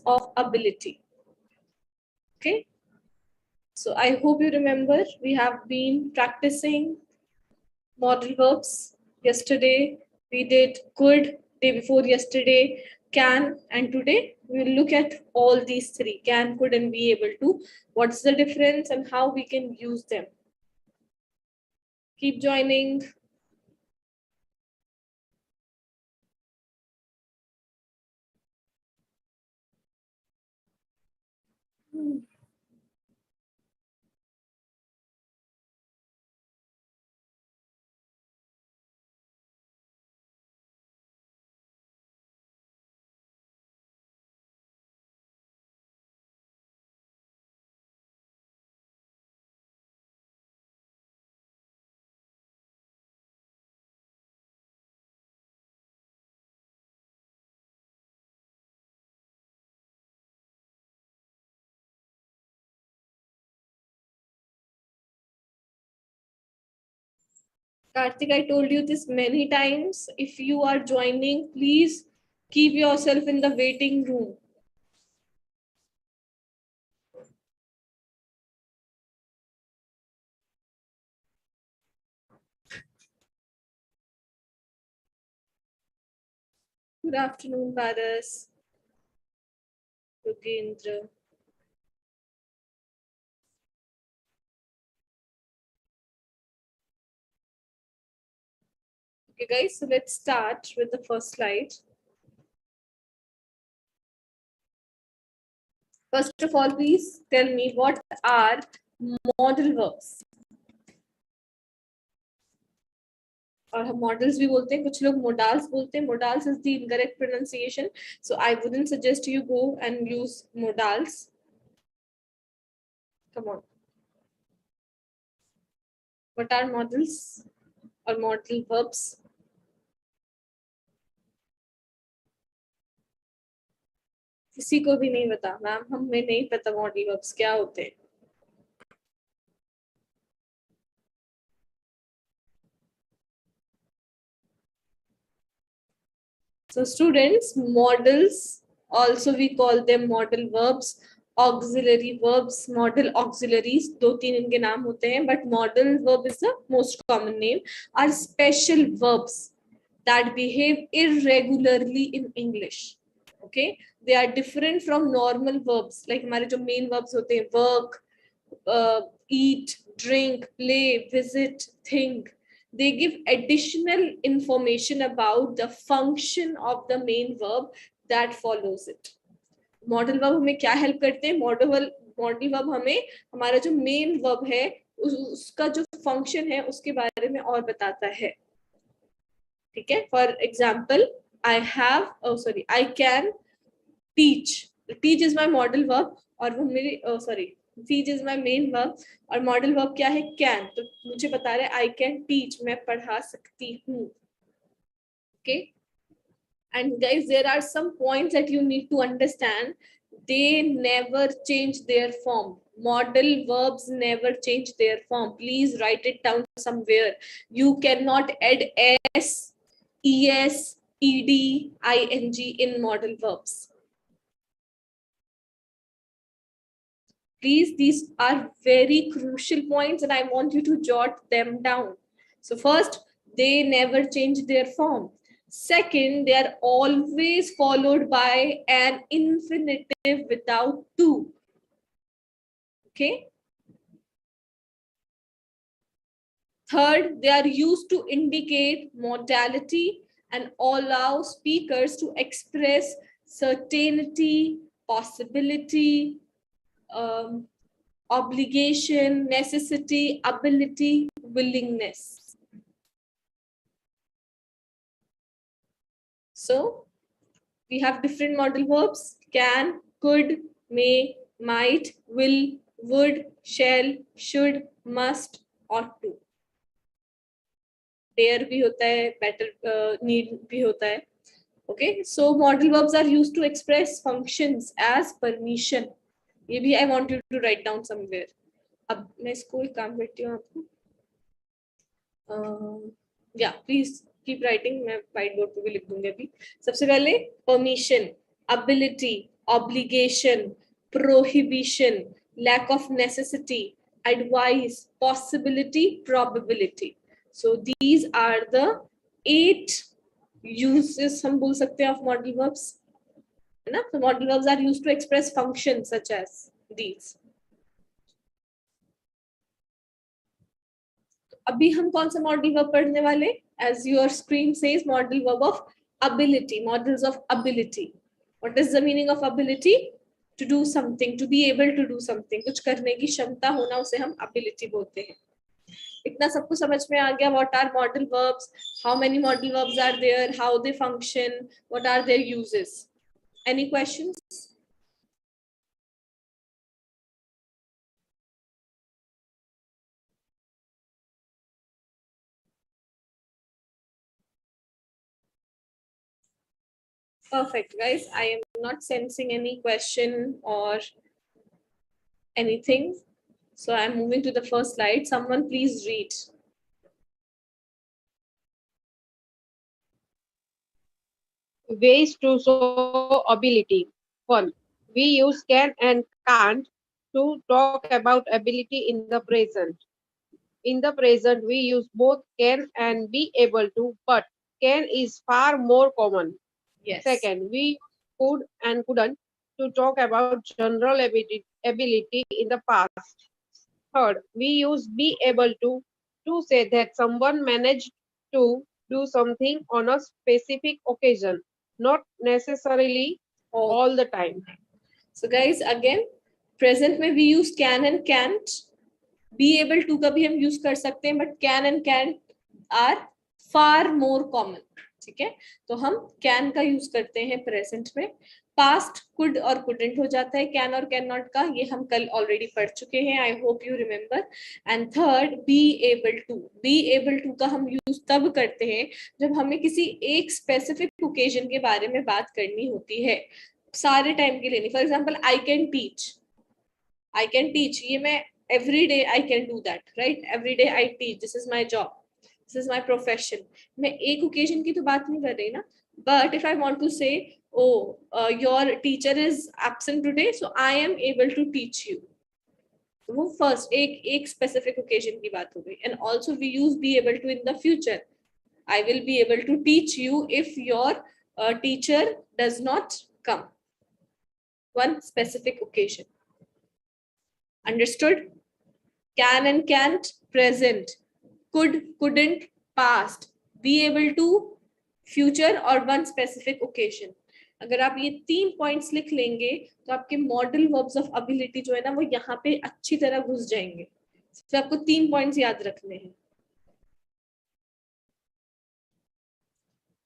of ability. Okay. So I hope you remember we have been practicing modal verbs. Yesterday we did could, day before yesterday can, and today we will look at all these three: can, could, and be able to. What's the difference and how we can use them? Keep joining. Karthik, I told you this many times. If you are joining, please keep yourself in the waiting room. Good afternoon, Paras. Yogendra. Okay, guys, so let's start with the first slide. First of all, please tell me what are modal verbs? और हम models भी बोलते हैं, कुछ लोग modals बोलते हैं. Modals is the incorrect pronunciation, so I wouldn't suggest you go and use modals. Come on. What are modals or modal verbs? किसी को भी नहीं पता मैम, हमें नहीं पता मॉडल वर्ब्स क्या होते हैं. So students, modals, also we call them modal verbs, auxiliary verbs, modal auxiliaries, दो तीन इनके नाम होते हैं, but modal verb is the most common name, are special verbs that behave irregularly in English. Okay, they are different from normal verbs. Like हमारे जो main verbs होते हैं, work, eat, drink, play, visit, think, they give additional information about the function of the main verb that follows it. Modal verb हमें क्या help करते हैं? Modal verb हमें हमारा जो मेन वर्ब है उसका जो फंक्शन है उसके बारे में और बताता है. ठीक है. For example, I have, sorry, I can teach. Teach is my modal verb और वो मेरी, sorry, teach is my main verb और मॉडल वर्ब क्या है? कैन. तो मुझे बता रहे आई कैन टीच, मैं पढ़ा सकती हूँ. Okay. And guys, there are some points that you need to understand. They never change their form. Modal verbs never change their form. Please write it down somewhere. You cannot add s, es, ed, ing in modal verbs. Please, these are very crucial points and I want you to jot them down. So first, they never change their form. Second, they are always followed by an infinitive without to. Okay. Third, they are used to indicate modality and allow speakers to express certainty, possibility, obligation, necessity, ability, willingness. So we have different modal verbs: can, could, may, might, will, would, shall, should, must, ought to. Dare भी होता है, better, need भी होता है. Okay, so modal verbs are used to express functions as permission. ये भी I want you to write down somewhere. अब मैं इसको एक काम करती हूँ आपको. या प्लीज कीप राइटिंग, मैं व्हाइट बोर्ड पे भी लिख दूंगी अभी. सबसे पहले permission, ability, obligation, prohibition, lack of necessity, advice, possibility, probability. So these are the 8 uses हम बोल सकते हैं of modal verbs, है ना? So modal verbs are used to express functions such as these. अभी हम कौन सा मॉडल वर्ब पढ़ने वाले? As your screen says, modal verb of ability, models of ability. What is the meaning of ability? To do something, to be able to do something. कुछ करने की क्षमता होना, उसे हम ability बोलते हैं. इतना सबको समझ में आ गया? What are modal verbs? How many modal verbs are there? How they function? What are their uses? Any questions? Perfect, guys. I am not sensing any question or anything. So I'm moving to the first slide. Someone please read. Ways to show ability. 1. We use can and can't to talk about ability in the present. In the present, we use both can and be able to, but can is far more common. Yes. Second, we use could and couldn't to talk about general ability in the past. Third, we use be able to say that someone managed to do something on a specific occasion, not necessarily all the time. So guys, again, present में we use can and can't. Be able to का भी हम use कर सकते हैं, but can and can't are far more common. ठीक है? तो हम can का use करते हैं present में. Past could और couldn't हो जाता है. Can और cannot का ये हम कल already पढ़ चुके हैं. I hope you remember. And third, be able to. Be able to का हम use तब करते हैं जब हमें किसी एक specific occasion के बारे में बात करनी होती है. सारे टाइम के लिए नहीं. For example I can teach, ये मैं every day I can do that, right? Every day I teach, this is my job, this is my profession. मैं एक ओकेजन की तो बात नहीं कर रही ना. But if I want to say your teacher is absent today, so I am able to teach you. वो फर्स्ट एक स्पेसिफिक ओकेजन की बात हो गई. And also we use be able to in the future. I will be able to teach you if your teacher does not come. One specific occasion. Understood? Can and can't, present. Could, couldn't, past. Be able to, future, or one specific occasion. अगर आप ये 3 points लिख लेंगे तो आपके modal verbs of ability जो है ना, वो यहाँ पे अच्छी तरह घुस जाएंगे. तो आपको 3 पॉइंट्स याद रखने हैं.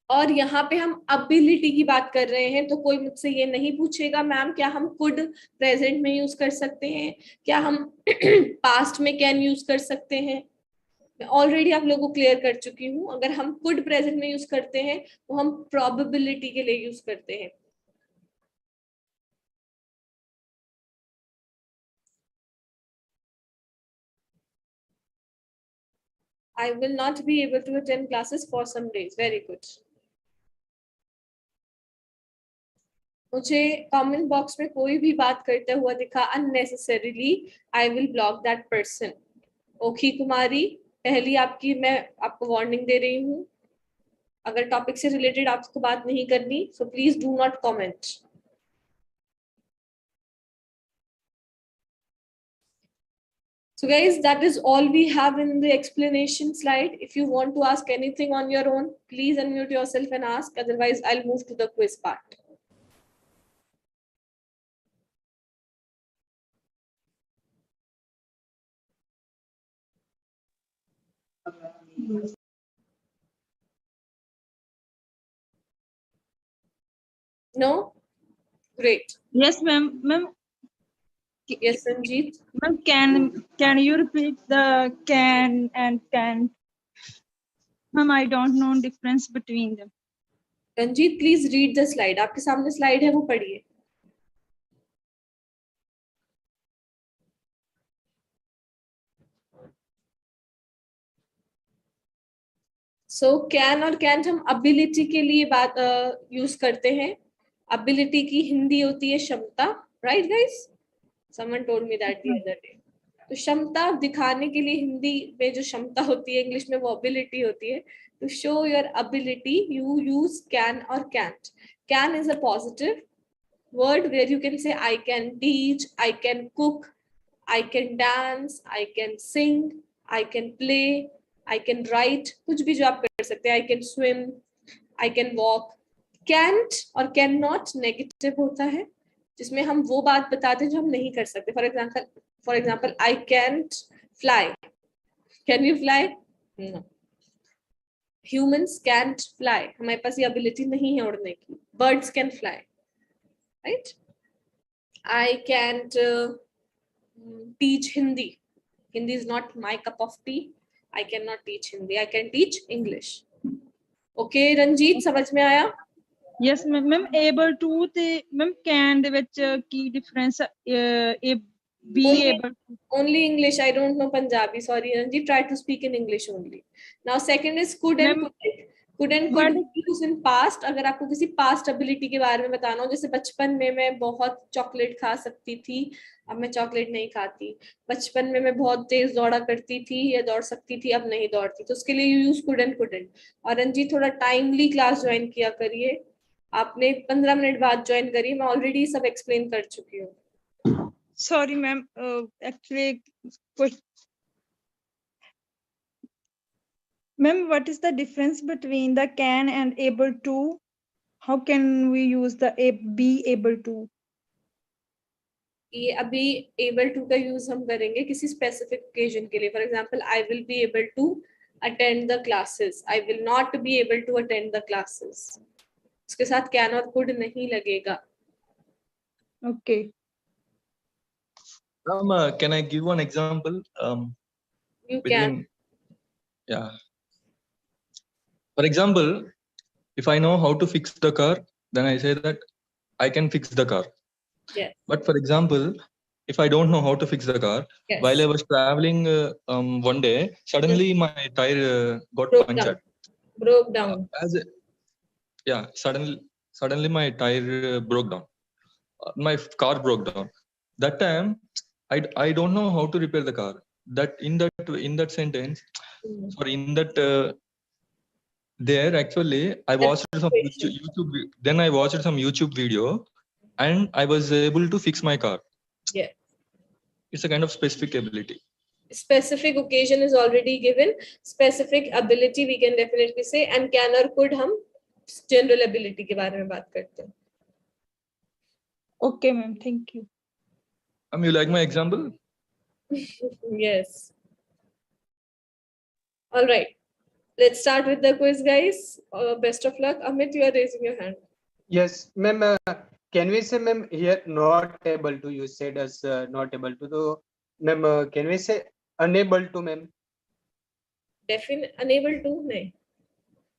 और यहाँ पे हम अबिलिटी की बात कर रहे हैं, तो कोई मुझसे ये नहीं पूछेगा मैम क्या हम कुड प्रेजेंट में यूज कर सकते हैं, क्या हम पास्ट में कैन यूज कर सकते हैं. मैं ऑलरेडी आप लोगों को क्लियर कर चुकी हूँ. अगर हम कुड प्रेजेंट में यूज करते हैं तो हम प्रोबेबिलिटी के लिए यूज करते हैं. I will not be able to attend classes for some days. Very good. मुझे कमेंट बॉक्स में कोई भी बात करते हुआ दिखा unnecessarily, I will block that person. ओखी कुमारी, पहली आपकी मैं आपको वार्निंग दे रही हूँ. अगर टॉपिक से रिलेटेड आपको बात नहीं करनी, so please do not comment. So guys, that is all we have in the explanation slide. If you want to ask anything on your own, please unmute yourself and ask. Otherwise, I'll move to the quiz part. No? Great. Yes, ma'am. Ma'am, Yes, Sanjeet. ma'am, can you repeat the can and can? Ma'am, I don't know difference between them. Ranjit, please read the slide. आपके सामने slide है, वो पढ़िए. So can और can't हम ability के लिए बात यूज करते हैं. Ability की हिंदी होती है क्षमता, right guys? Someone told me that the other day. तो क्षमता दिखाने के लिए हिंदी में जो क्षमता होती है इंग्लिश में वो ability होती है. To show your ability you use can or can't. Can is a positive word where you can say I can teach, I can cook, I can dance, I can sing, I can play, I can write, कुछ भी जो आप कर सकते हैं. I can swim, I can walk. Can't और cannot negative होता है जिसमें हम वो बात बताते हैं जो हम नहीं कर सकते. For example, I can't fly. Can you fly? No. Humans can't fly. हमारे पास ये ability नहीं है उड़ने की. Birds can fly, right? I can't teach Hindi. Hindi is not my cup of tea. I cannot teach Hindi. I can teach English. Okay, Ranjit, समझ में आया? Yes, ma'am. Able to ਤੇ ma'am can ਦੇ ਵਿੱਚ ਕੀ difference be able to? Only English. I don't know Punjabi. Sorry, Ranjit. Try to speak in English only. Now, second is could and Ma'am, couldn't. Could and could use in past. अगर आपको किसी past ability के बारे में बताना हो, जैसे बचपन में मैं बहुत चॉकलेट खा सकती थी, अब मैं चॉकलेट नहीं खाती. बचपन में मैं बहुत तेज दौड़ा करती थी या दौड़ सकती थी, अब नहीं दौड़ती. तो उसके लिए you use could and couldn't. और रंजीत थोड़ा टाइमली क्लास ज्वाइन किया करिए. आपने 15 मिनट बाद ज्वाइन करी. मैं ऑलरेडी सब एक्सप्लेन कर चुकी हूँ. Sorry, ma'am. Actually, ma'am, what is the difference between the can and able to? How can we use the be able to? ये अभी able to का यूज हम करेंगे किसी स्पेसिफिक ओकेजन के लिए. For example, I will be able to attend the classes. I will not be able to attend the classes. उसके साथ can और could नहीं लगेगा. Okay. Can I give one example? You Between, can. yeah. For example, if I know how to fix the car, then I say that I can fix the car. Yes. But for example, if I don't know how to fix the car, Yes. while I was traveling one day, suddenly my tire got Broke punctured. down. Broke down. Suddenly my tire broke down. My car broke down. That time, I don't know how to repair the car. That in that sentence, sorry, in that there actually I watched some YouTube. Then I watched some YouTube video, and I was able to fix my car. Yeah. It's a kind of specific ability. Specific occasion is already given. Specific ability we can definitely say. And can or could हम general ability के बारे में बात करते हैं. Okay, ma'am. Thank you. You like my example? Yes. All right. Let's start with the quiz, guys. Best of luck. Amit, you are raising your hand. Yes, ma'am. Can we say, ma'am, here not able to? You said as not able to. So, ma'am, can we say unable to, ma'am? Unable to नहीं.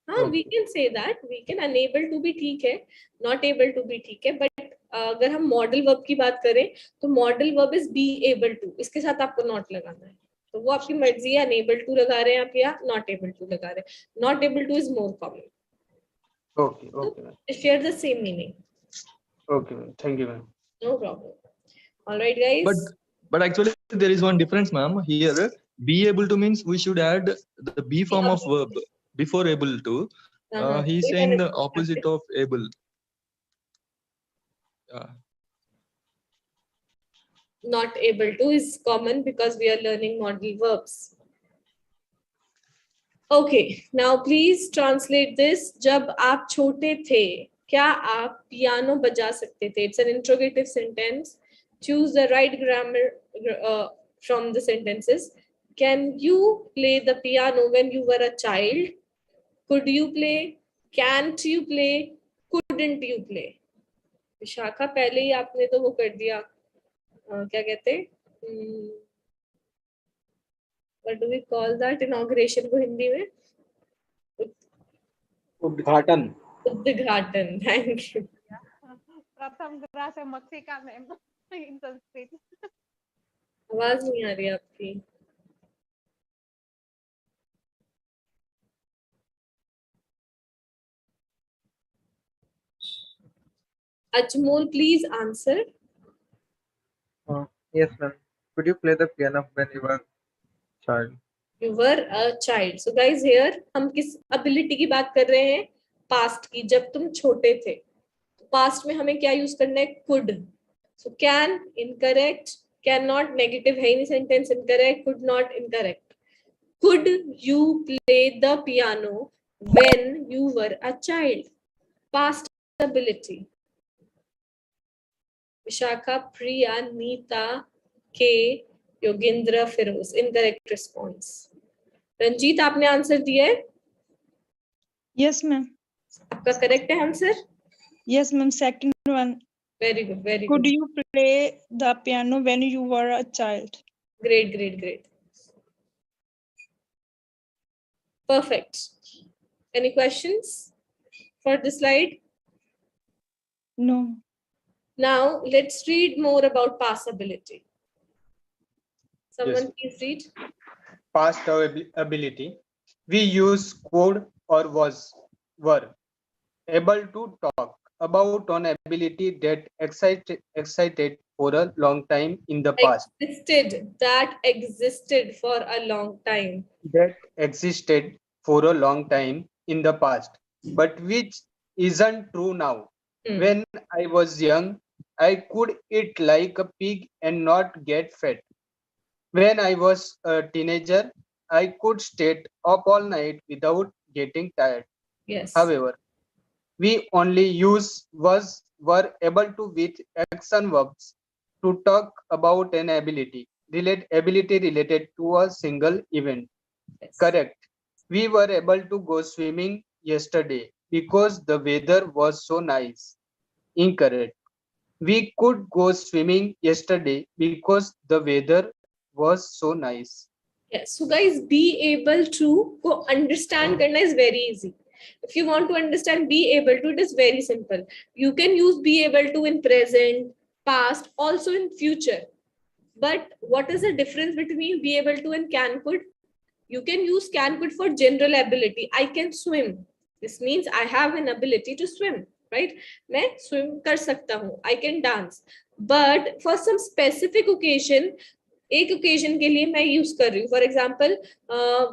हाँ, we can say that. We can unable to भी ठीक है, not able to भी ठीक है. But अगर हम model verb की बात करें, तो model verb is be able to. इसके साथ आपको not लगाना है. तो वो आपकी मर्जी है. Unable to लगा रहे हैं आप या not able to लगा रहे हैं. Not able to is more common. Okay, okay, ma'am. They share the same meaning. Okay, ma'am. Thank you, ma'am. No problem. All right, guys. But actually there is one difference, ma'am. Here, be able to means we should add the be form of verb before able to. He's saying the opposite of able. Not able to is common because we are learning modal verbs. Okay, now please translate this. जब आप छोटे थे, क्या आप piano बजा सकते थे? It's an interrogative sentence. Choose the right grammar from the sentences. Can you play the piano when you were a child? Could you play? Can't you play? Couldn't you play? Vishakha, पहले ही आपने तो वो कर दिया. क्या कहते हैं? What do we call that? Inauguration को हिंदी में? उद्घाटन. उद्घाटन. Thank you. प्रथम ग्रास है मक्षिका में in Sanskrit. आवाज नहीं आ रही आपकी. Ajmol, please answer. Yes, ma'am. Could you play the piano when you were a child? You were a child. So guys, here हम किस ability की बात कर रहे हैं? Past की, जब तुम छोटे थे. Past में हमें क्या use करना है? Could. So can, incorrect. Cannot, negative है ही नहीं sentence, incorrect. Could not, incorrect. Could you play the piano when you were a child? Past ability. Vishakha, Priya, Neeta, K, Yogendra, Feroz. Incorrect response. Ranjit, आपने answer दिया है? Yes, ma'am. आपका correct है answer? Yes, ma'am. Second one. Very good, very Could good. you play the piano when you were a child? Great, great, great. Perfect. Any questions for the slide? No. Now let's read more about passability. Someone please read. Past ability. We use could or were able to talk about an ability that existed for a long time in the past. That existed for a long time. That existed for a long time in the past, but which isn't true now. When I was young, I could eat like a pig and not get fat. When I was a teenager, I could stay up all night without getting tired. Yes. However, we only use were able to with action verbs to talk about an ability related to a single event. Yes. Correct. We were able to go swimming yesterday because the weather was so nice. Incorrect. We could go swimming yesterday because the weather was so nice. Yes. So guys, be able to go understand karna is very easy. If you want to understand be able to, it is very simple. You can use be able to in present, past, also in future. But what is the difference between be able to and can could? You can use can could for general ability. I can swim. This means I have an ability to swim, right? मैं swim कर सकता हूँ. I can dance. But for some specific occasion, एक occasion के लिए मैं use कर रही हूँ. For example,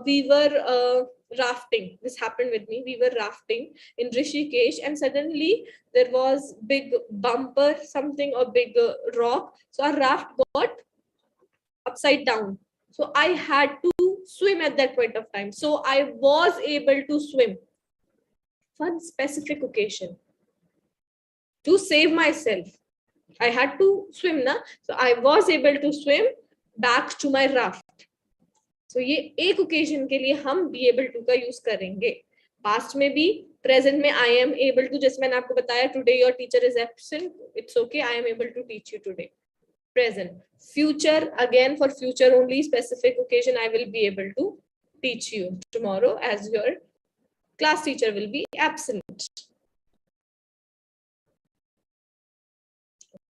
we were rafting. This happened with me. We were rafting in Rishikesh, and suddenly there was big bumper, something or big rock. So our raft got upside down. So I had to swim at that point of time. So I was able to swim for a specific occasion to save myself. I had to swim, na? So I was able to swim back to my raft. So ये एक occasion के लिए हम be able to का use करेंगे. Past में भी, present में I am able to, जैसे मैंने आपको बताया, today your teacher is absent. It's okay, I am able to teach you today. Present. Future, again for future only specific occasion I will be able to teach you tomorrow as your class teacher will be absent.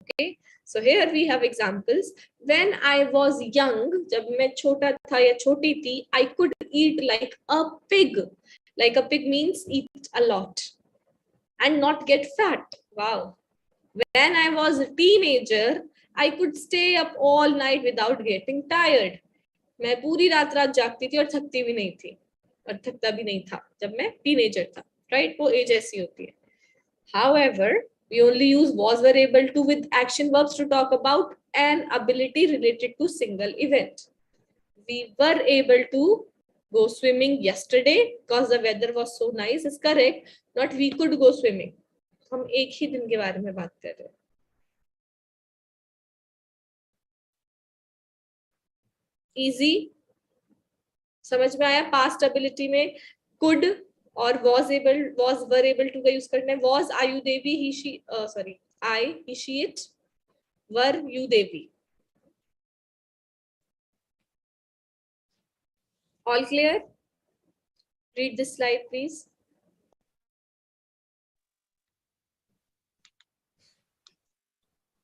Okay, so here we have examples. When I was young, जब मैं छोटा था या छोटी थी, I could eat like a pig. Like a pig means eat a lot and not get fat. Wow. When I was a teenager, I could stay up all night without getting tired. मैं पूरी रात जागती थी और थकती भी नहीं थी और थकता भी नहीं था जब मैं टीनेजर था, राइट? वो एज ऐसी होती है. However, we only use was were able to with action verbs to talk about an ability related to single event. We were able to go swimming yesterday because the weather was so nice is correct. Not we could go swimming. हम एक ही दिन के बारे में बात कर रहे हैं. Easy. समझ में आया? Past ability में could और was were able to का यूज करना है. Was आयु देवी, he she sorry, I he she it, were you Devi. All clear? Read this slide, please.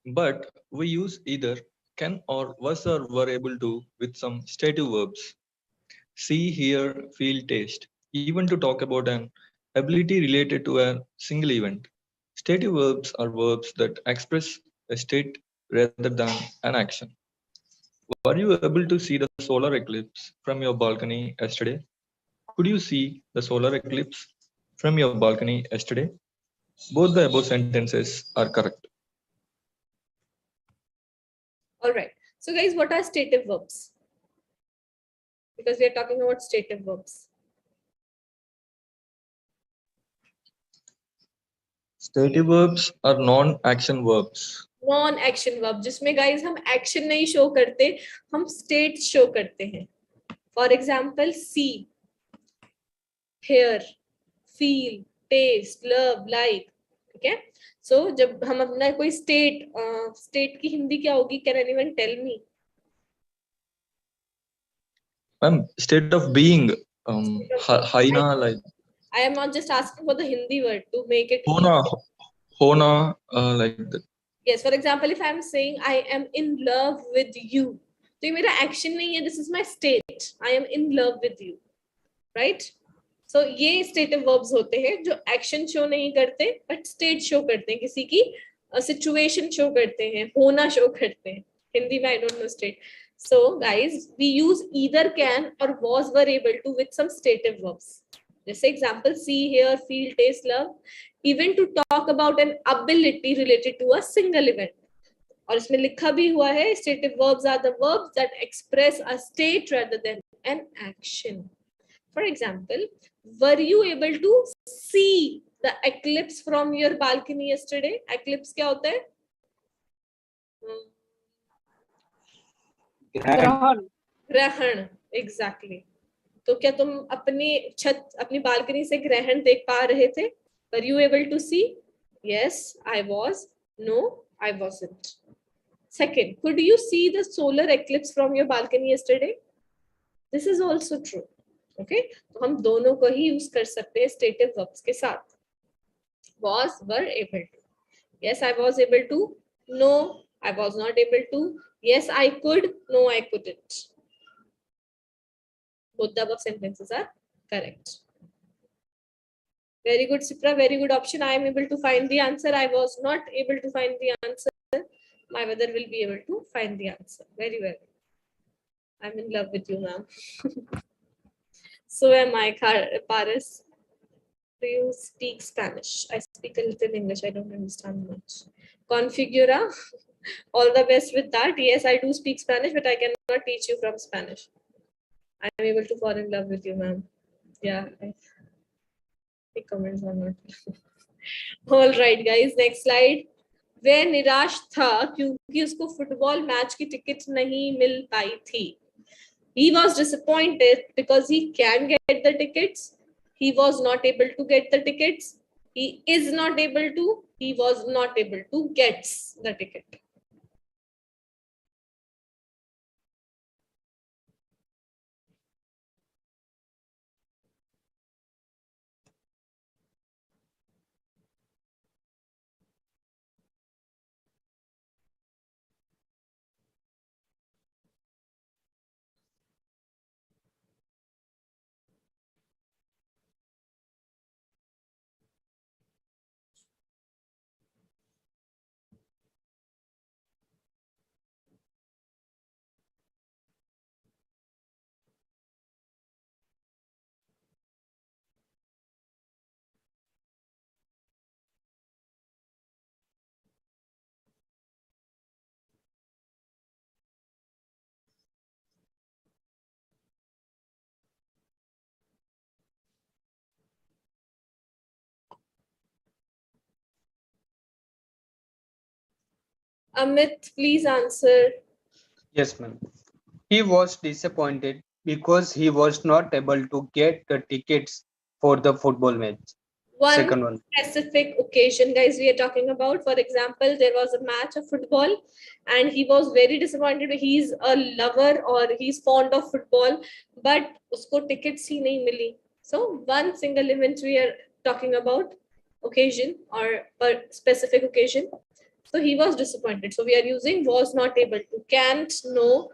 But we use either can or was or were able to with some stative verbs. See, hear, feel, taste, even to talk about an ability related to a single event. Stative verbs are verbs that express a state rather than an action. Were you able to see the solar eclipse from your balcony yesterday? Could you see the solar eclipse from your balcony yesterday? Both the above sentences are correct. All right. So guys, what are stative verbs? Because we are talking about stative verbs. Stative verbs are non-action verbs. Non action verb जिसमें guys हम action नहीं show करते, हम state show करते हैं. For example see, hear, feel, taste, love, like. ठीक है. सो जब हम अपना कोई स्टेट की हिंदी क्या होगी? Can anyone tell me? State of being. Haina, like. I am not just asking for the Hindi word to make it. Hona, like that. Yes, for example, if I am saying I am in love with you, तो ये मेरा action नहीं है, this is my state. I am in love with you, right? So ये stative verbs होते हैं जो action show नहीं करते, but state show करते हैं, किसी की situation show करते हैं, होना show करते हैं. हिंदी में I don't know state. So guys, we use either can or was, were, able to with some stative verbs. जैसे example, see, hear, feel, taste, love. Even to talk about an ability related to a single event. और इसमें लिखा भी हुआ है stative verbs are the verbs that express a state rather than an action. For example, were you able to see the eclipse from your balcony yesterday? Eclipse क्या होता है? ग्रहण. Exactly. तो क्या तुम अपनी छत, अपनी बालकनी से ग्रहण देख पा रहे थे? Were you able to see? Yes, I was. No, I wasn't. Second, could you see the solar eclipse from your balcony yesterday? This is also true. Okay, तो हम दोनों को ही यूज कर सकते हैं stative verbs के साथ. Was, were, able to. Yes, I was able to. No, I was not able to. Yes, I could. No, I couldn't. Both the above sentences are correct. Very good, Sipra. Very good option. I am able to find the answer. I was not able to find the answer. My mother will be able to find the answer. Very well. I'm in love with you, ma'am. So am I, Paris. Do you speak Spanish? I speak a little English. I don't understand much. Configura. All the best with that. Yes, I do speak Spanish, but I cannot teach you from Spanish. I'm able to fall in love with you, ma'am. Yeah. Comments are not. All right, guys. Next slide. वह निराश था क्योंकि उसको football match की ticket नहीं मिल पाई थी. He was disappointed because he can get the tickets. He was not able to get the tickets. He is not able to. He was not able to get the ticket. Amit, please answer. Yes, ma'am. He was disappointed because he was not able to get the tickets for the football match. Second one. Specific occasion, guys, we are talking about. For example, there was a match of football and he was very disappointed. He's a lover or he's fond of football, but usko tickets hi nahi mili. So one single event we are talking about, occasion or a specific occasion. So he was disappointed. So we are using was not able to. Can't, no,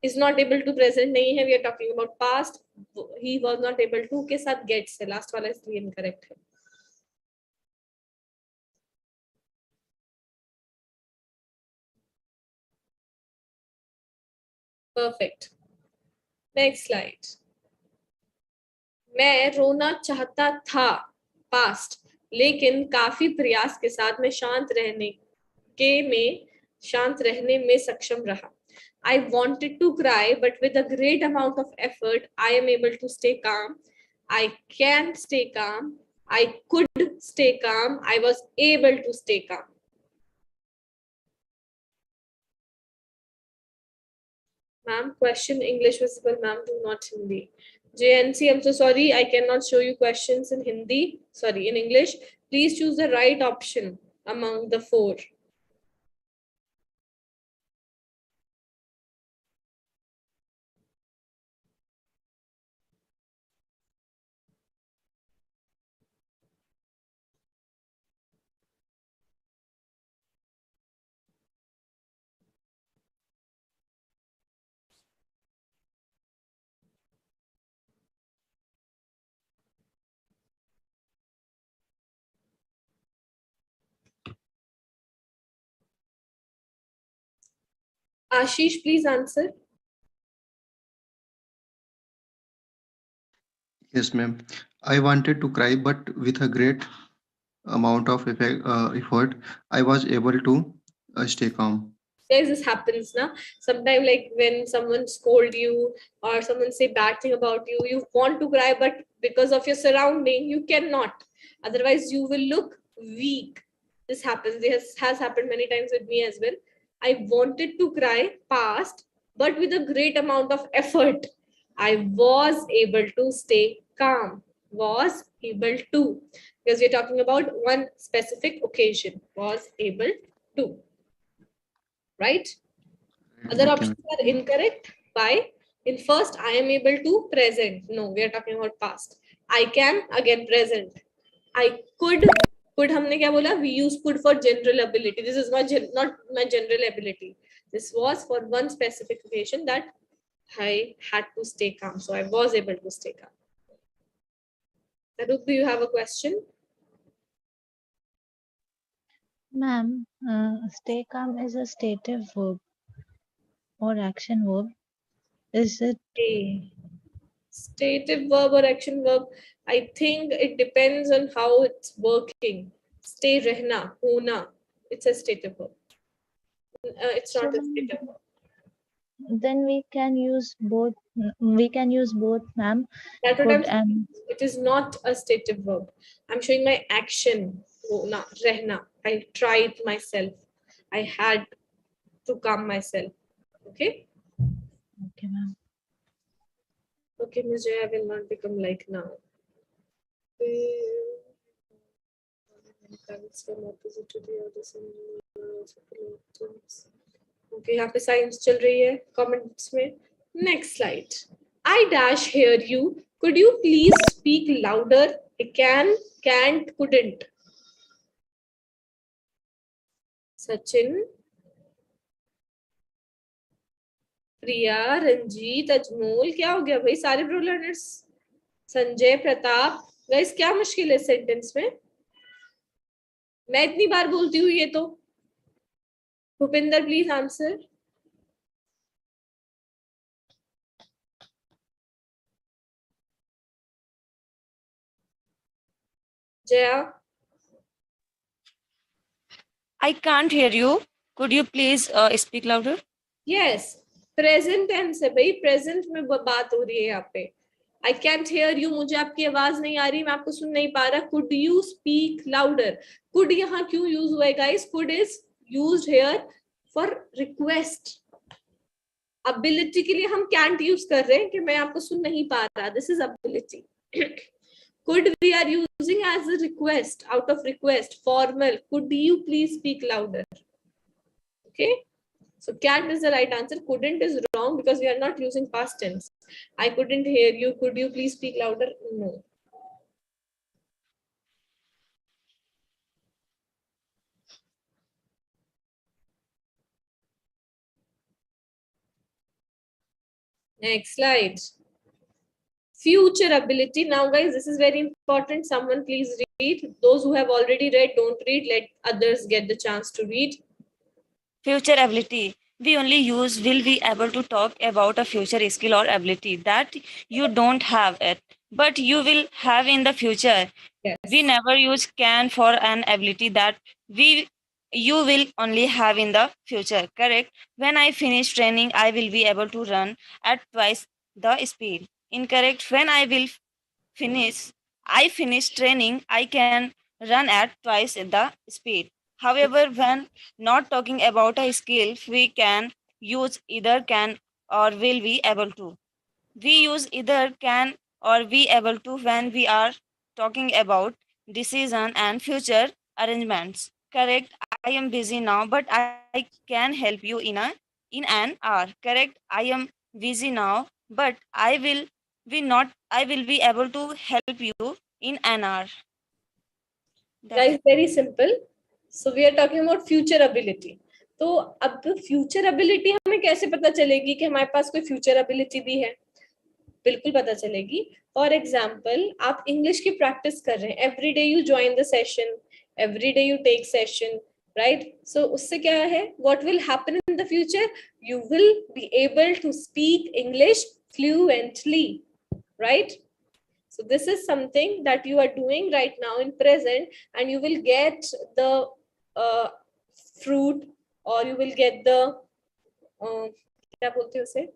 is not able to, present nahi hai. We are talking about past. He was not able to के साथ get से. Last वाला इसलिए incorrect है. Perfect. Next slide. मैं रोना चाहता था past, लेकिन काफी प्रयास के साथ मैं शांत रहने में सक्षम रहा. I wanted to cry, but with a great amount of effort, I am able to stay calm. I can stay calm. I could stay calm. I was able to stay calm. Ma'am, question English visible, ma'am, do not Hindi. JNC, I'm so sorry, I cannot show you questions in Hindi. Sorry, in English. Please choose the right option among the four. Ashish, please answer. Yes, ma'am. I wanted to cry, but with a great amount of effort, I was able to stay calm. Guys, this happens now. Sometimes, like when someone scold you or someone say bad thing about you, you want to cry, but because of your surrounding, you cannot. Otherwise, you will look weak. This happens. This has happened many times with me as well. I wanted to cry past, but with a great amount of effort, I was able to stay calm. Was able to, because we're talking about one specific occasion. Was able to. Right? Other Okay, options are incorrect. Why? In first, I am able to present. No, we are talking about past. I can, again present. I could हमने क्या बोला? We use could for general ability. This is not my general ability. This was for one specific occasion that I had to stay calm. So I was able to stay calm. Arup, do you have a question? Ma'am, stay calm is a stative verb or action verb. Is it? A stative verb or action verb? I think it depends on how it's working. Stay rehna, hona. It's a stative verb. It's not a stative verb. Then we can use both. We can use both, ma'am. That's what Could I'm saying. and It is not a stative verb. I'm showing my action. Hona, rehna. I tried myself. I had to calm myself. Okay? okay, ma'am. Okay, Ms. Jaya, I will not become like now. Okay, यहाँ पे science चल रही है comments में. Next slide. I dash hear you. Could you please speak louder? I can, can't, couldn't. Sachin, प्रिया, रंजीत, अजमोल, क्या हो गया भाई? सारे pro learners. Sanjay, Pratap, guys क्या मुश्किल है सेंटेंस में? मैं इतनी बार बोलती हूँ ये तो. Bhupinder, please answer. Jaya? I can't hear you. Could you please speak louder? Yes. Present tense है भाई. Present में बात हो रही है यहाँ पे. I can't hear you. मुझे आपकी आवाज नहीं आ रही. मैं आपको सुन नहीं पा रहा. Could you speak louder? Could यहाँ क्यों use हुआ है guys? Could is used here for request. Ability के लिए हम can't use कर रहे हैं कि मैं आपको सुन नहीं पा रहा. This is ability. Could we are using as a request, out of request, formal. Could you please speak louder? Okay. So can't is the right answer. Couldn't is wrong because we are not using past tense. I couldn't hear you. Could you please speak louder? No. Next slide. Future ability. Now guys, this is very important. Someone please read. Those who have already read, don't read. Let others get the chance to read. Future ability. we only use will be able to talk about a future skill or ability that you don't have it, but you will have in the future. Yes. We never use can for an ability that you will only have in the future. Correct. When I finish training, I will be able to run at twice the speed. Incorrect. When I finish training, I can run at twice the speed. However, when not talking about a skill, we can use either can or will be able to. We use either can or be able to when we are talking about decision and future arrangements. Correct. I am busy now, but I can help you in an hour. Correct. I am busy now, but I will be able to help you in an hour. That's Guys, very simple. So we are talking about future ability. तो अब future ability हमें कैसे पता चलेगी कि हमारे पास कोई future ability भी है? बिल्कुल पता चलेगी. फॉर एग्जाम्पल, आप इंग्लिश की प्रैक्टिस कर रहे हैं, every day you join the session, every day you take session, right? So उससे क्या है, what will happen in the future? You will be able to speak English fluently, right? So this is something that you are doing right now in present, and you will get the fruit, or you will get the क्या बोलते हैं उसे?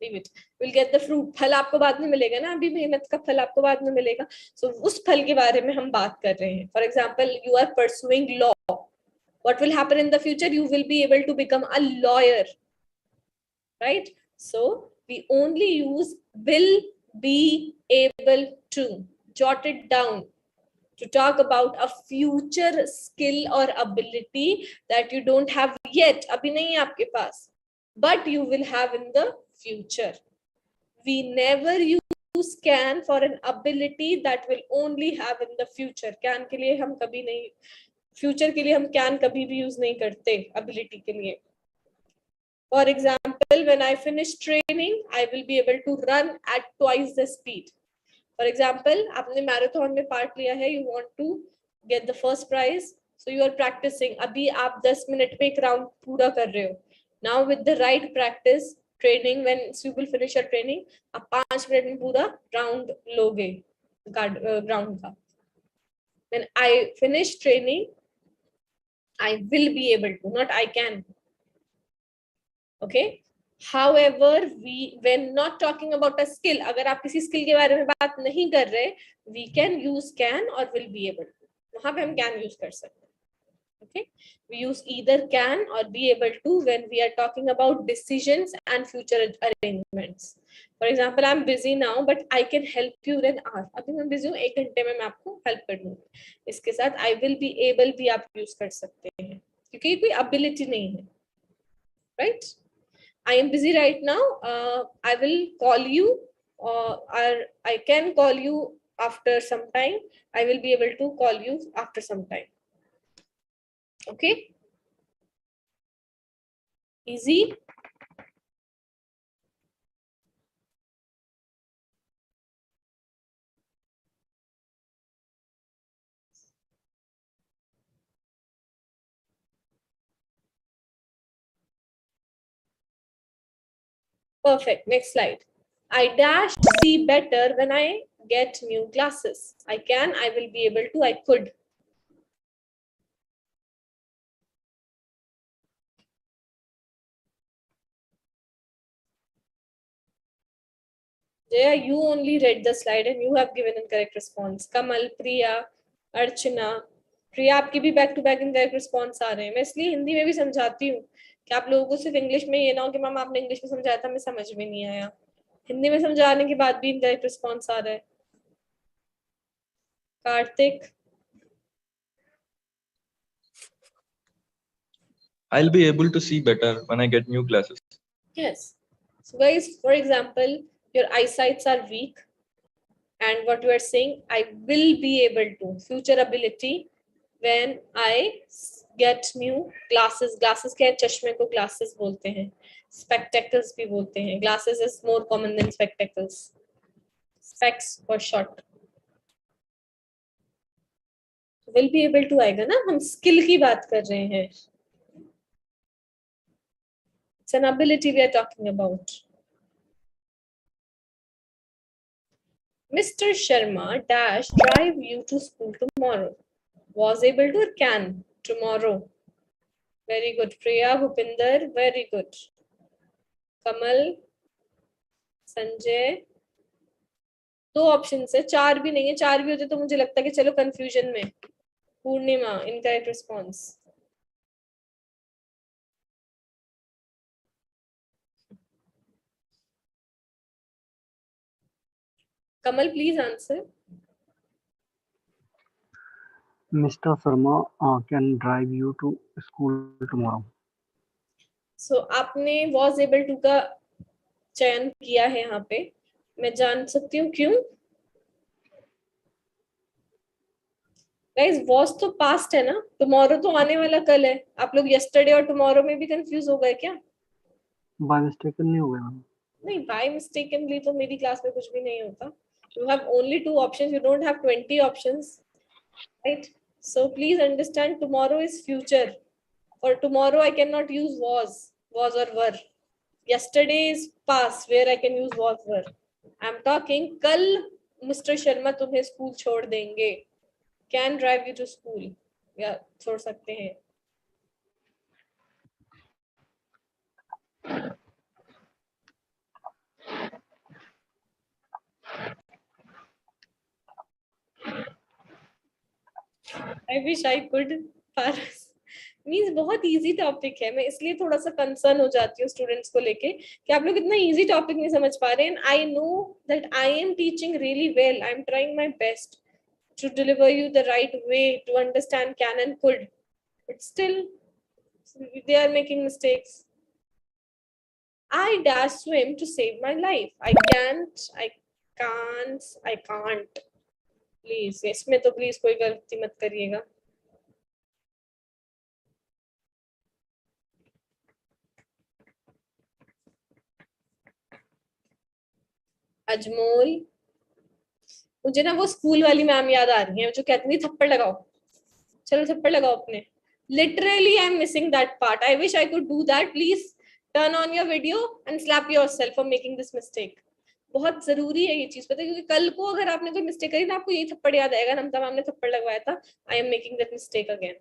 Leave it. Will get the fruit. फल आपको बाद में मिलेगा ना, अभी मेहनत का फल आपको बाद में मिलेगा. So उस फल के बारे में हम बात कर रहे हैं. For example, you are pursuing law. What will happen in the future? You will be able to become a lawyer, right? So we only use will be able to. Jot it down to talk about a future skill or ability that you don't have yet. अभी नहीं है आपके पास, but you will have in the future. We never use can for an ability that will only have in the future. Can के लिए हम कभी नहीं, future के लिए हम can कभी भी use नहीं करते ability के लिए. For example, when I finish training, I will be able to run at twice the speed. For example, आपने मैराथन में पार्ट लिया है, you want to get the first prize, so you are practicing. अभी आप 10 minute में एक round पूरा कर रहे हो. Now with the right practice training, when you will finish your training, आप 5 मिनट में पूरा राउंड लोगे ग्राउंड का. When I finish training, I will be able to, not I can. Okay. However, when not talking about a skill, अगर आप किसी skill के बारे में बात नहीं कर रहे, we can use can or will be able to. वहाँ पे हम can use कर सकते हैं. Okay. We use either can or be able to when we are talking about decisions and future arrangements. For example, I'm busy now, but I can help you in an hour. अभी मैं busy हूँ, 1 घंटे में मैं आपको help कर दूँगी. इसके साथ I will be able भी आप use कर सकते हैं, क्योंकि ये कोई ability नहीं है, right? I am busy right now. I will call you, or I can call you after some time. I will be able to call you after some time. Okay. Easy. Perfect. Next slide. I dash see better when I get new glasses. I can, I will be able to, I could. Jaya, you only read the slide and you have given incorrect response. Kamal, Priya, Archana, Priya आपकी भी back to back indirect response आ रहे हैं. मैं इसलिए हिंदी में भी समझाती हूँ कि आप लोगों को सिर्फ इंग्लिश में ये ना हो कि मैम आपने इंग्लिश में समझाया था, मैं समझ में नहीं आया. हिंदी में समझाने के बाद भी इनडायरेक्ट रिस्पॉन्स आ रहा है. Kartik, I'll be able to see better when I get new glasses. yes. So guys, for example, your eyesights are weak, and what you are saying, I will be able to, future ability, when I get new glasses. Glasses क्या है? चश्मे को glasses बोलते हैं, spectacles भी बोलते हैं. Glasses is more common than spectacles. Specs for short. Will be able to आएगा ना, हम skill की बात कर रहे हैं. It's an ability we are talking about. Mr. Sharma dash drive you to school tomorrow. Was able to or can tomorrow. Very good. Priya, Bhupinder, very good. Kamal, Sanjay, दो option है, चार भी नहीं है, चार भी होते तो मुझे लगता है कि चलो कंफ्यूजन में. Purnima, incorrect response. Kamal, please answer. Mr. Sharma can drive you to school tomorrow. So आपने was able to का चयन किया है यहाँ पे. मैं जान सकती हूँ क्यों? Guys, was तो past है ना, tomorrow तो आने वाला कल है. आप लोग yesterday और tomorrow में भी confuse हो गए क्या? By mistake नहीं हो गया. नहीं, by mistakenly तो मेरी क्लास में कुछ भी नहीं होता. You have only 2 options. You don't have 20 options, right? So please understand, tomorrow is future. For tomorrow, I cannot use was or were. Yesterday is past, where I can use was, were. I'm talking कल Mr. Sharma तुम्हें school छोड़ देंगे. Can drive you to school. या छोड़ सकते हैं. I wish I could. Means बहुत easy topic है. मैं इसलिए थोड़ा सा कंसर्न हो जाती हूँ स्टूडेंट्स को लेके कि आप लोग इतना इजी टॉपिक नहीं समझ पा रहे हैं. And I know that I am teaching really well. I am trying my best to deliver you the right way to understand can and could, but still they are making mistakes. I dash swim to save my life. I can't. Please, इसमें तो please कोई गलती मत करिएगा. अजमोल, मुझे ना वो school वाली मैम याद आ रही है जो कहती थी थप्पड़ लगाओ. चलो थप्पड़ लगाओ अपने. Literally, I'm missing that part. I wish I could do that. Please turn on your video and slap yourself for making this mistake. बहुत जरूरी है ये चीज पता है, क्योंकि कल को अगर आपने कोई मिस्टेक करी ना आपको यही थप्पड़ याद आएगा. नमता मैम ने थप्पड़ लगवाया था. I am making that mistake again.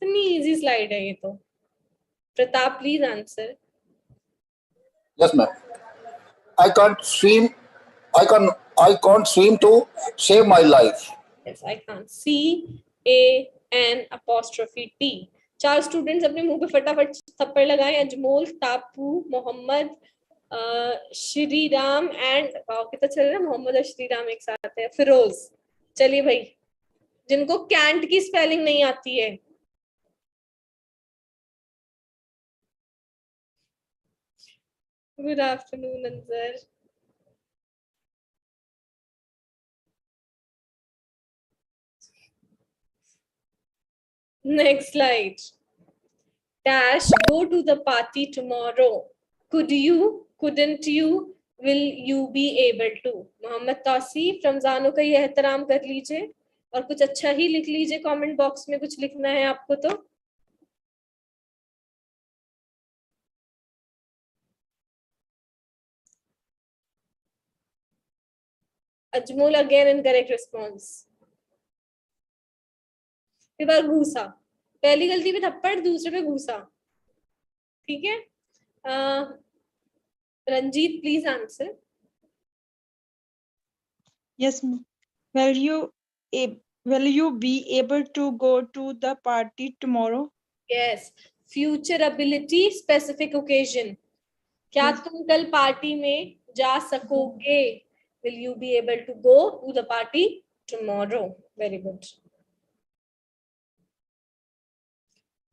इतनी इजी स्लाइड है ये तो. Pratap, please answer. Yes, ma'am. I can't swim. I can't swim to save my life. Yes, I can't. CAN''T. 4 students अपने मुंह पे फटाफट थप्पड़ लगाएं. अजमोल, टापू, मोहम्मद, श्रीराम एंड कितना चल रहा है, मोहम्मद और श्रीराम एक साथ है. फिरोज. चलिए भाई, जिनको कैंट की स्पेलिंग नहीं आती है. Good afternoon Anjar. Next slide. Dash, go to the party tomorrow. Could you? Couldn't you? Will you be able to? Mohammad Tauseef, रमजानों का ये एहतराम कर लीजिए और कुछ अच्छा ही लिख लीजिए. कमेंट बॉक्स में कुछ लिखना है आपको तो. अजमोल अगेन इनकरेक्ट रिस्पॉन्स. फिर बार घूसा. पहली गलती पे थप्पड़, दूसरे पे घूसा. ठीक है. Ranjit, please answer. Yes, ma'am. Will you be able to go to the party tomorrow? Yes. Future ability, specific occasion. क्या तुम कल पार्टी में जा सकोगे? Will you be able to go to the party tomorrow? Very good.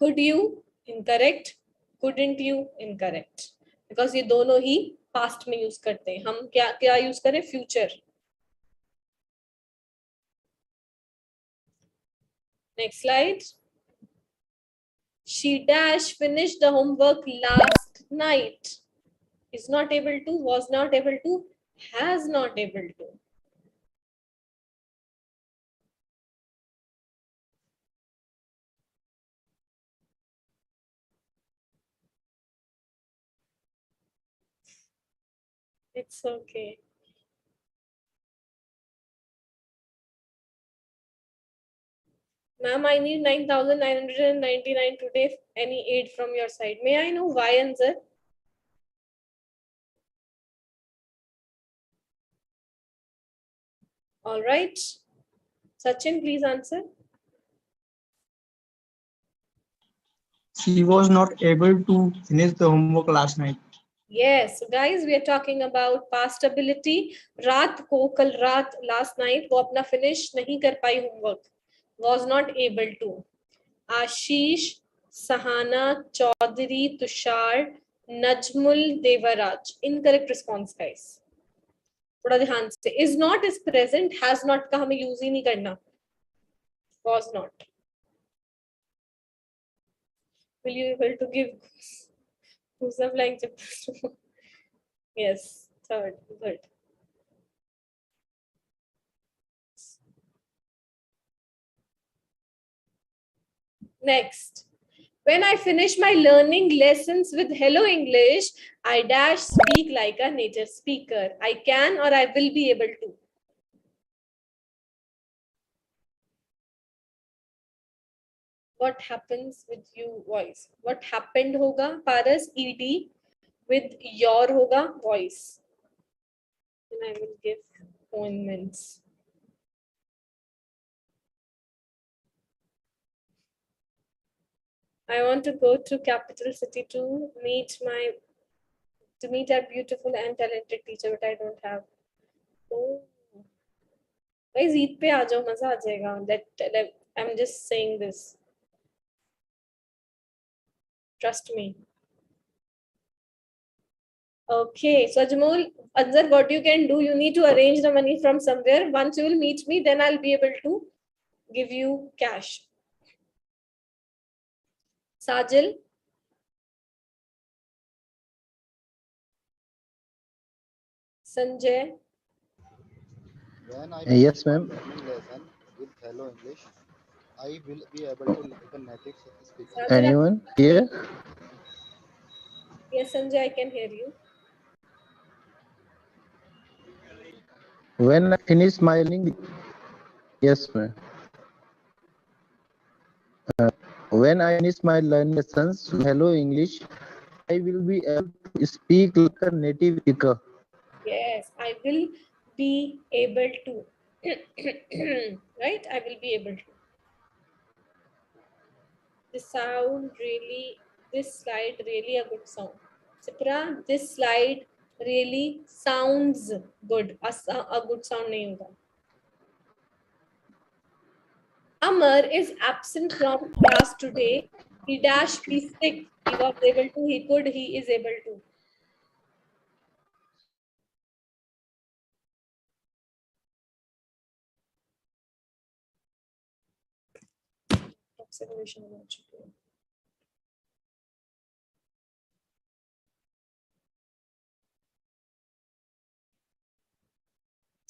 Could you? Incorrect. Couldn't you? Incorrect. Because ये दोनों ही past में use करते हैं. हम क्या use करें? Future. Next slide. She dash finished the homework last night. Is not able to, was not able to, has not able to. It's okay. Ma'am, I need 9,999 today. Any aid from your side? May I know why, answer? All right. Sachin, please answer. She was not able to finish the homework last night. Yes, so guys, we are talking about past ability. रात को कल रात last night वो अपना finish नहीं कर पाई homework. Was not able to. Ashish, Sahana, Chaudhary, Tushar, Najmul, Devraj. Incorrect response, guys. थोड़ा ध्यान से. Is not is present, has not का हमें use ही नहीं करना. Was not. Will you be able to give who's the flying chapters? Yes, third, good. Next. When I finish my learning lessons with Hello English, I dash speak like a native speaker. I can or I will be able to. What happens with you voice? What happened hoga? Paras ed with your hoga voice. And I will give appointments. I want to go to capital city to meet our beautiful and talented teacher, but I don't have. Oh. Guys, eat pe aa jao, maza aa jayega. I'm just saying this. Trust me. Okay, so Ajmol, Azhar, what you can do, you need to arrange the money from somewhere. Once you will meet me, then I'll be able to give you cash. Sajil? Sanjay? Yes, ma'am. Lesson with Hello English, I will be able to like a native speaker. Anyone here? Yes, Sanjay, I can hear you. When I finish my learning, yes, ma'am. When I finish my learning lessons with Hello English, I will be able to speak like a native speaker. Yes, I will be able to. Right? I will be able to. This slide really a good sound. Sipra, this slide really sounds good. A good sound nahi hoga. Amar is absent from class today. He dash be sick. He was able to, he could, he is able to. Observation.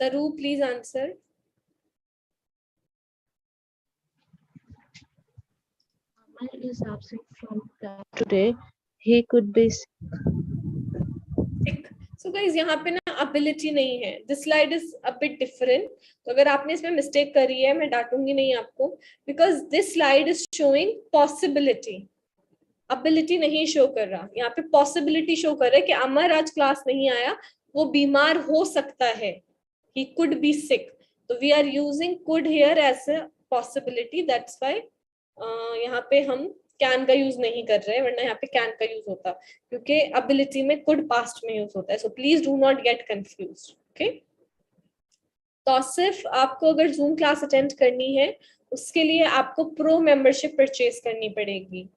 Taru, please answer. Amar is absent from class today. He could be sick. So guys, यहाँ पे ना ability नहीं है. This slide is a bit different. तो अगर आपने इसमें mistake करी है, मैं डांटूंगी नहीं आपको, because this slide is showing possibility. Ability नहीं show कर रहा. यहाँ पे possibility show कर रहा है कि अमर आज क्लास नहीं आया, वो बीमार हो सकता है. He could be sick. So we are using could here as a possibility. That's why यहाँ पे हम can का यूज नहीं कर रहे हैं, वरना यहाँ पे can का यूज होता, क्योंकि ability में could past में यूज होता है. So please do not get confused. Okay? Tausif, आपको अगर जूम क्लास अटेंड करनी है, उसके लिए आपको प्रो मेंबरशिप परचेज करनी पड़ेगी.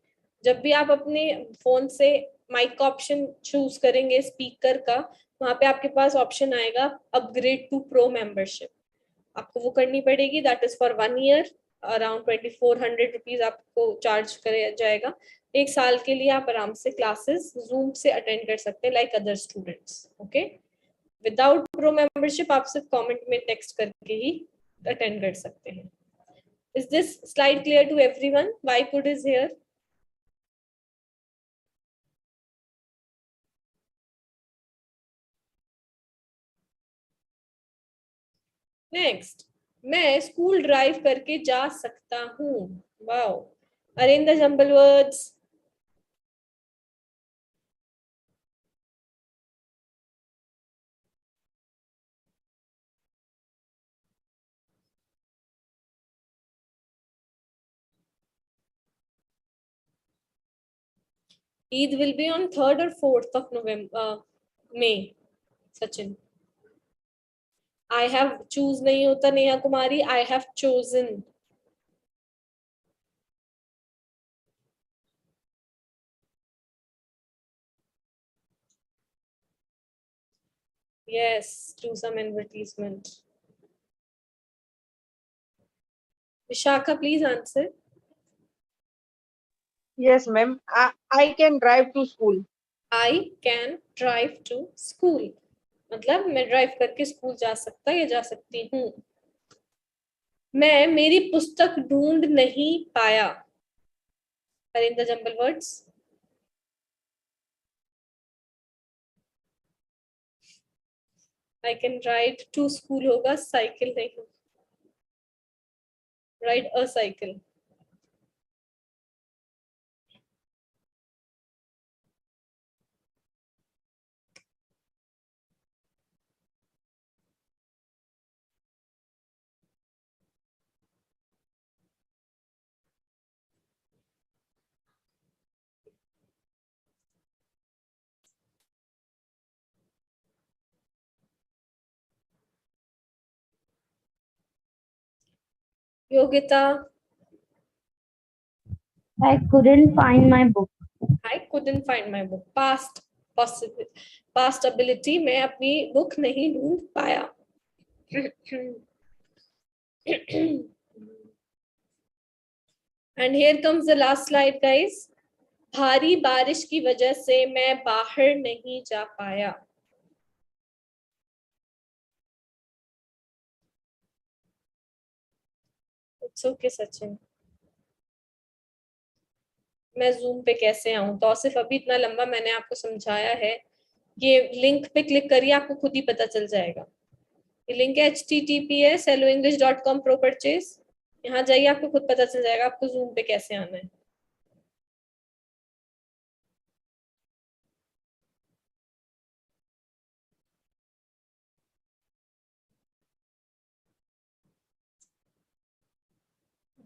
जब भी आप अपने फोन से माइक ऑप्शन चूज करेंगे स्पीकर का, वहां पे आपके पास ऑप्शन आएगा अपग्रेड टू प्रो मेंबरशिप. आपको वो करनी पड़ेगी. That is for 1 year. Around 2400 rupees आपको चार्ज किया जाएगा. 1 साल के लिए आप आराम से क्लासेस जूम से अटेंड कर सकते हैं like other students. Okay, without pro membership आप सिर्फ कमेंट में टेक्स्ट करके ही अटेंड कर सकते हैं. Is this slide clear to everyone? Why could is here? Next, मैं स्कूल ड्राइव करके जा सकता हूँ. Wow. Arrange the jumble words. Eid will be on 3rd or 4th of November, May. Sachin. I have choose नहीं होता Neha Kumari. I have chosen. Yes, do some advertisement. Vishakha, please answer. Yes, ma'am. I can drive to school. I can drive to school. मतलब मैं drive करके school जा सकता या जा सकती हूँ. मैं मेरी पुस्तक ढूंढ नहीं पाया. Arrange the jumble words. I can ride to school होगा, साइकिल नहीं. Ride a cycle. Yogita. I couldn't find my book. I couldn't find my book. Past possible. Past ability. मैं अपनी बुक नहीं ढूंढ पाया. And here comes the last slide, guys. भारी बारिश की वजह से मैं बाहर नहीं जा पाया. It's okay, Sachin. मैं जूम पे कैसे आऊं? तो सिर्फ अभी इतना लंबा मैंने आपको समझाया है. ये लिंक पे क्लिक करिए, आपको खुद ही पता चल जाएगा. ये लिंक है https://helloenglish.com pro purchase. यहाँ जाइए, आपको खुद पता चल जाएगा आपको जूम पे कैसे आना है.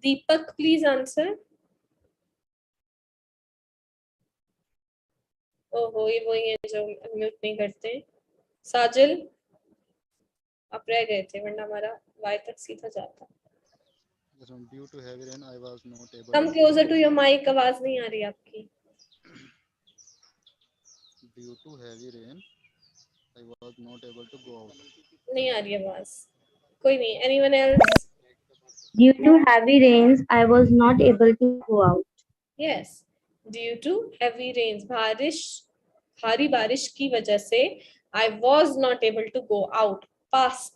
दीपक, प्लीज आंसर. ओहो, ये वही है जो म्यूट नहीं करते. साजिल, आप रह गए थे, वरना हमारा वाई तक सीधा जाता. Due to heavy rain, I was not able. Come closer to your mic. आवाज नहीं आ रही आपकी. Due to heavy rain, I was not able to go out. नहीं आ रही आवाज. कोई नहीं. Anyone else? Due to heavy rains, I was not able to go out. Yes. Due to heavy rains, भारी बारिश की वजह से I was not able to go out. Past.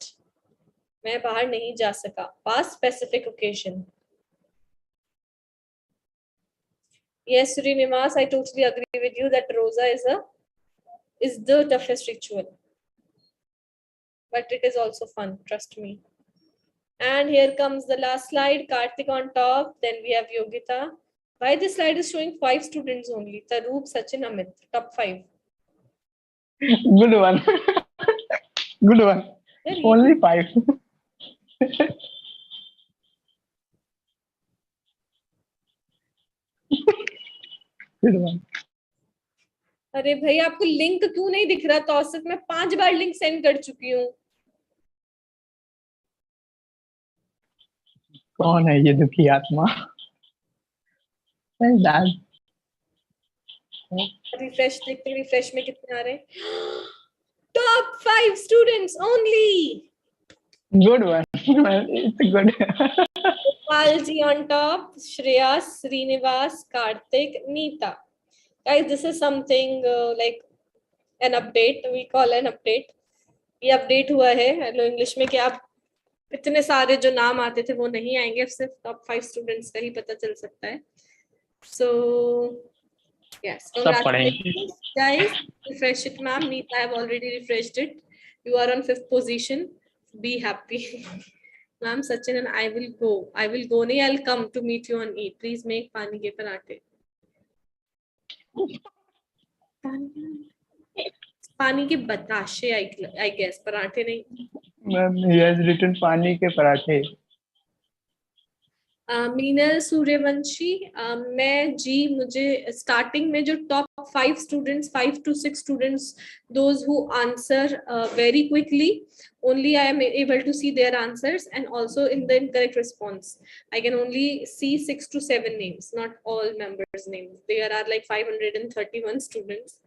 मैं बाहर नहीं जा सका. Past specific occasion. Yes, Srinivas, I totally agree with you that Rosa is the toughest ritual. But it is also fun, trust me. And here comes the last slide, Karthik on top. Then we have Yogita. Why this slide is showing 5 students only? Taroop, Sachin, Amit, top 5. Good one. Good one. Only 5. Good one. अरे भाई, आपको link क्यों नहीं दिख रहा? तो सिर्फ मैं 5 बार लिंक सेंड कर चुकी हूँ. कौन है ये दुखी आत्मा? रिफ्रेश देखते हैं, रिफ्रेश में कितने आ रहे हैं. Top 5 students only. Good one. It's good. Palji on top, Shreya, Srinivas, Karthik, Neeta. Guys, this is something like an update. We call an update. ये अपडेट हुआ है हेलो इंग्लिश में कि आप इतने सारे जो नाम आते थे वो नहीं आएंगे, सिर्फ टॉप 5 स्टूडेंट्स का ही पता चल सकता है. So yes, congratulations guys. Refresh it, ma'am. Neeta, I have already refreshed it. You are on 5th position. Be happy. Ma'am, Sachin and I will go. I will go. नहीं, I'll come to meet you and eat. Please make पानी के पराठे. पानी के बताशे, I guess. पराठे नहीं. Ma'am, he has written पानी के पराठे. मीनल सूर्यवंशी, मैं जी मुझे स्टार्टिंग में जो top 5 students, 5 to 6 students, those who answer very quickly, only I am able to see their answers, and also in the incorrect response I can only see 6 to 7 names, not all members' names. There are like 531 students.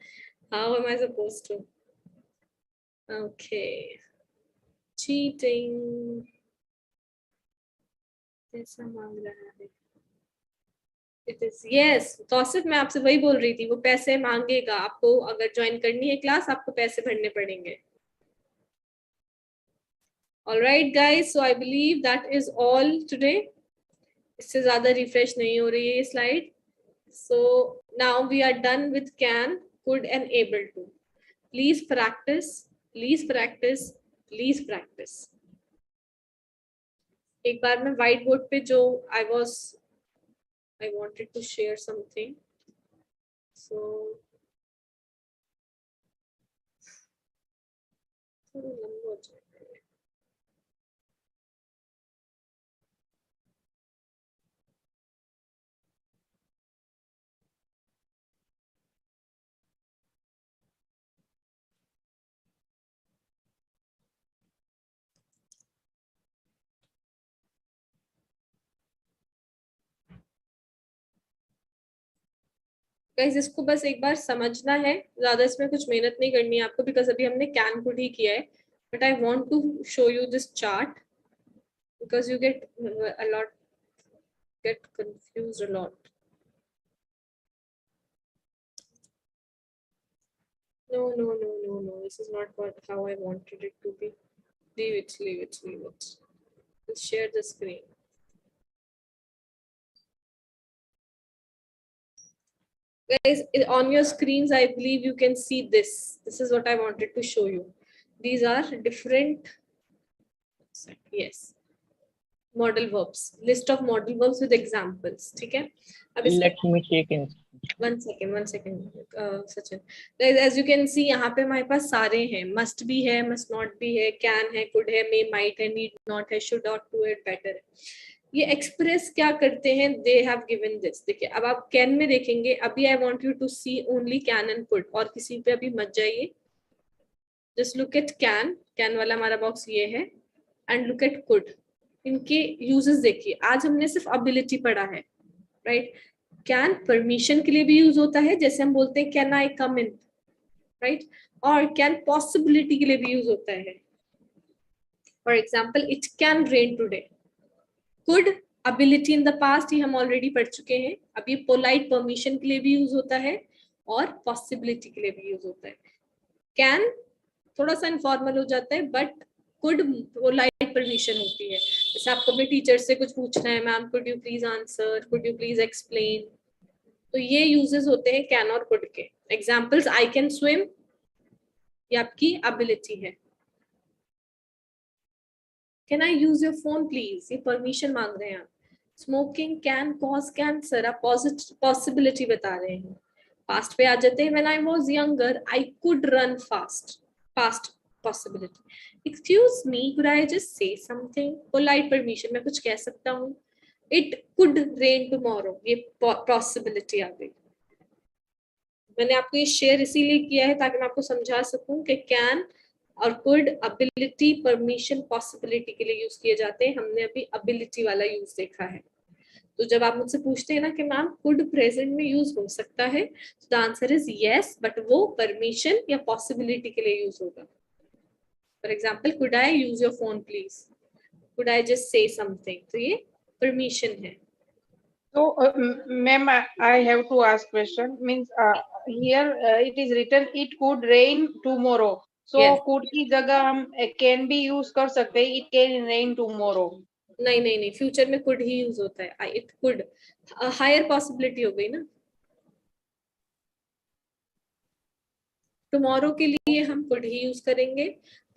How am I supposed to? Okay, cheating. पैसा मांग रहा है. It is, yes, Tausif, मैं आपसे वही बोल रही थी, वो पैसे मांगेगा आपको. अगर ज्वाइन करनी है क्लास, आपको पैसे भरने पड़ेंगे. All right guys, so I believe that is all today. इससे ज्यादा रिफ्रेश नहीं हो रही है ये slide. So now we are done with can, could and able to. Please practice, please practice, please practice. एक बार मैं व्हाइट बोर्ड पे जो I wanted to share something. So थोड़ा लंबा हो जाएगा. गाइस, इसको बस एक बार समझना है, ज्यादा इसमें कुछ मेहनत नहीं करनी है आपको, बिकॉज अभी हमने कैन कुड ही किया है. But I want to show you this chart because you get confused a lot. No, this is not how I wanted it to be. Leave it. Let's share the screen. Guys, on your screens, I believe you can see this. This is what I wanted to show you. These are different, yes, model verbs. List of model verbs with examples. ठीक है? अब Let me check in. One second, Sachin. Guys, as you can see, यहाँ पे हमारे पास सारे हैं. Must be है, must not be है, can है, could है, may, might है, need not है, should, ought to है, better है. ये एक्सप्रेस क्या करते हैं? They have given this. देखिए, अब आप कैन में देखेंगे. अभी I want you to see only can and could, और किसी पे अभी मत जाइए. जस्ट लुक एट कैन वाला हमारा बॉक्स ये है, एंड लुक एट कुड. इनके यूजेस देखिए. आज हमने सिर्फ एबिलिटी पढ़ा है, राइट? कैन परमिशन के लिए भी यूज होता है, जैसे हम बोलते हैं can I come in, right? और कैन पॉसिबिलिटी के लिए भी यूज होता है. For example, it can rain today. Could, ability in the past, ही हम ऑलरेडी पढ़ चुके हैं. अभी पोलाइट परमिशन के लिए भी यूज होता है और पॉसिबिलिटी के लिए भी यूज होता है. कैन थोड़ा सा इनफॉर्मल हो जाता है, बट कुड पोलाइट परमिशन होती है. जैसे आपको अपने टीचर से कुछ पूछना है, ma'am could you please answer, could you please explain, तो ये यूजेस होते हैं कैन और कुड के. एग्जाम्पल्स, आई कैन स्विम, ये आपकी एबिलिटी है. Can I use your phone please? ये परमिशन मांग रहे हैं आप. Smoking can cause cancer, आप पॉसिबिलिटी बता रहे हैं. पास्ट पे आ जाते हैं. When I was younger, I could run fast. Past possibility. Excuse me, could I just say something? Polite permission, मैं कुछ कह सकता हूँ. It could rain tomorrow, ये पॉसिबिलिटी आ गई. मैंने आपको ये शेयर इसीलिए किया है ताकि मैं आपको समझा सकूं कि कैन और कुड एबिलिटी, परमिशन, पॉसिबिलिटी के लिए यूज किए जाते हैं. हमने अभी एबिलिटी वाला यूज देखा है. तो जब आप मुझसे पूछते हैं ना कि मैम कुड प्रेजेंट में यूज हो सकता है, तो the answer is yes, but वो परमिशन या पॉसिबिलिटी के लिए यूज होगा. For example, could I use your phone please, could I just say something, तो ये परमिशन है. So, ma'am, I have to ask question. Means here it is written it could rain tomorrow. So Yes. could की जगह हम can भी use कर सकते हैं. It can rain tomorrow. नहीं, फ्यूचर में कुड ही यूज होता है. इट कुड हायर पॉसिबिलिटी हो गई ना. टुमारो के लिए हम कुड ही यूज करेंगे.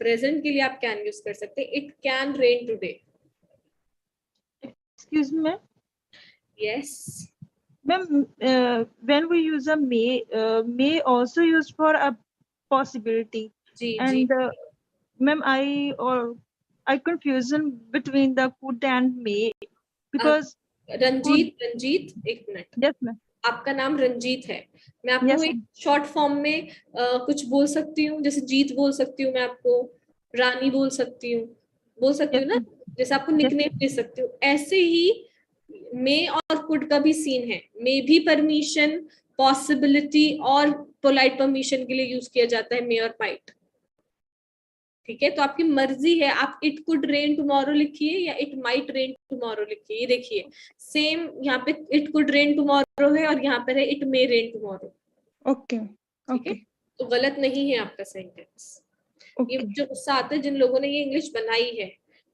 प्रेजेंट के लिए आप कैन यूज कर सकते हैं. It can rain today. Excuse me, Yes. ma'am. When we use a may also used for a possibility. जी And ma'am, I confusion between the could and may because Ranjit एक मिनट. yes ma'am. आपका नाम रंजीत है. मैं आपको Yes, एक short form में कुछ बोल सकती हूँ. जैसे जीत बोल सकती हूँ मैं आपको. रानी बोल सकती हूँ. बोल सकती हूँ ना. जैसे आपको निकनेम दे सकती हूँ. ऐसे ही मे और कुड का भी सीन है. मे भी परमिशन, पॉसिबिलिटी और पोलाइट परमिशन के लिए यूज किया जाता है मे और माइट. ठीक है. तो आपकी मर्जी है. आप इट कुड रेन टुमारो लिखिए या इट माइट रेन टुमारो लिखिए. ये देखिए सेम यहाँ पे इट कुड रेन टुमारो है और यहाँ पर है it may rain tomorrow. Okay. ठीक है. तो गलत नहीं है आपका सेंटेंस. ये जो गुस्सा आता है जिन लोगों ने ये इंग्लिश बनाई है.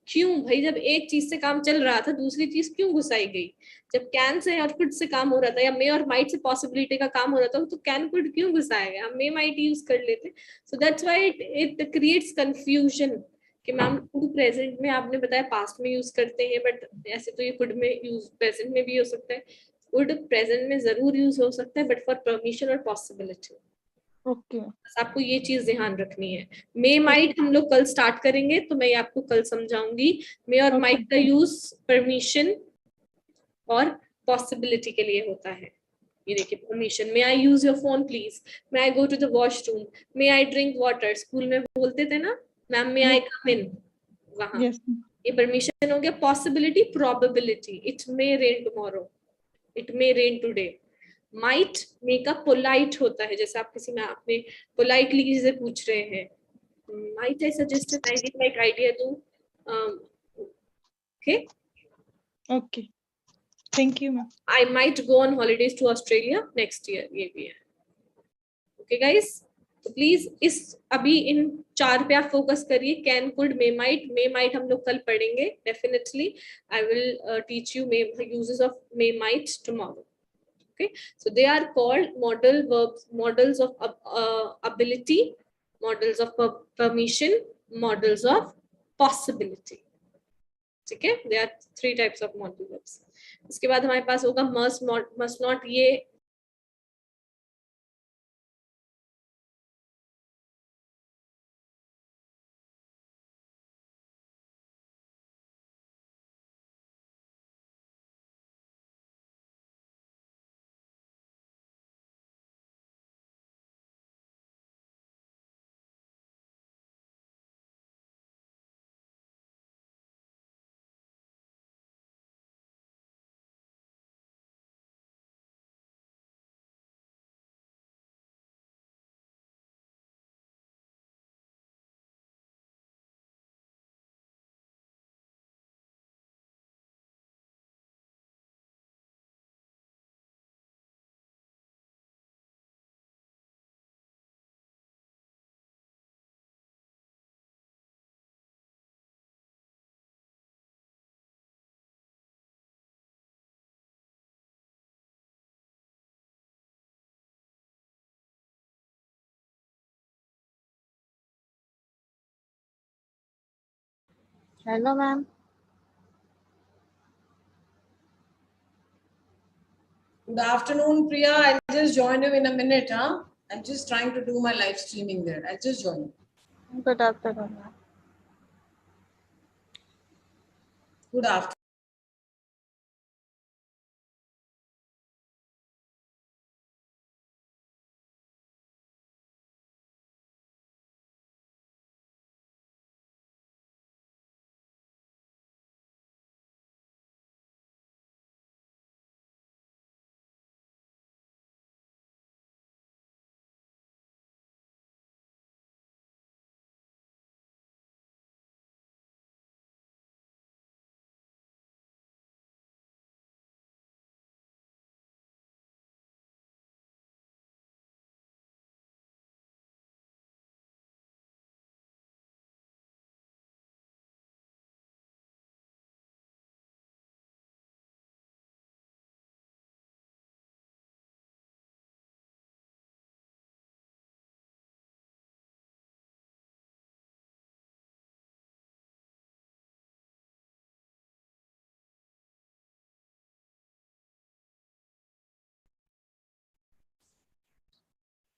क्यों भाई, जब एक चीज से काम चल रहा था दूसरी चीज क्यों घुसाई गई? जब कैन से और कुड से काम हो रहा था या मे और माइट से पॉसिबिलिटी का काम हो रहा था तो कैन कुड क्यों घुसाया गया? हम मे माइट यूज कर लेते. So that's why it creates confusion कि मैम कुड प्रेजेंट में आपने बताया पास्ट में यूज करते हैं, बट ऐसे तो ये कुड में यूज प्रेजेंट में भी हो सकता है. कुड प्रेजेंट में जरूर यूज हो सकता है बट फॉर परमिशन और पॉसिबिलिटी. Okay. आपको ये चीज ध्यान रखनी है. मे माइट हम लोग कल स्टार्ट करेंगे तो मैं आपको कल समझाऊंगी. मे और माइट का यूज परमिशन और पॉसिबिलिटी के लिए होता है. ये देखिए permission. May I use your phone please. May I go to the washroom. May I drink water. School में बोलते थे ना मैम मे आई कम इन. वहां ये परमिशन हो गया. Possibility, probability. It may rain tomorrow, it may rain today. Might may का polite होता है. जैसे आप किसी में आपने पोलाइटली चीजें पूछ रहे हैं. Might I suggested I give my idea to. Okay. Okay. Thank you, ma'am. I might go on holidays to Australia next year. ये भी है. Okay guys, तो प्लीज इस अभी इन 4 पे आप फोकस करिए. कैन, कुड, मे माइट हम लोग कल पढ़ेंगे definitely. I will teach you may uses of may might tomorrow. Okay, so they are called modal verbs, models of ability, models of permission, models of possibility. ठीक है. There are 3 types of modal verbs. इसके बाद हमारे पास होगा must not. ये Hello, ma'am. Good afternoon, Priya. I'll just join you in a minute, huh? I'm just trying to do my live streaming there. I'll just join you. Good afternoon, ma'am. Good afternoon.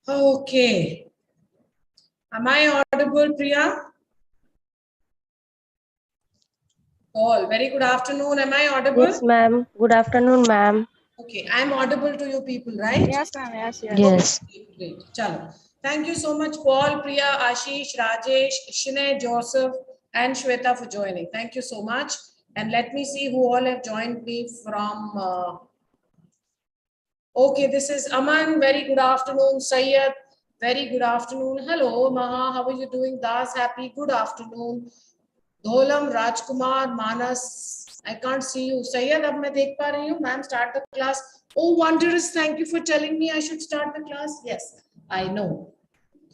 Okay. Am I audible, Priya? Paul, very good afternoon. Am I audible? Yes, ma'am. Good afternoon, ma'am. Okay, I'm audible to you people, right? Yes, ma'am. Yes, yes. Yes. Great. Chalo. Thank you so much, Paul, Priya, Ashish, Rajesh, Shinay, Joseph, and Shweta for joining. Thank you so much. And let me see who all have joined me from. Okay, this is Aman. Very good afternoon. Syed. Very good afternoon. Hello, Maha. How are you doing? Das, happy. Good afternoon. Dholam, Rajkumar, Manas. I can't see you. Syed, अब मैं देख पा रही हूँ. Ma'am, start the class. Oh, Wondrous, thank you for telling me I should start the class. Yes, I know.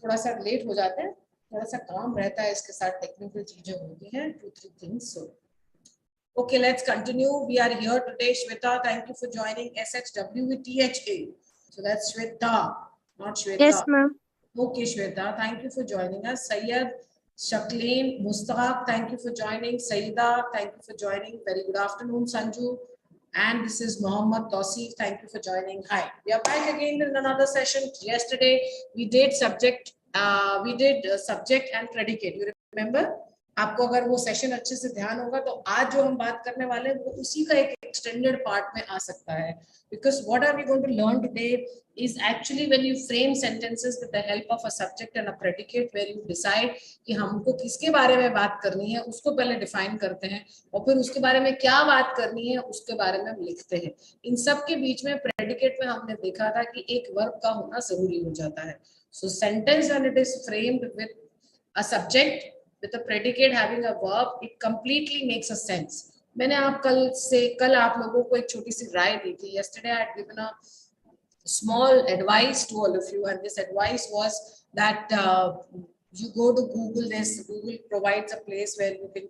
थोड़ा सा late हो जाता है. थोड़ा सा काम रहता है इसके साथ टेक्निकल चीजें होती हैं. 2-3 things. So, okay, let's continue. We are here today. Shweta, thank you for joining SHWTHA. So that's Shweta, not Shweta. Yes, ma'am. Okay, Shweta, thank you for joining us. Syed, Shakleen, Mustaq, thank you for joining. Saida, thank you for joining. Very good afternoon, Sanju. And this is Mohammed Tawseef. Thank you for joining. Hi. We are back again in another session. Yesterday, we did subject and predicate. You remember? आपको अगर वो session अच्छे से ध्यान होगा तो आज जो हम बात करने वाले हैं वो उसी का एक एक्सटेंडेड पार्ट में आ सकता है. Because what are we going to learn today is actually when you frame sentences with the help of a subject and a predicate, where you decide कि हमको किसके बारे में बात करनी है उसको पहले डिफाइन करते हैं और फिर उसके बारे में क्या बात करनी है उसके बारे में हम लिखते हैं. इन सब के बीच में प्रेडिकेट में हमने देखा था कि एक वर्ब का होना जरूरी हो जाता है. So sentence when it is framed with a subject with a predicate having a verb, it completely makes a sense. मैंने कल आप लोगों को एक छोटी सी राय दी थी. Yesterday I had given a small advice to all of you, and this advice was that you go to Google. Google provides a place where you can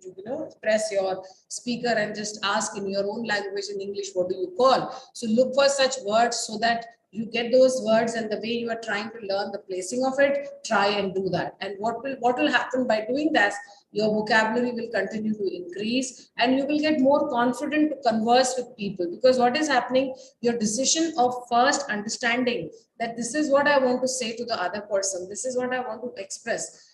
press your speaker and just ask in your own language in English, what do you call? So look for such words so that you get those words, and the way you are trying to learn the placing of it, try and do that. And what will happen by doing that, your vocabulary will continue to increase and you will get more confident to converse with people. Because what is happening, your decision of first understanding that this is what I want to say to the other person, this is what I want to express,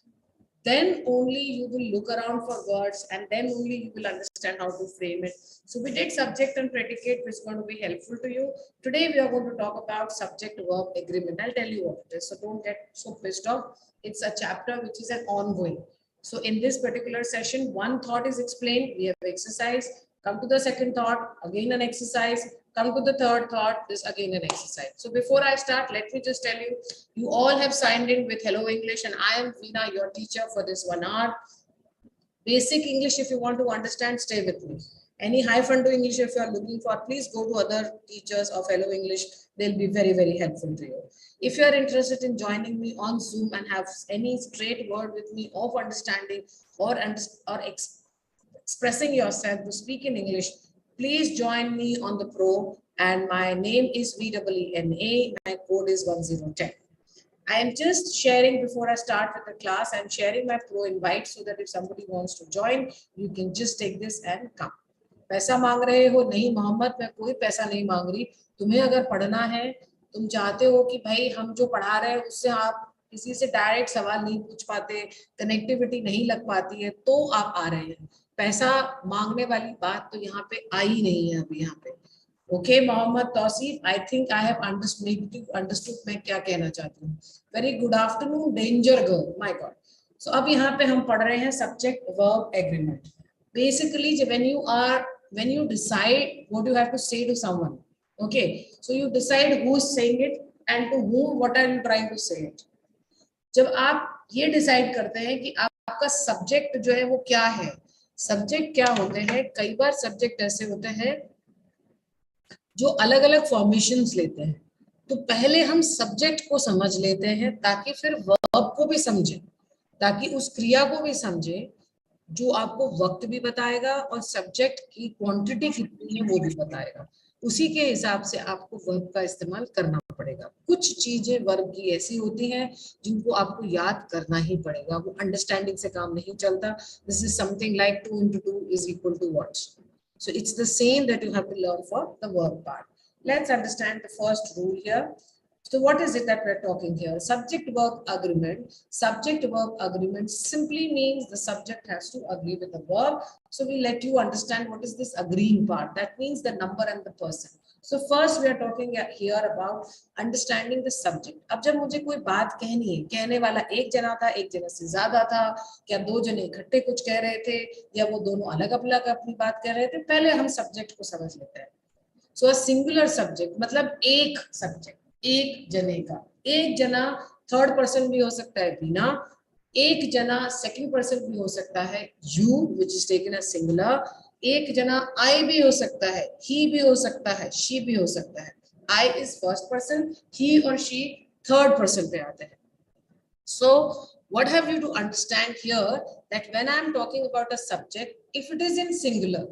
then only you will look around for words and then only you will understand how to frame it. So we did subject and predicate, which is going to be helpful to you. Today we are going to talk about subject-verb agreement. I'll tell you what it is, so don't get so pissed off. It's a chapter which is an ongoing. So in this particular session, one thought is explained, we have exercise, come to the second thought, again an exercise, come to the third thought, this again an exercise. So before I start, let me just tell you, you all have signed in with Hello English and I am Veena, your teacher for this 1 hour. Basic English, if you want to understand, stay with me. Any hyphen to English, if you are looking for, please go to other teachers of Hello English. They'll be very, very helpful to you. If you are interested in joining me on Zoom and have any straight word with me of understanding or expressing yourself to speak in English, please join me on the Pro, and my name is VEENA. My code is 1010. I am just sharing before I start with the class. I'm sharing my Pro invite so that if somebody wants to join, you can just take this and come. पैसा मांग रहे हो? नहीं मोहम्मद, मैं कोई पैसा नहीं मांग रही. तुम्हें अगर पढ़ना है, तुम चाहते हो कि भाई हम जो पढ़ा रहे हैं उससे आप किसी से डायरेक्ट सवाल नहीं पूछ पाते, कनेक्टिविटी नहीं लग पाती है, तो आप आ रहे हैं. पैसा मांगने वाली बात तो यहाँ पे आई नहीं है अभी यहाँ पे. Okay Mohammad Tauseef, I think I have understood मैं क्या कहना चाहती हूँ. Very good afternoon danger girl, my God. So अब यहाँ पे हम पढ़ रहे हैं subject verb agreement. Basically when you decide what you have to say to someone, okay, so you decide who is saying it and to whom what are you trying to say it. जब आप ये decide करते हैं कि आपका subject जो है वो क्या है, सब्जेक्ट क्या होते हैं, कई बार सब्जेक्ट ऐसे होते हैं जो अलग अलग फॉर्मेशंस लेते हैं. तो पहले हम सब्जेक्ट को समझ लेते हैं ताकि फिर वर्ब को भी समझें, ताकि उस क्रिया को भी समझें जो आपको वक्त भी बताएगा और सब्जेक्ट की क्वांटिटी कितनी है वो भी बताएगा. उसी के हिसाब से आपको वर्ब का इस्तेमाल करना पड़ेगा. कुछ चीजें वर्ब की ऐसी होती हैं जिनको आपको याद करना ही पड़ेगा, वो अंडरस्टैंडिंग से काम नहीं चलता. This is something like 2 into 2 is equal to what? So it's the same that you have to learn for the verb part. Let's understand the first rule here. So what is it that we're talking here? Subject-verb agreement. Subject-verb agreement simply means the subject has to agree with the verb. So we let you understand what is this agreeing part. That means the number and the person. So first we are talking here about understanding the subject. अब जब मुझे कोई बात कहनी है, कहने वाला एक जना था, एक जना से ज्यादा था, क्या दो जने इकट्ठे कुछ कह रहे थे, या वो दोनों अलग अलग अपनी बात कह रहे थे, पहले हम सब्जेक्ट को समझ लेते हैं. So a singular subject मतलब एक सब्जेक्ट, एक जने का, एक जना थर्ड पर्सन भी हो सकता है वीना, एक जना सेकंड पर्सन भी हो सकता है you which is taken as singular, एक जना I भी हो सकता है, he भी हो सकता है, she भी हो सकता है. I is first person, he or she third person पे आते हैं. So what have you to understand here that when I am talking about a subject, if it is in singular,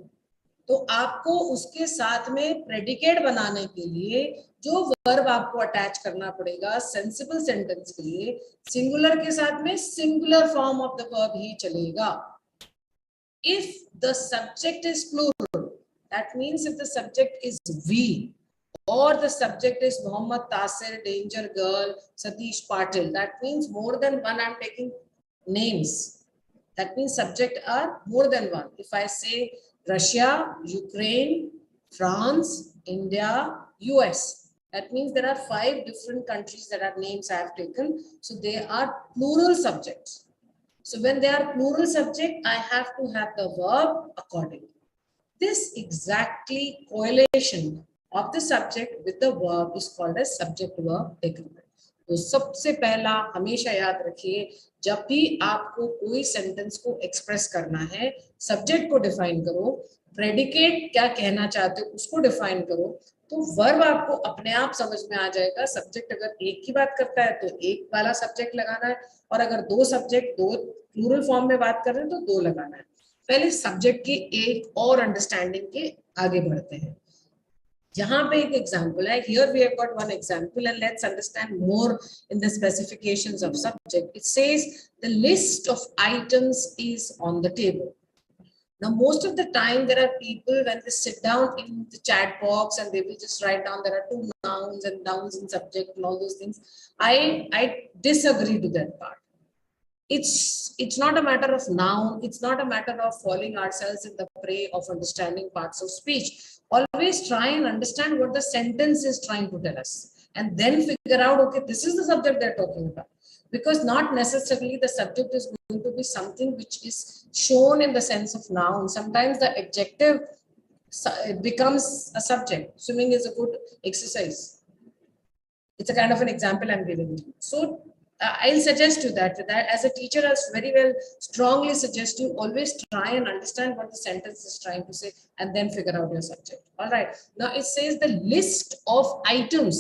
तो आपको उसके साथ में प्रेडिकेट बनाने के लिए जो वर्ब आपको अटैच करना पड़ेगा सेंसिबल सेंटेंस के लिए, सिंगुलर के साथ में singular form of the verb ही चलेगा. If the subject is plural, that means if the subject is we or the subject is Muhammad Tasir, Danger Girl, Satish Patil, that means more than one. I'm taking names. That means subject are more than one. If I say Russia, Ukraine, France, India, US, that means there are 5 different countries that are names I have taken. So they are plural subjects. So when they are plural subject, I have to have the verb accordingly. This exactly correlation of the subject with the verb is called as subject-verb agreement. तो सबसे पहला हमेशा याद रखिए, जब भी आपको कोई सेंटेंस को एक्सप्रेस करना है, सब्जेक्ट को डिफाइन करो, प्रेडिकेट क्या कहना चाहते हो उसको डिफाइन करो, तो वर्ब आपको अपने आप समझ में आ जाएगा. सब्जेक्ट अगर एक की बात करता है तो एक वाला सब्जेक्ट लगाना है, और अगर दो सब्जेक्ट दो प्लूरल फॉर्म में बात कर रहे हैं तो दो लगाना है. पहले सब्जेक्ट के एक और अंडरस्टैंडिंग के आगे बढ़ते हैं. यहाँ पे एक एग्जाम्पल है. Here we have got one example and let's understand more in the specifications of subject. It says the list of items is on the table. Now, most of the time there are people when they sit down in the chat box and they will just write down there are 2 nouns and nouns in subject and all those things. I disagree to that part. It's not a matter of noun. It's not a matter of falling ourselves in the prey of understanding parts of speech. Always try and understand what the sentence is trying to tell us, and then figure out, okay, this is the subject they're talking about. Because not necessarily the subject is going to be something which is shown in the sense of noun. Sometimes the adjective becomes a subject. Swimming is a good exercise. It's a kind of an example I'm giving you. So I'll suggest you that as a teacher, I very well strongly suggest you always try and understand what the sentence is trying to say and then figure out your subject. All right. Now it says the list of items.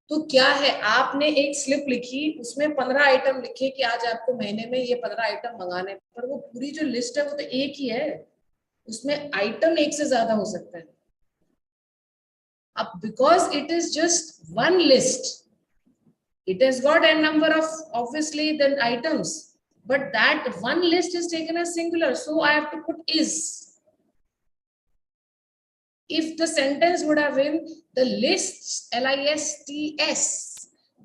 तो क्या है, आपने एक slip लिखी, उसमें 15 item लिखे कि आज आपको महीने में ये 15 आइटम मंगाने, पर वो पूरी जो लिस्ट है वो तो एक ही है, उसमें आइटम एक से ज्यादा हो सकता है. अब because it is just one list, it has got a number of obviously then items, but that one list is taken as singular, so I have to put is. If the sentence would have been the lists, L-I-S-T-S,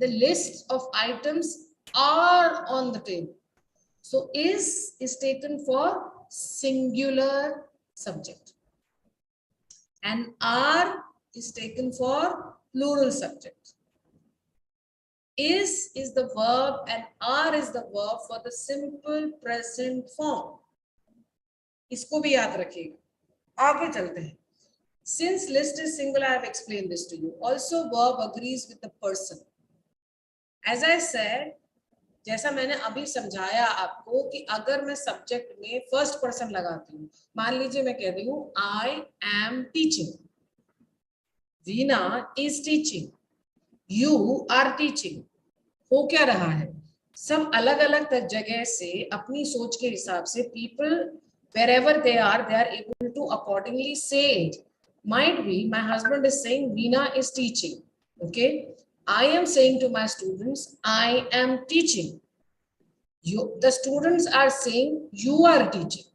the list of items are on the table, so is taken for singular subject and are is taken for plural subject. Is the verb and are is the verb for the simple present form. इसको भी याद रखिएगा. आगे चलते हैं. Since list is singular, I have explained this to you. Also, verb agrees with the person. As I said, जैसा मैंने अभी समझाया आपको कि अगर मैं सब्जेक्ट में फर्स्ट पर्सन लगाती हूँ, मान लीजिए मैं कह रही हूँ I am teaching, Veena is teaching, you are teaching. हो क्या रहा है, सब अलग अलग जगह से अपनी सोच के हिसाब से people wherever they are able to accordingly say it. Might be my husband is saying Veena is teaching. Okay, I am saying to my students I am teaching. The students are saying you are teaching.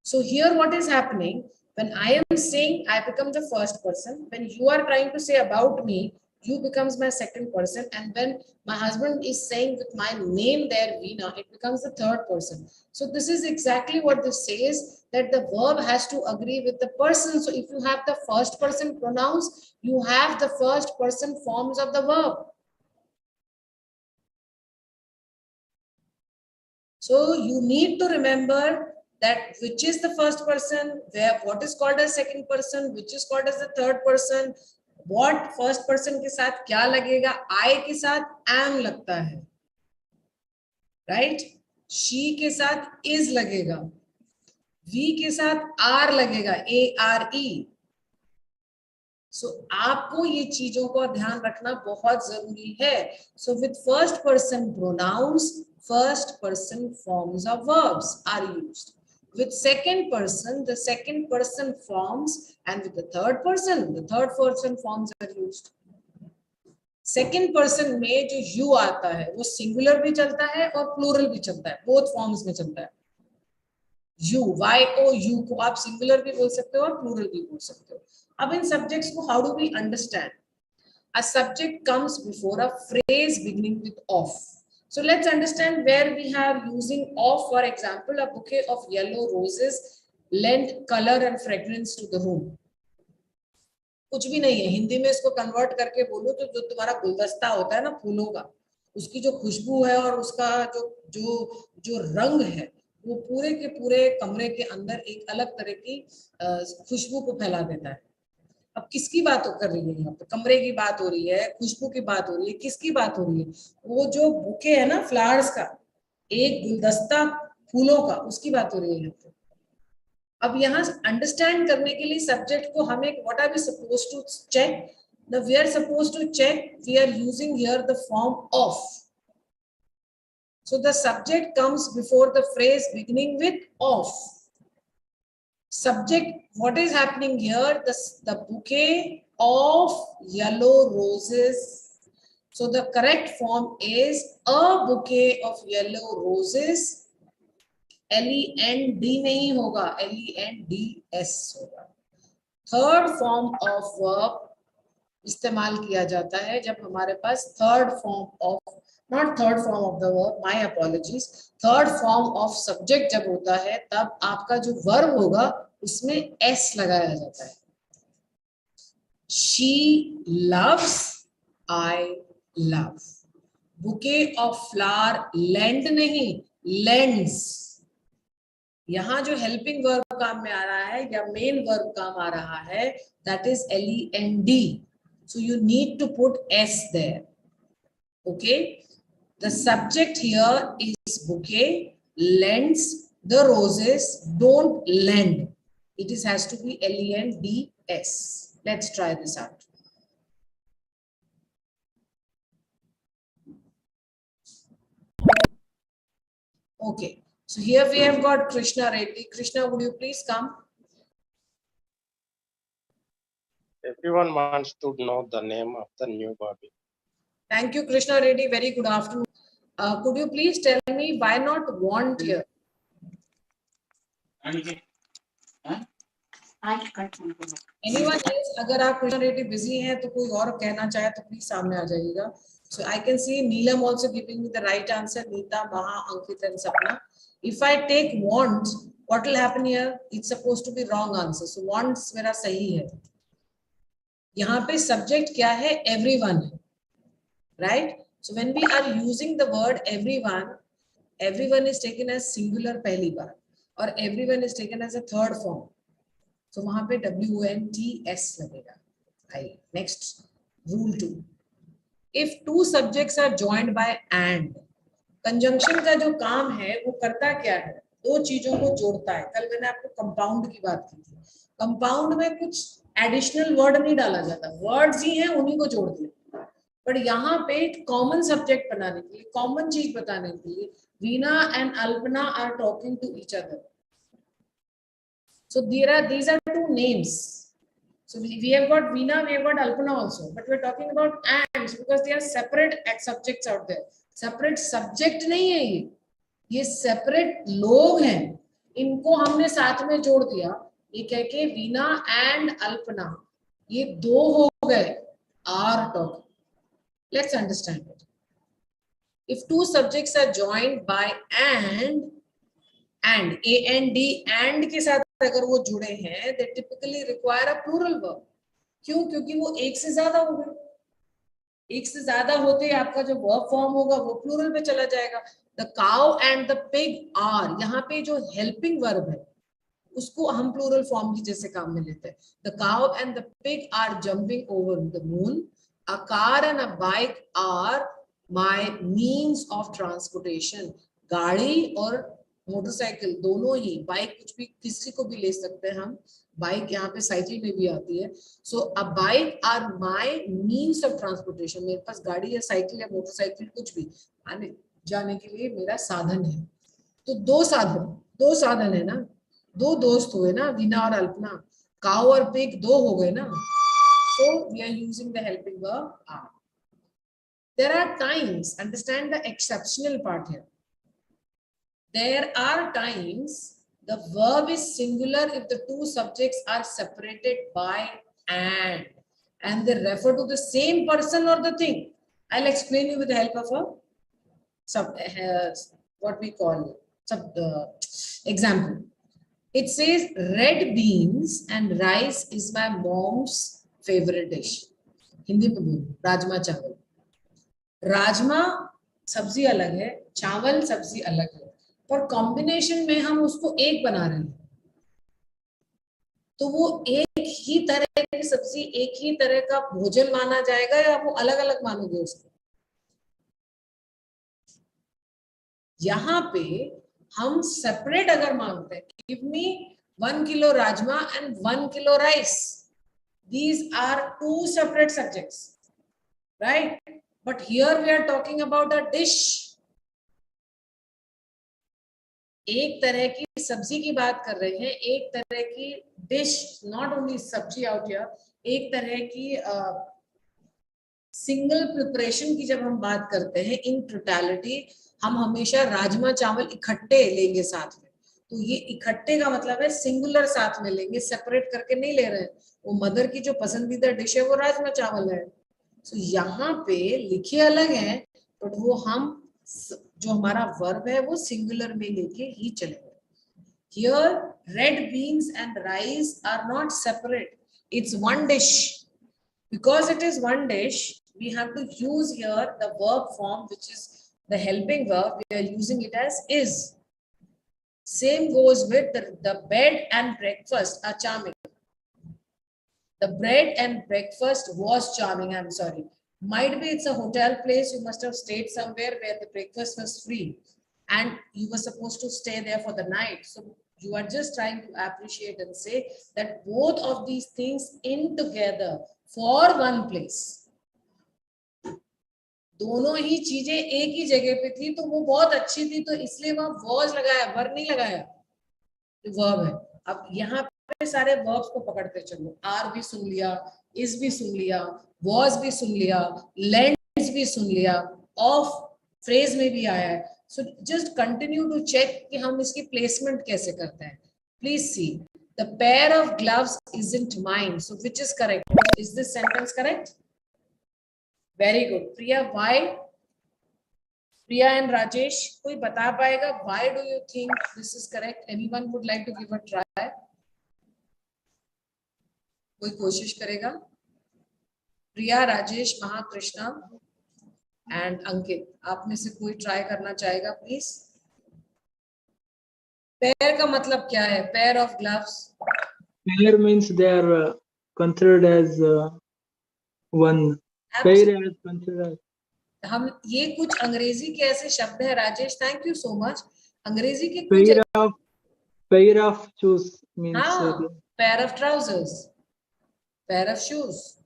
So here what is happening, when I am saying I become the first person, when you are trying to say about me, you becomes my second person, and when my husband is saying with my name there, Veena, it becomes the third person. So this is exactly what this says, that the verb has to agree with the person. So if you have the first person pronouns, you have the first person forms of the verb. So you need to remember that which is the first person, where what is called as second person, which is called as the third person, what first person के साथ क्या लगेगा, I के साथ am लगता है, right? She के साथ is लगेगा, we के साथ are लगेगा, ARE. So आपको ये चीजों को ध्यान रखना बहुत जरूरी है. So with first person pronouns, first person forms of verbs are used. With second person, the second person forms, and with the third person forms are used. Second person में जो you आता है वो singular भी चलता है और plural भी चलता है, both forms में चलता है. You, you को आप singular भी बोल सकते हो और plural भी बोल सकते हो. अब इन subjects को how do we understand? A subject comes before a phrase beginning with of. So let's understand where we have using of. For example, a bouquet of yellow roses lend color and fragrance to the room. कुछ भी नहीं है, हिंदी में इसको convert करके बोलो तो जो तुम्हारा गुलदस्ता होता है ना फूलों का, उसकी जो खुशबू है और उसका जो रंग है वो पूरे के पूरे कमरे के अंदर एक अलग तरह की खुशबू को फैला देता है. अब किसकी बात कर रही है यहाँ पे? कमरे की बात हो रही है, खुशबू की बात हो रही है, किसकी बात हो रही है? वो जो बुके है ना फ्लावर्स का, एक गुलदस्ता फूलों का, उसकी बात हो रही है यहाँ पे. अब यहाँ अंडरस्टैंड करने के लिए सब्जेक्ट को हमें what are we supposed to check? We are supposed to check, we are using here the form of. So the subject comes before the phrase beginning with of. Subject, what is happening here? The bouquet of yellow roses. So the correct form is a bouquet of yellow roses. LEND नहीं होगा, LENDS होगा. Third form of verb इस्तेमाल किया जाता है जब हमारे पास third form of, not third form of the verb, my apologies, third form of subject जब होता है तब आपका जो verb होगा उसमें s लगाया जाता है. She loves, I love. Bouquet of flower lend नहीं, lends. यहाँ जो helping verb काम में आ रहा है या main verb काम आ रहा है, that is LEND. So you need to put s there. Okay. The subject here is bouquet, lends the roses, don't lend. It has to be LENDS. Let's try this out. Okay. So here we have got Krishna Reddy. Krishna, would you please come? Everyone wants to know the name of the new baby. Thank you, Krishna Reddy. Very good afternoon. Could you please tell me why not want here? Anyone else? अगर आप Krishna Reddy busy हैं तो कोई और कहना चाहे तो please सामने आ जाइएगा. So I can see Neelam also giving me the right answer. Neeta, Maha, Ankit and Sapna. If I take want, what will happen here? It's supposed to be wrong answer. So wants मेरा सही है. यहाँ पे subject क्या है? Everyone है. Right? So when we are using the word everyone, everyone is taken as singular पहली बार और everyone is taken as a third form. So वहाँ पे WNTS लगेगा. I. Next, rule 2. If two subjects are joined by and, conjunction का जो काम है वो करता क्या है? दो चीजों को जोड़ता है. कल मैंने आपको compound की बात की थी. Compound में कुछ additional word नहीं डाला जाता. Words ही हैं, उन्हीं को जोड़ दिया. But यहाँ पे common subject बनाने के लिए, common चीज बताने के लिए, Veena and Alpana are talking to each other. So these are two names. So we have got Veena, we have got Alpana also, but we are talking about ands because they are separate subjects out there. Separate subject नहीं है ये separate लोग हैं. इनको हमने साथ में जोड़ दिया. ये कह के Veena and Alpana, ये दो हो गए. Are talking. Let's understand it. If two subjects are joined by and A and D, and के साथ अगर वो जुड़े हैं, they typically require a plural verb. क्यों? क्योंकि वो एक से ज्यादा हो गए. एक से ज्यादा होते ही आपका जो verb form होगा वो plural पे चला जाएगा. The cow and the pig are, यहाँ पे जो helping verb है उसको हम plural form की जैसे काम में लेते हैं. The cow and the pig are jumping over the moon. A car and a bike are my means of transportation. गाड़ी और मोटरसाइकिल दोनों ही, बाइक कुछ भी किसी को भी ले सकते हैं हम, बाइक यहाँ पे साइकिल में भी आती है. So a bike are my means of transportation. मेरे पास गाड़ी या साइकिल या मोटरसाइकिल कुछ भी आने जाने के लिए मेरा साधन है. तो दो साधन है ना, दो दोस्त हुए ना, वीना और अल्पना. काउ और पिग दो हो गए ना. So we are using the helping verb are. There are times, understand the exceptional part here. There are times the verb is singular if the two subjects are separated by and they refer to the same person or the thing. I'll explain you with the help of a what we call example. It says red beans and rice is my mom's favorite dish. Hindi में बोलो, राजमा चावल. राजमा सब्जी अलग है, चावल सब्जी अलग है, पर कॉम्बिनेशन में हम उसको एक बना रहे हैं. तो वो एक ही तरह की सब्जी, एक ही तरह का भोजन माना जाएगा या वो अलग अलग मानोगे उसको? यहाँ पे हम सेपरेट अगर मांगते हैं, give me 1 kilo rajma and 1 kilo rice. These are two separate subjects, right? But here we are talking about a dish. एक तरह की सब्जी की बात कर रहे हैं, एक तरह की डिश, not only सब्जी out here, एक तरह की सिंगल प्रिपरेशन की जब हम बात करते हैं इन टोटलिटी, हम हमेशा राजमा चावल इकट्ठे लेंगे साथ में. तो ये इकट्ठे का मतलब है सिंगुलर साथ में लेंगे, सेपरेट करके नहीं ले रहे हैं. वो मदर की जो पसंदीदा डिश है वो राजमा चावल है. तो यहाँ पे लिखे अलग हैं, बट वो हम जो हमारा वर्ब है वो सिंगुलर में लेके ही चलेंगे. Here red beans and rice are not separate. It's one dish. Because it is one dish, we have to use here the verb form, which is the helping verb. We are using it as is. Same goes with the bed and breakfast are charming. The bread and breakfast was charming. I'm sorry. Might be it's a hotel place. You must have stayed somewhere where the breakfast was free and you were supposed to stay there for the night. So you are just trying to appreciate and say that both of these things in together for one place. दोनों ही चीजें एक ही जगह पे थी तो वो बहुत अच्छी थी, तो इसलिए वहां was लगाया, verb नहीं लगाया. verb है. अब यहाँ पे सारे verbs को पकड़ते चलो. are भी सुन लिया, is भी सुन लिया, was भी सुन लिया, lends भी सुन लिया, of phrase में भी आया है. So just continue to check कि हम इसकी placement कैसे करते हैं. Please see. The pair of gloves isn't mine. So which is correct? Is this sentence correct? Very good. Priya, why? Priya and Rajesh, कोई बता पाएगा? Why do you think this is correct? Anyone would like to give a try? कोई कोशिश करेगा? Priya, Rajesh, Mahakrishna and Ankit, आप में से कोई try करना चाहेगा, please? Pair का मतलब क्या है? Pair of gloves. Pair means they are considered as one. Pair is considered. हम ये कुछ अंग्रेजी के ऐसे शब्द है Rajesh, thank you so much. अंग्रेजी के कुछ pair of shoes means pair of trousers, pair of shoes.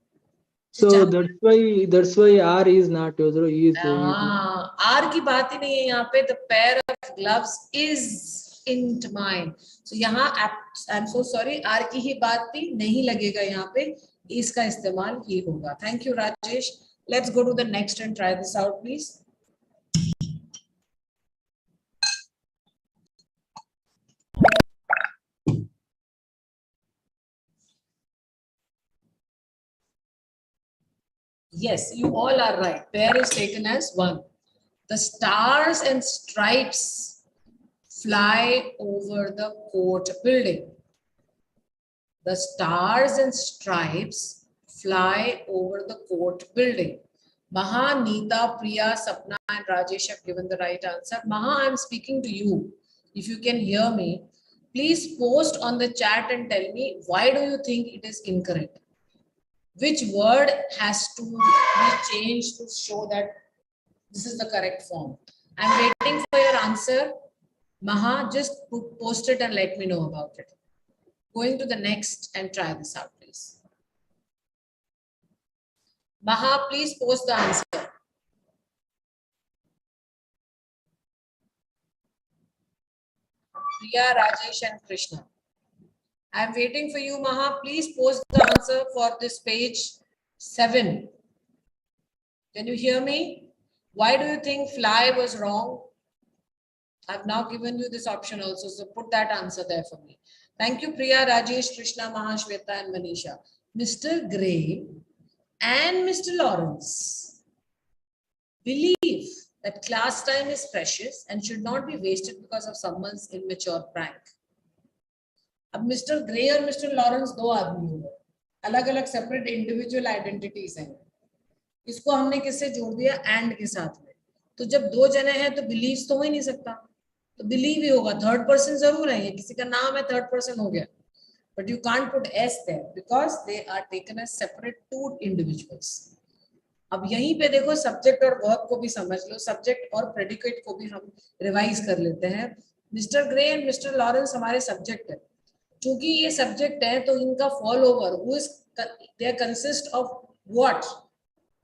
So that's why R is not used. Is R की बात ही नहीं है यहाँ पे. The pair of gloves isn't mine. So यहाँ I'm so sorry, R की ही बात थी, नहीं लगेगा यहाँ पे, इसका इस्तेमाल ही होगा. Thank you Rajesh. Let's go to the next and try this out, please. Yes, you all are right. Pair is taken as one. The stars and stripes fly over the court building. The stars and stripes fly over the court building. Maha, Neeta, Priya, Sapna and Rajesh have given the right answer. Maha, I am speaking to you. If you can hear me, please post on the chat and tell me why do you think it is incorrect. Which word has to be changed to show that this is the correct form? I'm waiting for your answer. Maha, just post it and let me know about it. Going to the next and try this out, please. Maha, please post the answer. Priya, Rajesh and Krishna. I'm waiting for you, Maha. Please post the answer for this page 7. Can you hear me? Why do you think fly was wrong? I've now given you this option also, so put that answer there for me. Thank you, Priya, Rajesh, Krishna, Maha, Shweta and Manisha. Mr. Gray and Mr. Lawrence believe that class time is precious and should not be wasted because of someone's immature prank. अब mister grey और mister Lawrence दो आदमी हो गए, अलग अलग separate individual identities हैं. इसको हमने किससे जोड़ दिया? एंड के साथ में. तो जब दो जने हैं तो बिलीव तो हो ही नहीं सकता, तो बिलीव ही होगा. थर्ड पर्सन जरूर है, ये किसी का नाम है, थर्ड पर्सन हो गया, but you can't put S there because they are taken as separate two individuals. अब यहीं पे देखो, सब्जेक्ट और वर्ब को भी समझ लो, सब्जेक्ट और प्रेडिकेट को भी हम रिवाइज कर लेते हैं. Mister grey and mister Lawrence हमारे सब्जेक्ट है. क्योंकि ये सब्जेक्ट है तो इनका fall over who is they consist of what,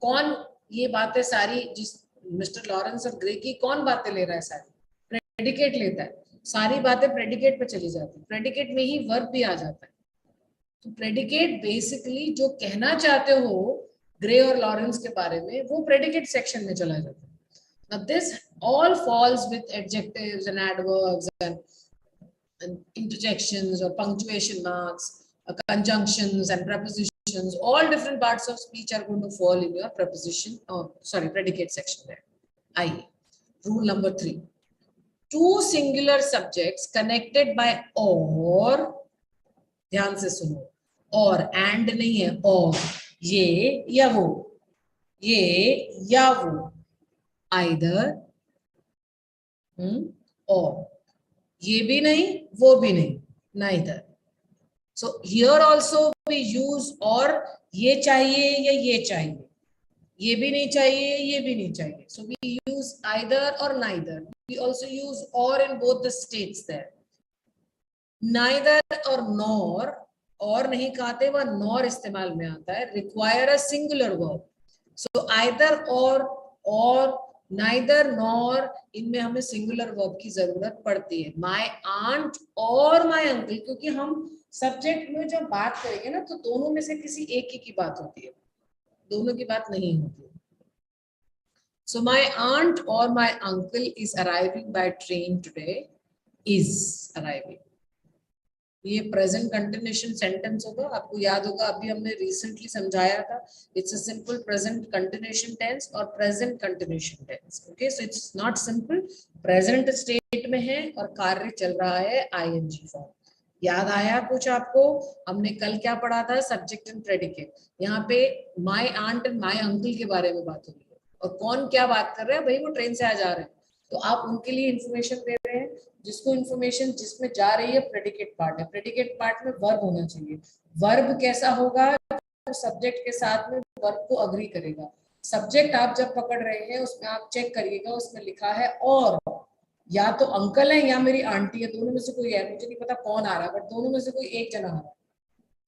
कौन ये बातें सारी, जिस मिस्टर लॉरेंस और ग्रे की कौन बातें ले रहा है? सारी प्रेडिकेट लेता है, सारी बातें प्रेडिकेट पे चली जाती है, प्रेडिकेट में ही वर्ब भी आ जाता है. तो प्रेडिकेट बेसिकली जो कहना चाहते हो ग्रे और लॉरेंस के बारे में, वो प्रेडिकेट सेक्शन में चला जाता है. Now this all falls with adjectives and adverbs and interjections or punctuation marks, conjunctions and prepositions. All different parts of speech are going to fall in your preposition, predicate section there. Rule number 3. Two singular subjects connected by or, ध्यान से सुनो, और and नहीं है, और ये या वो, ये या वो, either or, ये भी नहीं वो भी नहीं, neither. So here also we use or, ये चाहिए या ये चाहिए, ये भी नहीं चाहिए ये भी नहीं चाहिए. So we use either or neither. We also use or in both the states there. Neither or nor, और नहीं कहते, वह nor इस्तेमाल में आता है. Require a singular verb. So either or neither nor, इनमें हमें सिंगुलर वर्ब की जरूरत पड़ती है. माय आंट और माय अंकल, क्योंकि हम सब्जेक्ट में जब बात करेंगे ना तो दोनों में से किसी एक की बात होती है, दोनों की बात नहीं होती. सो माय आंट और my uncle is arriving by train today. Is arriving, ये प्रेजेंट कंटिन्यूएशन सेंटेंस होगा. आपको याद होगा अभी हमने रिसेंटली समझाया था, it's a simple present continuation tense और present continuation tense. Okay, so it's not simple, present state में है और कार्य चल रहा है आईएनजी फॉर्म. याद आया कुछ आपको? हमने कल क्या पढ़ा था? Subject and predicate. यहाँ पे my aunt and my uncle के बारे में बात हो रही है, और कौन क्या बात कर रहा है? भाई वो ट्रेन से आ जा रहे हैं, तो आप उनके लिए इंफॉर्मेशन दे रहे हैं. जिसको इंफॉर्मेशन जिसमें जा रही है प्रेडिकेट पार्ट है. प्रेडिकेट पार्ट में वर्ब होना चाहिए. वर्ब कैसा होगा? तो सब्जेक्ट के साथ में वर्ब को अग्री करेगा. सब्जेक्ट आप जब पकड़ रहे हैं उसमें आप चेक करिएगा, उसमें लिखा है और, या तो अंकल है या मेरी आंटी है, दोनों में से कोई है, मुझे नहीं पता कौन आ रहा है, बट दोनों में से कोई एक जना आ रहा है.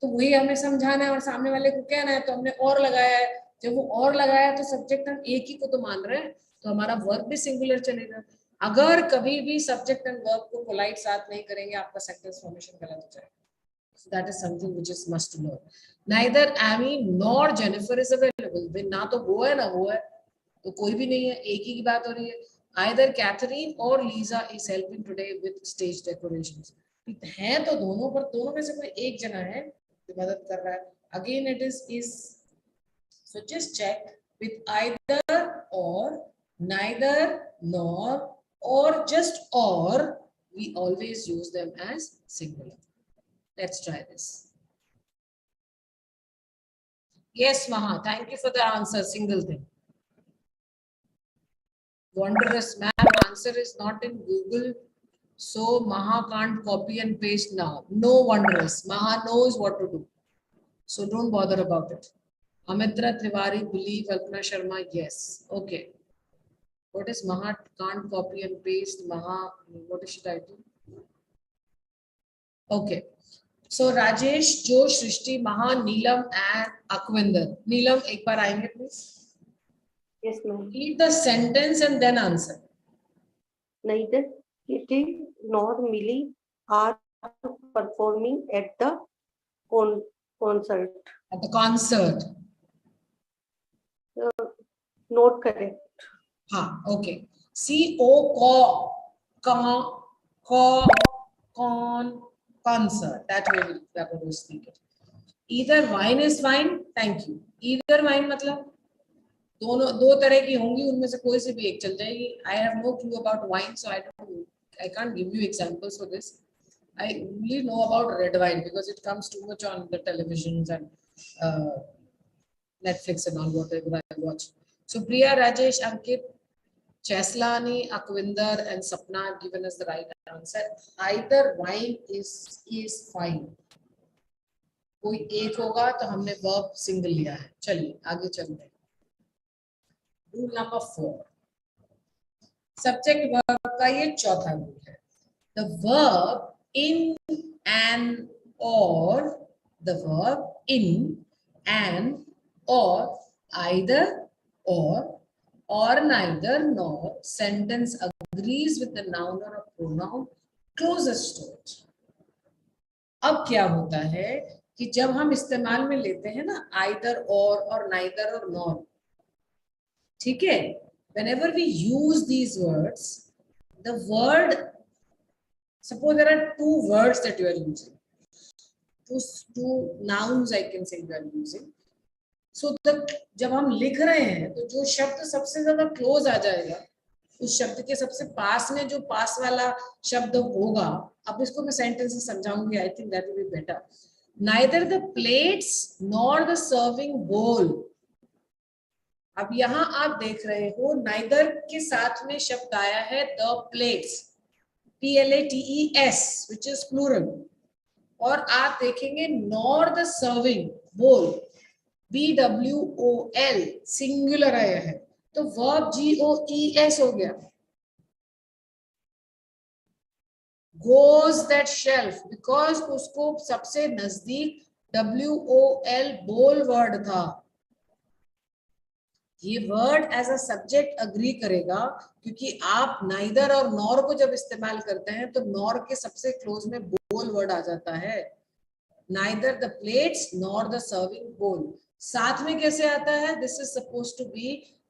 तो वही हमें समझाना है और सामने वाले को कहना है, तो हमने और लगाया है. जब वो और लगाया तो सब्जेक्ट हम एक ही को तो मान रहे हैं, तो हमारा वर्ब भी सिंगुलर चलेगा. अगर कभी भी सब्जेक्ट एंड वर्ब को पोलाइट साथ नहीं करेंगे, आपका सेंटेंस फॉर्मेशन गलत हो जाएगा. So that is something which is must to learn. Neither Amy nor Jennifer is available. ना तो वो है ना वो है, तो कोई भी नहीं है, एक ही की बात हो रही है. Either Catherine or Lisa is helping today with stage decorations. है तो दोनों, पर दोनों में से कोई एक जना है जो मदद कर रहा है. Again it is So just check with either or, neither nor, or just or, we always use them as singular. Let's try this. Yes, Maha, thank you for the answer, single thing. Wondrous, ma'am, answer is not in Google, so Maha can't copy and paste now. No, Wondrous, Maha knows what to do. So don't bother about it. Amitra Tiwari, believe, Alpana Sharma, yes. Okay. What is Maha can't copy and paste? Maha, what should I do? Okay. So Rajesh, Jo, Shrishti, Maha, Neelam and Akwinder. Neelam, ek baar aayenge please. Yes, ma'am. Read the sentence and then answer. Neither Kitty nor Millie are performing at the concert. At the concert. Not correct. Okay. C-O, concert. That way we are going to speak it. Either wine is fine. Thank you. Either wine मतलब दो तरह की होंगी, उनमें से कोई से भी एक चल जाएगी. I have no clue about wine, so I can't give you examples for this. I only know about red wine because it comes too much on the televisions and Netflix and all whatever I watch. So Priya, Rajesh, Ankit, Cheslani, Akwinder and Sapna have given us the right answer. Either wine is fine. कोई एक होगा तो हमने verb single लिया है. चलिए आगे चलते हैं. Rule number 4. Subject verb का ये चौथा रूल है. The verb in, an, or, the verb in, an, or, either, or neither, nor, sentence agrees with the noun or a pronoun closest to it. अब क्या होता है कि जब हम इस्तेमाल में लेते हैं ना either or neither or nor, ठीक है, whenever we use these words, the word, suppose there are two words that you are using, two nouns I can say you are using. So जब हम लिख रहे हैं तो जो शब्द सबसे ज्यादा क्लोज आ जाएगा, उस शब्द के सबसे पास में जो पास वाला शब्द होगा, अब इसको मैं सेंटेंस से समझाऊंगी. I think that will be better. Neither the plates nor the serving bowl. अब यहाँ आप देख रहे हो neither के साथ में शब्द आया है the plates, P-L-A-T-E-S, which is plural. और आप देखेंगे nor the serving bowl, B-W-O-L, singular आया है, तो verb G-O-E-S हो गया. Goes that shelf, because उसको सबसे नजदीक W-O-L bowl word था. ये word as a subject agree करेगा क्योंकि आप नाइदर और नॉर को जब इस्तेमाल करते हैं तो नॉर के सबसे क्लोज में बोल वर्ड आ जाता है. Neither the plates nor the serving bowl. साथ में कैसे आता है? This is supposed to be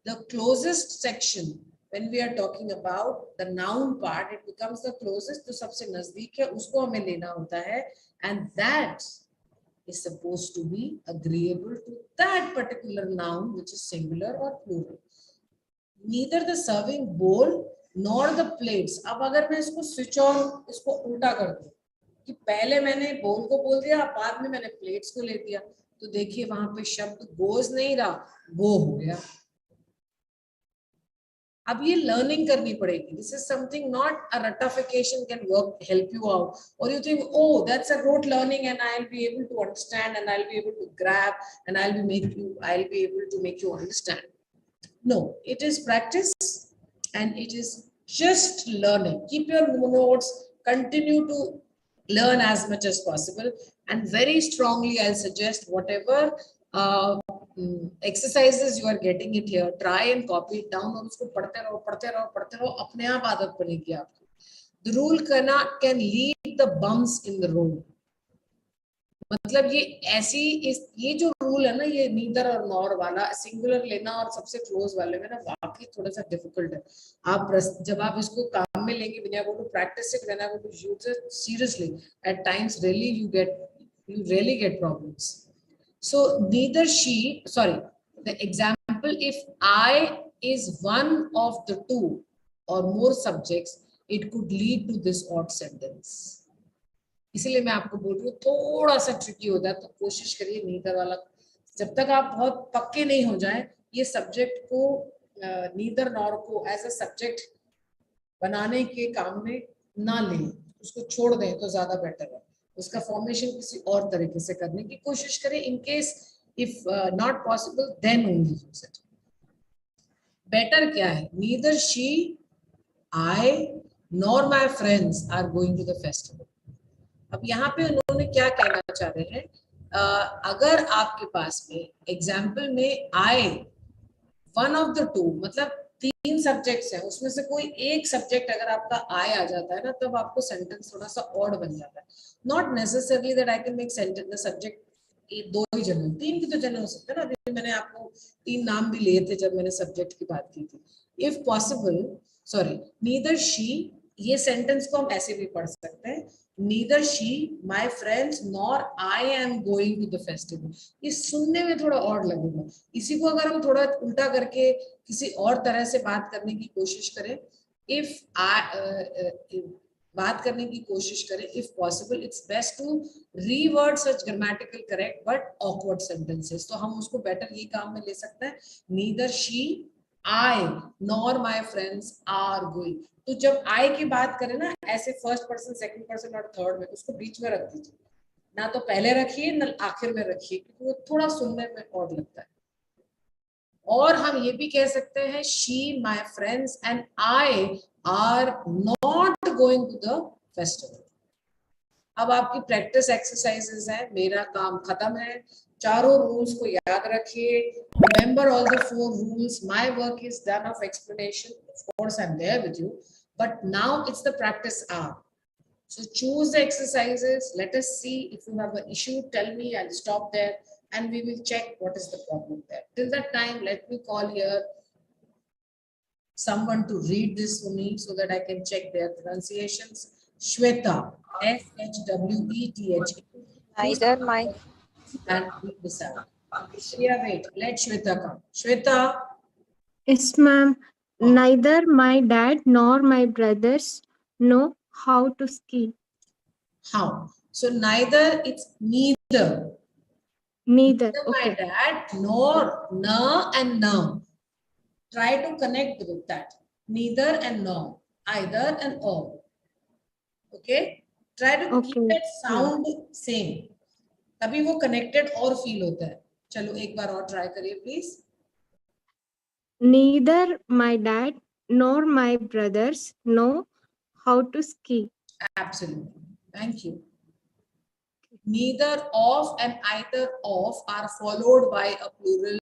the closest section. When we are talking about the noun part, it becomes the closest, जो सबसे नजदीक है उसको हमें लेना होता है, and that is supposed to be agreeable to that particular noun which is singular or plural. Neither the serving bowl nor the plates. अब अगर मैं इसको switch on, इसको उल्टा कर दूं कि पहले मैंने bowl को बोल दिया, बाद में मैंने plates को ले दिया, तो देखिए वहां पे शब्द goes नहीं रहा, go हो गया. अब ये लर्निंग करनी पड़ेगी. This is something not a ratification can work help you out, और you think oh that's a rote learning and I'll be able to understand and I'll be able to grab and I'll be able to make you understand. No, it is practice and it is just learning. Keep your notes, continue to learn as much as possible, and very strongly I'll suggest whatever exercises you are getting it here, try and copy it down और उसको पढ़ते रहो, अपने आप आदत बनेगी आपकी. The rule can lead the bumps in the road. मतलब ये जो रूल है ना, ये नीदर और नॉर वाला, सिंगुलर लेना और सबसे क्लोज वाले में ना वाकई थोड़ा सा डिफिकल्ट है. आप जब आप इसको काम में लेंगे, when you are going to practice it, when you are going to use it seriously, at times really you really get problems. So neither The example, if I is one of the two or more subjects, it could lead to this odd sentence. इसलिए मैं आपको बोल रही हूँ थोड़ा सा tricky होता है, तो कोशिश करिए नीदर वाला, जब तक आप बहुत पक्के नहीं हो जाए ये सब्जेक्ट को नीदर नॉर को एज अ सब्जेक्ट बनाने के काम में ना लें, उसको छोड़ दें तो ज्यादा बेटर है। उसका फॉर्मेशन किसी और तरीके से करने की कोशिश करें। In case if not possible then only use it. Better क्या है? Neither she, I nor my friends are going to the festival. अब यहाँ पे उन्होंने क्या कहना चाह रहे हैं, अगर आपके पास में एग्जाम्पल में I one of the two, मतलब 3 सब्जेक्ट्स हैं, उसमें से कोई एक सब्जेक्ट अगर आपका आई आ जाता है ना, तब आपको सेंटेंस थोड़ा सा ऑड बन जाता है। Not necessarily that I can make sentence the subject 2 ही जने, 3 की तो जने हो सकते हैं ना। अभी मैंने आपको 3 नाम भी लिए थे जब मैंने सब्जेक्ट की बात की थी। If possible, sorry, neither she, ये सेंटेंस को हम ऐसे भी पढ़ सकते हैं, neither she, my friends, nor I am going to the festival। ये सुनने में थोड़ा और लगेगा। इसी को अगर हम थोड़ा उल्टा करके किसी और तरह से बात करने की कोशिश करें, if I बात करने की कोशिश करें, if possible it's best to reword such grammatical correct but awkward sentences। तो हम उसको better ये काम में ले सकते हैं, neither she, I nor my friends are going। तो जब I की बात करें ना, ऐसे फर्स्ट पर्सन, सेकंड पर्सन और थर्ड में, उसको बीच में रख दीजिए, ना तो पहले रखिए ना आखिर में रखिए, क्योंकि वो थोड़ा सुनने में और लगता है। और हम ये भी कह सकते हैं, she, my friends and I are not going to the festival। अब आपकी प्रैक्टिस एक्सरसाइजेस है, मेरा काम खत्म है। चारों रूल्स को याद रखिए, remember all the 4 rules। My work is done of explanation, of course I'm there with you, but now it's the practice hour। So choose the exercises, let us see, if you have an issue tell me, I'll stop there and we will check what is the problem there। Till that time, let me call here someone to read this for me so that I can check their pronunciations. Shweta, SHWETH, Neither my and read this out। Yeah, wait, let Shweta come। Shweta, Yes, ma'am. Neither my dad nor my brothers know how to ski. how? So neither, it's neither। Neither. Neither Okay. my dad nor, na and na, try to connect with that, neither and nor, either and all। Okay, try to keep Okay. that sound same, तभी वो connected और feel होता है। चलो एक बार और try करिए please। Neither my dad nor my brothers know how to ski. Absolutely, thank you। Neither of and either of are followed by a plural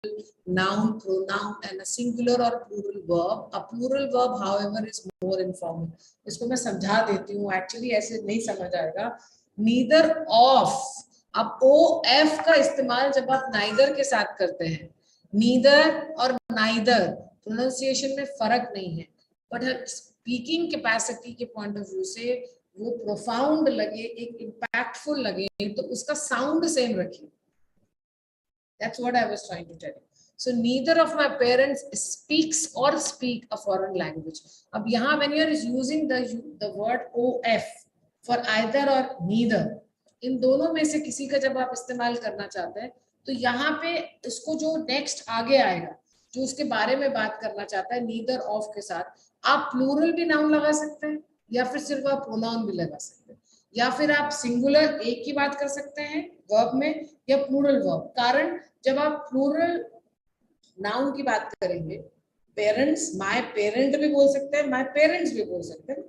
noun, pronoun and a singular or plural verb। A plural verb however is more informal। इसको मैं समझा देती हूँ, actually ऐसे नहीं समझ आएगा। Neither of, अब of का इस्तेमाल जब आप neither के साथ करते हैं, neither और neither pronunciation में फर्क नहीं है, but speaking capacity के point of view से वो प्रोफाउंड लगे, एक इम्पैक्टफुल लगे, तो उसका साउंड सेम रखिए। That's what I was trying to tell you। So neither of my parents speaks or speak a foreign language। अब यहाँ when you are using the word of for either or neither, इन दोनों में से किसी का जब आप इस्तेमाल करना चाहते हैं, तो यहाँ पे उसको जो नेक्स्ट आगे आएगा, जो उसके बारे में बात करना चाहता है, neither of के साथ आप प्लूरल भी नाउन लगा सकते हैं, या फिर सिर्फ आप प्रोनाउन भी लगा सकते हैं, या फिर आप सिंगुलर एक की बात कर सकते हैं वर्ब में, या प्लूरल वर्ब। कारण जब आप प्लूरल नाउन की बात करेंगे, पेरेंट्स, माय पेरेंट भी बोल सकते हैं, माय पेरेंट्स भी बोल सकते हैं,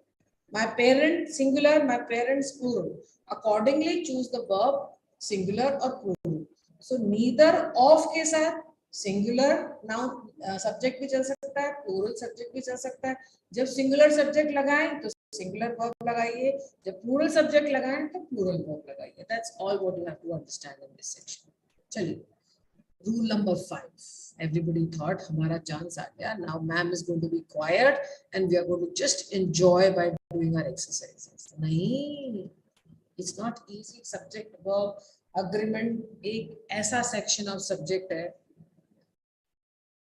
my parent singular, my parents plural. Accordingly choose the verb singular और प्लूरल। सो नीदर ऑफ के साथ सिंगुलर नाउन सब्जेक्ट भी चल सकता है, प्लूरल सब्जेक्ट भी चल सकता है। जब सिंगुलर सब्जेक्ट लगाएं तो सिंगुलर वर्ब लगाइए, जब प्लूरल सब्जेक्ट लगाएं तो प्लूरल वर्ब लगाइए। That's all what you have to understand in this section. चलिए, रूल नंबर 5, एवरीबॉडी थॉट हमारा चांस आ गया, now ma'am is going to be quiet and we are going to just enjoy by doing our exercises. नहीं, it's not easy. Subject verb agreement एक ऐसा section of subject है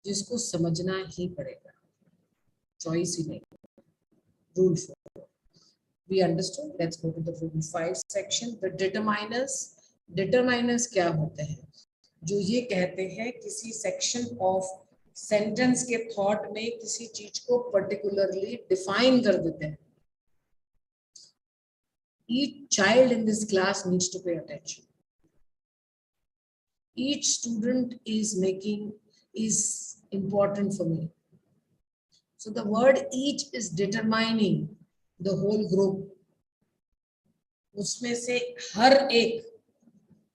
जिसको समझना ही पड़ेगा, चॉइस ही नहीं. Rule 4. We understood. Let's go to the rule 5 section. The determiners. Determiners क्या होते हैं? जो ये कहते हैं किसी सेक्शन ऑफ सेंटेंस के थॉट में किसी चीज को पर्टिकुलरली डिफाइन कर देते हैं. Each child in this class needs to pay attention. Each student is important for me. So the word each is determining the whole group. उसमें से हर एक.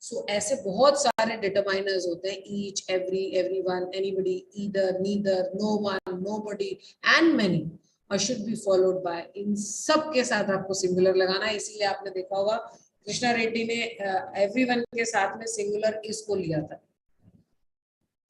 So ऐसे बहुत सारे determiners होते हैं. Each, every, everyone, anybody, either, neither, no one, nobody, and many. और should be followed by. इन सब के साथ आपको सिंगुलर लगाना है. इसीलिए आपने देखा होगा कृष्णा रेड्डी ने everyone के साथ में सिंगुलर इसको लिया था.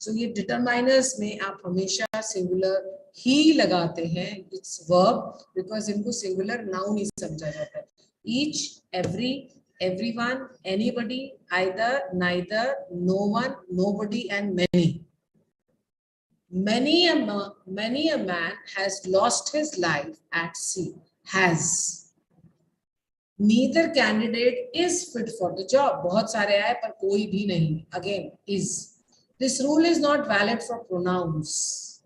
So ये determiners में आप हमेशा सिंगुलर ही लगाते हैं. It's verb because इनको सिंगुलर नाउन ही समझा जाता है. Each, every, everyone, anybody, either, neither, no one, nobody, and many. Many a man has lost his life at sea. Has. Neither candidate is fit for the job. बहुत सारे आए पर कोई भी नहीं. Again, is. This rule is not valid for pronouns.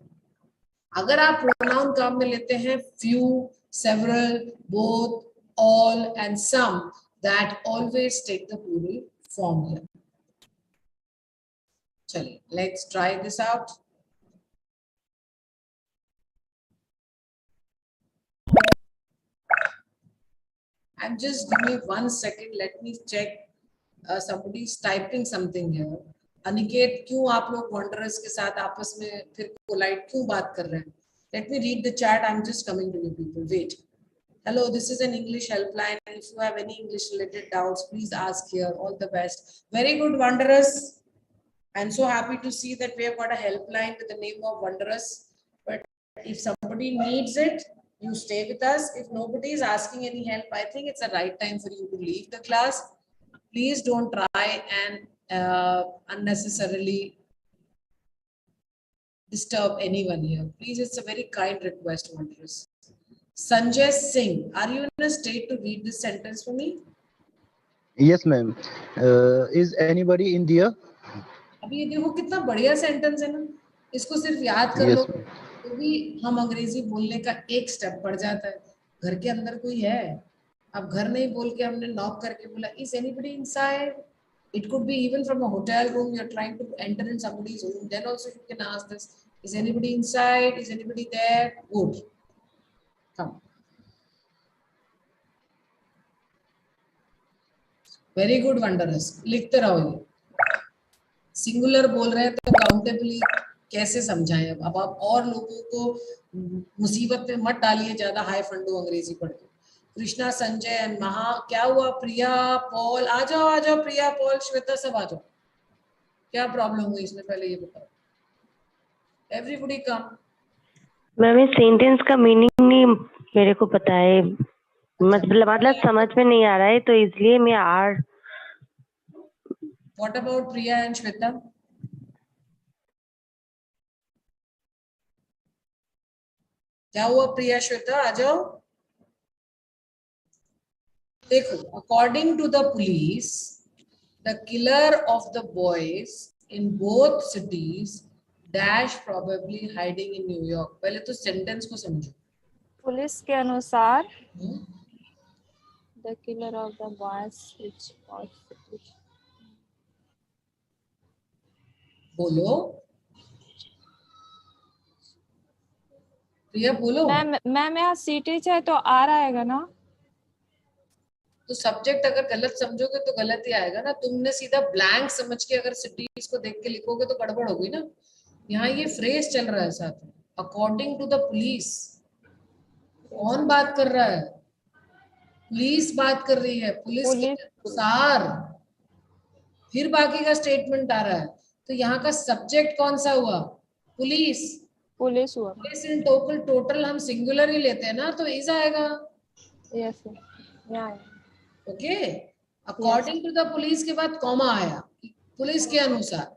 अगर आप pronoun काम में लेते हैं few, several, both, all, and some, that always take the plural form here. चलिए, let's try this out. I'm just give me 1 second. Let me check. Somebody is typing something here. Aniket, क्यों आप लोग wanderers के साथ आपस में फिर polite क्यों बात कर रहे हैं? Let me read the chat. I'm just coming to you people. Wait. Hello, this is an English helpline. If you have any English related doubts, please ask here. All the best. Very good, wanderers. I'm so happy to see that we have got a helpline with the name of wanderers. But if somebody needs it, you stay with us. If nobody is asking any help, I think it's the right time for you to leave the class. Please don't try and unnecessarily disturb anyone here. Please, it's a very kind request, wanderers. Sanjay Singh, are you in a state to read this sentence for me? Yes, ma'am. Is anybody in there? अभी ये देखो कितना बढ़िया sentence है ना. इसको सिर्फ याद कर लो तो भी हम अंग्रेजी बोलने का एक स्टेप बढ़ जाता है. घर के अंदर कोई है, अब घर नहीं बोल के हमने नॉक करके बोला is anybody inside? It could be even from a hotel room. You're trying to enter in somebody's room. Then also you can ask this: is anybody inside? Is anybody there? Good. Come. Very good, wanderers. लिखते रहो. ये singular बोल रहे हैं तो countably कैसे समझाएं? अब आप और लोगों को मुसीबत में मत डालिए ज्यादा हाई फंडो अंग्रेजी पढ़ के. कृष्णा, संजय एंड महा. क्या हुआ? प्रिया, पॉल, आ जाओ प्रिया, पॉल, श्वेता, सब आ जाओ. क्या प्रॉब्लम हुई इसमें पहले ये बताओ. एवरीबॉडी कम. मैम इस सेंटेंस का मीनिंग नहीं मेरे को पता है. मतलब समझ में नहीं आ रहा है तो इसलिए मैं are. What about Priya and Shweta? क्या हुआ प्रिया, श्वेता, आ जाओ. देखो, according to the police, the killer of the boys in both cities dash probably hiding in New York. पहले तो सेंटेंस को समझो. पुलिस के अनुसार the killer of the boys which was. बोलो प्रिया, बोलो. मैम यहाँ सिटीज है तो आ रहेगा ना. तो सब्जेक्ट अगर गलत समझोगे तो गलत ही आएगा ना. तुमने सीधा ब्लैंक समझ के अगर सिटीज को देख के लिखोगे तो गड़बड़ होगी ना. यहाँ ये फ्रेज चल रहा है साथ में. According to the police. कौन बात कर रहा है? पुलिस बात कर रही है. पुलिस के अनुसार फिर बाकी का स्टेटमेंट आ रहा है. तो यहाँ का सब्जेक्ट कौन सा हुआ? पुलिस. पुलिस हुआ. पुलिस इन टोटल हम सिंगुलर ही लेते हैं ना, तो इज आएगा. Yes okay. According to the police के बाद कॉमा आया. पुलिस के अनुसार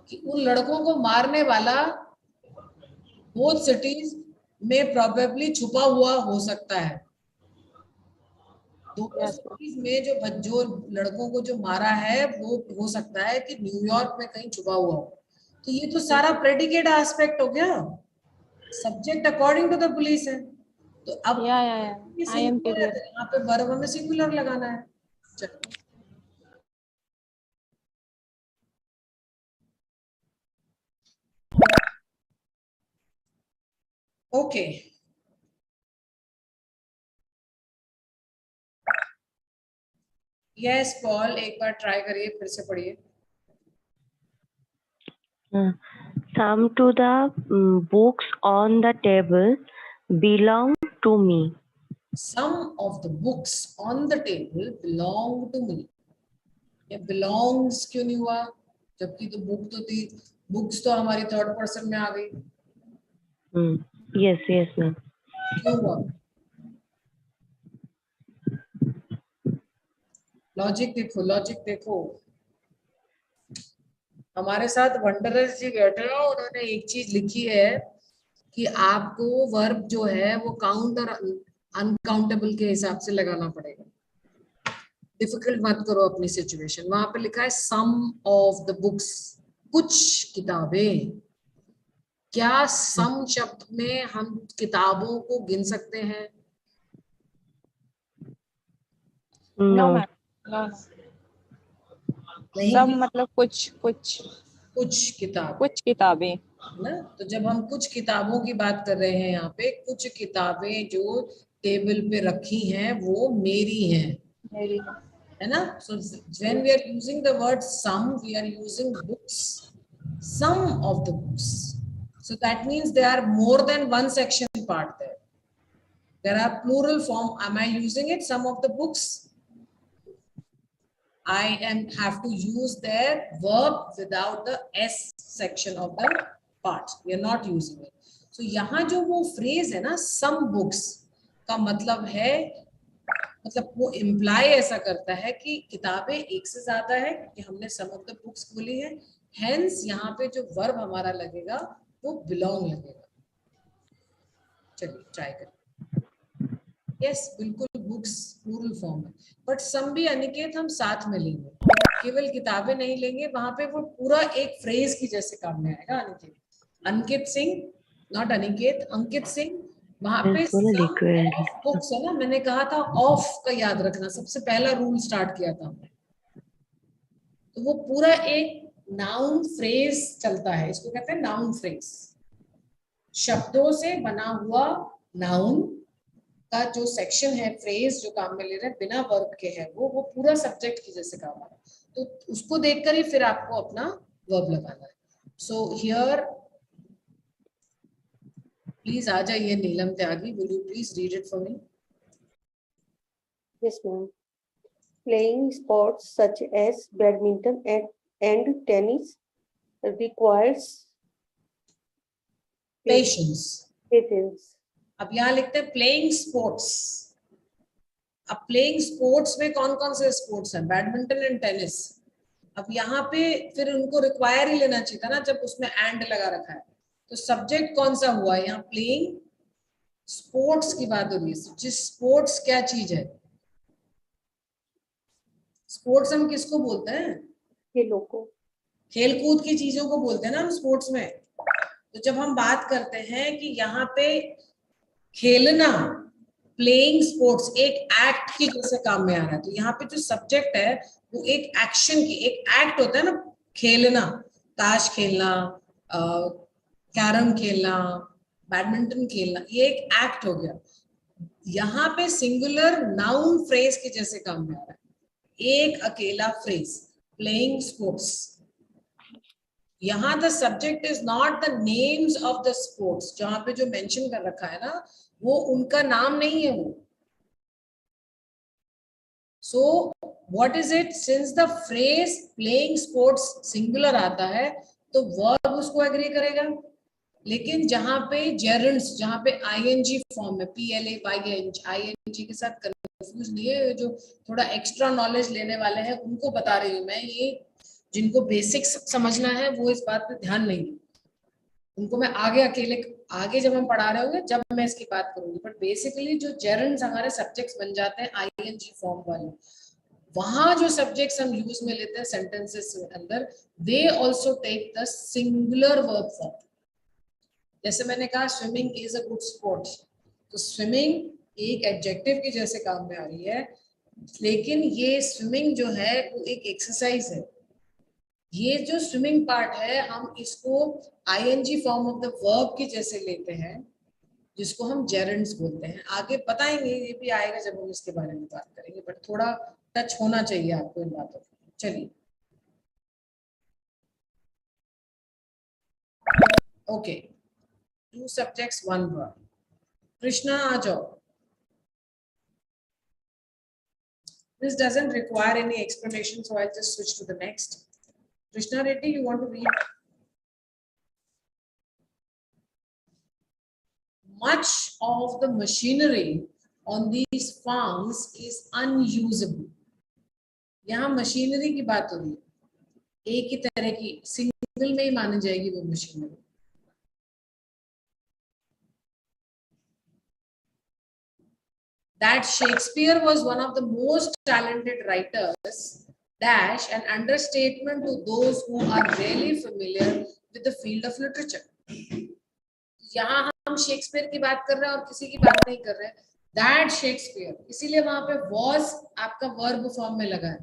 कि उन लड़कों को मारने वाला बोथ सिटीज में प्रोबेबली छुपा हुआ हो सकता है। दोनों सिटीज में जो लड़कों को जो मारा है वो हो सकता है कि न्यूयॉर्क में कहीं छुपा हुआ हो। तो ये तो सारा प्रेडिकेट एस्पेक्ट हो गया, subject according to the police है। तो अब यहाँ पे वर्ब में सिंगुलर लगाना है। चलो ओके, यस पॉल, एक बार ट्राई करिए, फिर से पढ़िए। Some to the books on the table belong to me. Some of the books on the table belong to me. ये belongs क्यों नहीं हुआ, जबकि तो बुक तो थी, बुक्स तो हमारी थर्ड पर्सन में आ गई। Yes, yes, ma'am. क्यों हुआ? लॉजिक देखो, लॉजिक देखो। हमारे साथ वंडरस जी बैठे हैं, उन्होंने एक चीज लिखी है कि आपको वर्ब जो है वो काउंट और अनकाउंटेबल के हिसाब से लगाना पड़ेगा। डिफिकल्ट मत करो अपनी सिचुएशन। वहां पे लिखा है सम ऑफ द बुक्स, कुछ किताबें। क्या सम शब्द में हम किताबों को गिन सकते हैं? No ma'am, no. सब मतलब कुछ किताबें ना। तो जब हम कुछ किताबों की बात कर रहे हैं, यहाँ पे कुछ किताबें जो टेबल पे रखी हैं वो मेरी हैं, है ना। So when we are using the word some, we are using books, some of the books. So that means there are more than one section part there. There are plural form. Am I using it? Some of the books. I have to use their verb without the s section of the part. We are not using it. So यहाँ जो वो phrase है ना, some books का मतलब है, मतलब वो imply ऐसा करता है कि किताबें एक से ज्यादा है, कि हमने some of the books बोली है। Hence यहाँ पे जो verb हमारा लगेगा वो belong लगेगा। चलिए ट्राई करें। यस बिल्कुल, बुक्स प्लूरल फॉर्म है, बट सम भी अनिकेत हम साथ में लेंगे, केवल किताबें नहीं लेंगे। वहां पे वो पूरा एक फ्रेज की जैसे काम में आएगा। अनिकेत, अंकित सिंह, नॉट अनिकेत, अंकित सिंह। वहां पे बुक्स है ना, मैंने कहा था ऑफ का याद रखना, सबसे पहला रूल स्टार्ट किया था हमने। तो वो पूरा एक नाउन फ्रेज चलता है, इसको कहते हैं नाउन फ्रेज। शब्दों से बना हुआ नाउन का जो सेक्शन है, फ्रेज जो काम में ले रहे हैं, बिना वर्ब के है, वो पूरा सब्जेक्ट की जैसे काम आ रहा है। तो उसको देखकर ही फिर आपको अपना वर्ब लगाना है। सो हियर प्लीज आ जाइए Neelam Tyagi, will you please read it for me? Yes ma'am. Playing sports such as badminton and tennis requires patience. अब यहाँ लिखते हैं प्लेइंग स्पोर्ट्स। अब प्लेइंग स्पोर्ट्स में कौन कौन से स्पोर्ट्स हैं? Badminton and tennis. अब यहाँ पे फिर उनको रिक्वायर ही लेना चाहिए था ना, जब उसमें एंड लगा रखा है। तो सब्जेक्ट कौन सा हुआ? यहाँ प्लेइंग स्पोर्ट्स की बात हो रही है। जिस स्पोर्ट्स क्या चीज है? स्पोर्ट्स हम किसको बोलते हैं? खेलों को, खेलकूद की चीजों को बोलते हैं ना हम स्पोर्ट्स में। तो जब हम बात करते हैं कि यहाँ पे खेलना, प्लेइंग स्पोर्ट्स एक एक्ट की जैसे काम में आ रहा है, तो यहाँ पे जो सब्जेक्ट है वो एक एक्शन की, एक एक्ट होता है ना, खेलना, ताश खेलना, कैरम खेलना, बैडमिंटन खेलना, ये एक एक्ट हो गया। यहाँ पे सिंगुलर नाउन फ्रेज के जैसे काम में आ रहा है, एक अकेला फ्रेज, प्लेइंग स्पोर्ट्स। यहाँ the subject is not the names of the sports, जहां पे जो मेंशन कर रखा है ना, वो उनका नाम नहीं है वो। So what is it? Since the phrase playing sports singular आता है तो वर्ब उसको एग्री करेगा। लेकिन जहां पे जेरेंड्स, जहां पे आईएनजी फॉर्म में, PLAYNG, आईएनजी के साथ कंफ्यूज नहीं है। जो थोड़ा एक्स्ट्रा नॉलेज लेने वाले हैं उनको बता रही हूँ मैं, ये जिनको बेसिक्स समझना है वो इस बात पे ध्यान नहीं दें। उनको मैं आगे अकेले आगे जब हम पढ़ा रहे होंगे जब मैं इसकी बात करूंगी, बट बेसिकली जो जेरेंड्स हमारे सब्जेक्ट्स बन जाते हैं आईएनजी फॉर्म वाले, वहां जो सब्जेक्ट्स हम यूज में लेते हैं सेंटेंसेस के अंदर, they also take the singular verb form. जैसे मैंने कहा swimming is a good sport, तो स्विमिंग एक एडजेक्टिव के जैसे काम में आ रही है, लेकिन ये स्विमिंग जो है वो एक एक्सरसाइज है। ये जो स्विमिंग पार्ट है हम इसको ING form of the verb के जैसे लेते हैं, जिसको हम जेरेंड्स बोलते हैं। आगे बताएंगे, ये भी आएगा जब हम इसके बारे में बात करेंगे, बट थोड़ा टच होना चाहिए आपको इन बातों का। चलिए ओके, 2 subjects 1 verb। कृष्णा आ जाओ। This doesn't require any explanation, so I'll just switch to the next. Krishna Reddy, you want to read? Much of the machinery on these farms is unusable. यहाँ machinery की बात हो रही है, एक ही तरह की, सिंगल में ही मानी जाएगी वो machinery. That Shakespeare was one of the most talented writers, dash an understatement to those who are really familiar with the field of literature. यहाँ हम शेक्सपियर की बात कर रहे हैं और किसी की बात नहीं कर रहे हैं। That Shakespeare, इसीलिए वहां पे was आपका वर्ब फॉर्म में लगा है,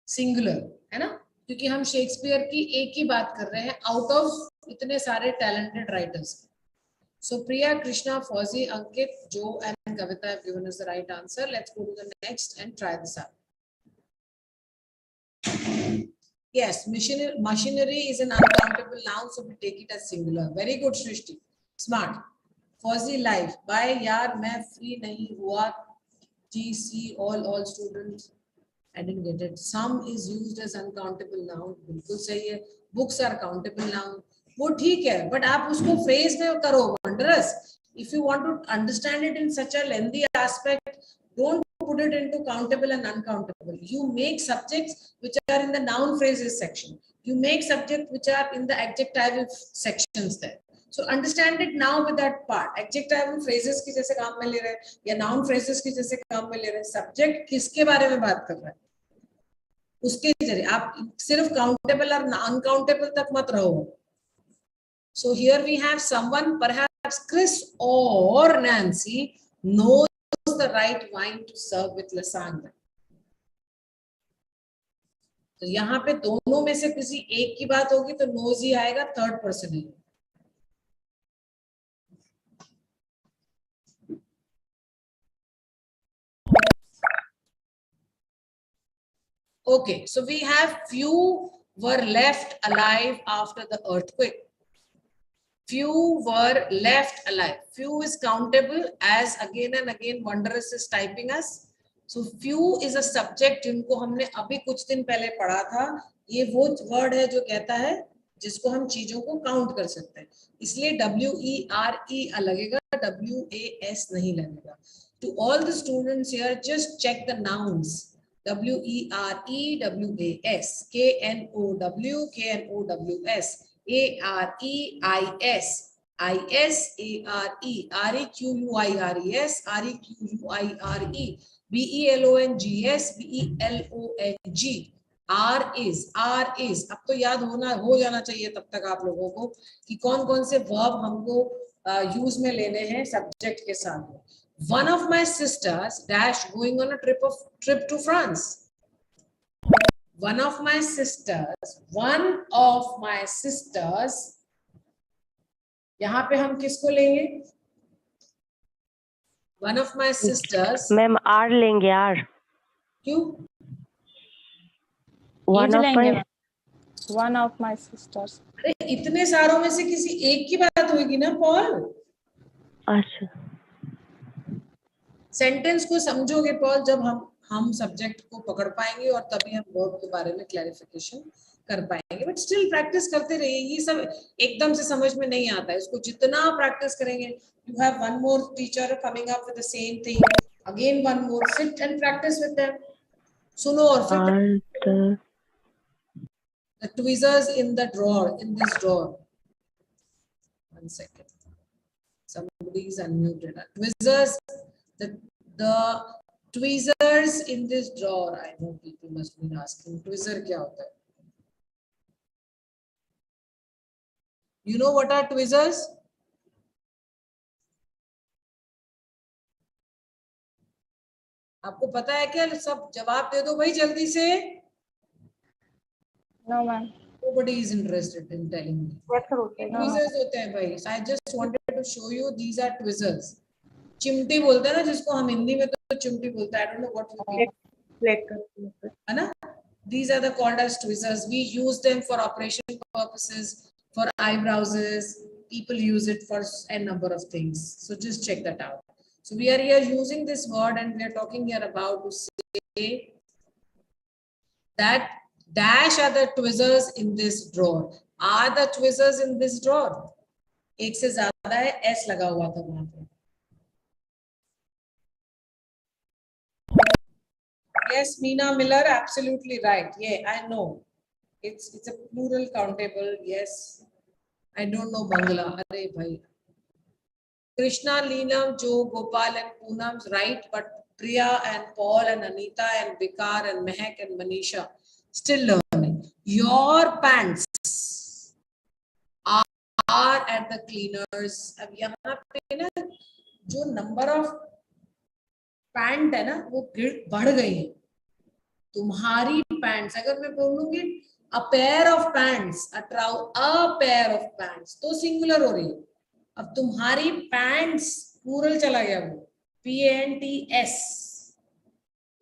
सिंगुलर है ना, क्योंकि हम शेक्सपियर की एक ही बात कर रहे हैं आउट ऑफ इतने सारे talented writers. So Priya, Krishna, Fauzi, Ankit, Joe and Kavita have given us the right answer. Let's go to the next and try this out. Yes, machinery is an uncountable noun, so we take it as singular. Very good, Shrishti. Smart. Fauzi, live. Bye, yaar, main free nahi hua. GC, all students. I didn't get it. Some is used as uncountable noun. बिल्कुल सही है. Books are countable noun. वो ठीक है, but आप उसको phrase में करो wondrous. If you want to understand it in such a lengthy aspect, don't put it into countable and uncountable. You make subjects which are in the noun phrases section. You make subjects which are in the adjectival sections there. So understand it now with that part. Adjectival phrases की जैसे काम में ले रहे हैं या noun phrases की जैसे काम में ले रहे हैं, subject किसके बारे में बात कर रहा है उसके जरिए। आप सिर्फ countable और uncountable तक मत रहो। So here we have someone, perhaps Chris or Nancy, knows the right wine to serve with lasagna. तो यहाँ पे दोनों में से किसी एक की बात होगी तो knows ही आएगा, third person he. Okay, so we have few were left alive after the earthquake. Few were left alive. Few is countable, as again and again Wondrous is typing us. So few is a subject जिनको हमने अभी कुछ दिन पहले पढ़ा था। ये वो वर्ड है जो कहता है जिसको हम चीजों को काउंट कर सकते हैं, इसलिए WERE लगेगा, WAS नहीं लगेगा। To all the students here, just check the nouns. WERE, WAS, KNOW, KNOWS, AREIS, ISARE, REQUIRES, REQUIRE, BELONGS, BELONG, R is। अब तो याद हो जाना चाहिए तब तक आप लोगों को कि कौन कौन से वर्ब हमको यूज में लेने हैं सब्जेक्ट के साथ। One of my sisters dash going on a trip to France. One of my sisters, यहाँ पे हम किसको लेंगे? One of my sisters. Ma'am are लेंगे, आर। क्यों? One of my sisters. अरे इतने सारों में से किसी एक की बात होगी ना पॉल। अच्छा, सेंटेंस को समझोगे पॉल जब हम सब्जेक्ट को पकड़ पाएंगे और तभी हम वर्ब के बारे में क्लैरिफिकेशन कर पाएंगे। बट स्टिल प्रैक्टिस करते रहिए, ये सब एकदम से समझ में नहीं आता है, इसको जितना प्रैक्टिस करेंगे। You have one more teacher coming up with the same thing, again one more, sit and practice with them. सुनो और फिर the tweezers in the drawer, in this drawer, 1 second. Somebody is unmuted. Tweezers, the tweezers in this drawer. I know people must be asking, tweezer क्या होता है? You know what are tweezers? आपको पता है क्या? सब जवाब दे दो भाई जल्दी से. No, ma'am. Nobody is interested in telling me. Tweezers होते हैं भाई. So I just wanted to show you these are tweezers. चिमटी बोलते हैं ना जिसको हम हिंदी में तो चिमटी बोलते हैं. I don't know what you mean. है ना? These are the called as tweezers. We use them for operation purposes, for eyebrows. People use it for a number of things. So just check that out. So we are here using this word and we are talking here about to say that dash are the tweezers in this drawer. Are the tweezers in this drawer? एक से ज़्यादा है, S लगा हुआ था वहाँ पे. Yes, Meena Miller, absolutely right. Yeah, I know. It's a plural countable. Yes, I don't know Bangla. Arey bhai. Krishna, Leenam, Joe, Gopal, and Poonam's right, but Priya and Paul and Anita and Vikar and Mehak and Manisha still learning. Your pants are at the cleaners. अब यहाँ पे ना जो number of pant है ना वो बढ़ गई है. तुम्हारी पैंट्स अगर मैं बोलूंगी a pair of pants, a pair of pants तो सिंगुलर हो रही है. अब तुम्हारी पैंट्स प्लूरल चला गया वो PANTS.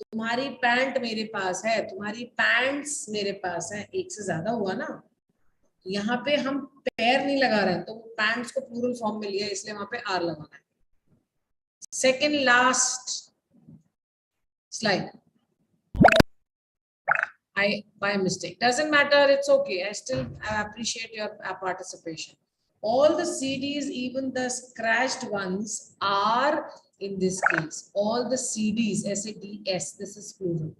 तुम्हारी पैंट मेरे पास है, तुम्हारी पैंट्स मेरे पास है. एक से ज्यादा हुआ ना. यहाँ पे हम पैर नहीं लगा रहे हैं तो पैंट्स को प्लूरल फॉर्म में लिया इसलिए वहां पे R लगाना है. Second last slide. By mistake. Doesn't matter. It's okay. I still appreciate your participation. All the CDs, even the scratched ones, are in this case. All the CDs, SADS, this is plural.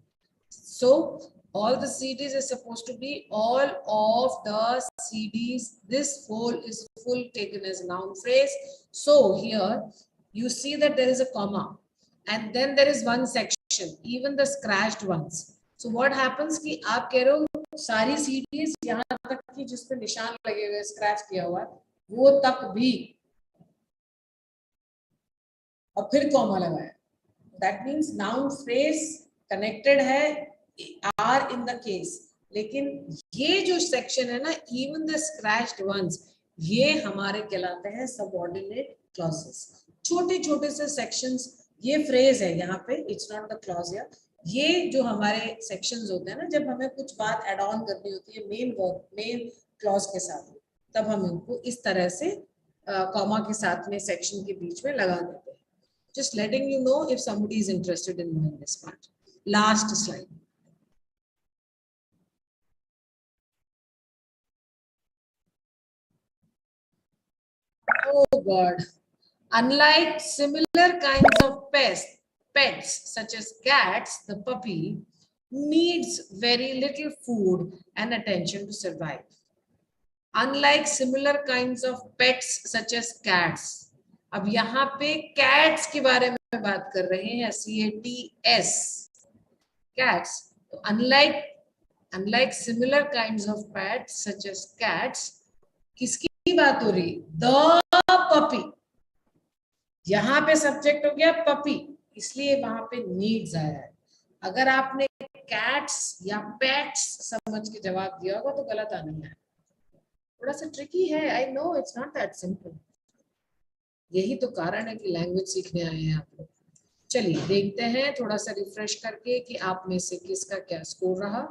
So all the CDs is supposed to be all of the CDs. This whole is full taken as a noun phrase. So here you see that there is a comma and then there is one section. Even the scratched ones. So what happens कि आप कह रहे हो सारी CDs यहाँ तक कि जिसपे निशान लगे हुए स्क्रैच किया हुआ वो तक भी और फिर कॉमा लगाया. That means noun phrase connected है are in the case. लेकिन ये जो section है ना even the scratched ones ये हमारे कहलाते हैं subordinate clauses. छोटे छोटे से sections ये फ्रेज है यहाँ पे. इट्स नॉट द क्लॉज या ये जो हमारे सेक्शंस होते हैं ना जब हमें कुछ बात ऐड ऑन करनी होती है मेन क्लॉज के साथ तब हम इनको इस तरह से कॉमा के साथ में सेक्शन के बीच में लगा देते हैं. Just letting you know if somebody is interested in knowing this part. Last slide. Oh God. Unlike similar kinds of pets such as cats, the puppy needs very little food and attention to survive. Unlike similar kinds of pets such as cats. अब यहाँ पे cats के बारे में बात कर रहे हैं. CATS. Cats. तो unlike similar kinds of pets such as cats, किसकी बात हो रही? The puppy. यहाँ पे सब्जेक्ट हो गया पपी इसलिए वहां पे नीड्स आया है. अगर आपने कैट्स या पेट्स समझ के जवाब दिया होगा तो गलत आना है. थोड़ा सा ट्रिकी है. I know it's not that simple. यही तो कारण है कि लैंग्वेज सीखने आए हैं आप लोग. चलिए देखते हैं थोड़ा सा रिफ्रेश करके कि आप में से किसका क्या स्कोर रहा.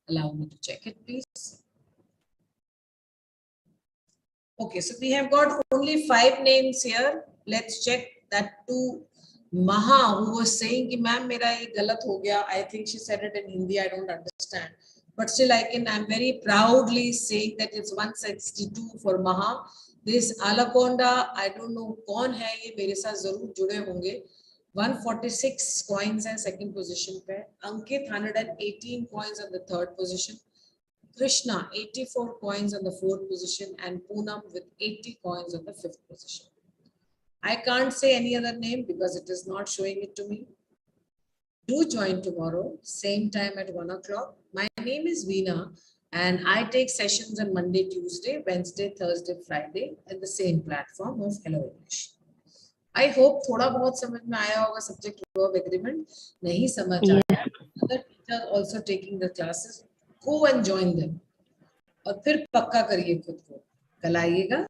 Allow me to check it please. Okay, so we have got only 5 names here. Let's check that to Maha, who was saying कि मैम मेरा ये गलत हो गया. I think she said it in Hindi. I don't understand, but still I'm very proudly saying that it's 162 for Maha. This Alakonda, I don't know कौन है ये. मेरे साथ जरूर जुड़े होंगे. 146 coins है second position पे. Ankit 118 coins on the third position. Krishna, 84 coins on the 4th position, and Poonam with 80 coins on the 5th position. I can't say any other name because it is not showing it to me. Do join tomorrow, same time at 1 o'clock. My name is Veena and I take sessions on Monday, Tuesday, Wednesday, Thursday, Friday at the same platform of Hello English. I hope थोड़ा बहुत समझ में आया होगा subject verb agreement. नहीं समझ आया. Other teachers also taking the classes. Go and join them. और फिर पक्का करिए खुद को. कल आइएगा.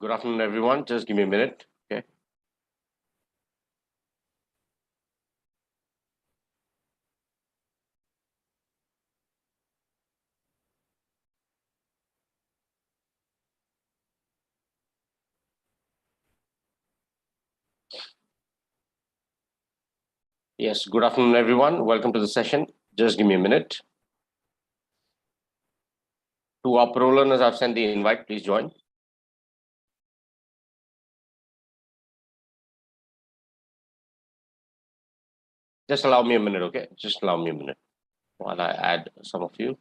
Good afternoon, everyone. Just give me a minute. Okay. Yes, good afternoon, everyone. Welcome to the session. Just give me a minute. To our pro learners, I've sent the invite. Please join. Just allow me a minute, okay? Just allow me a minute while I add some of you.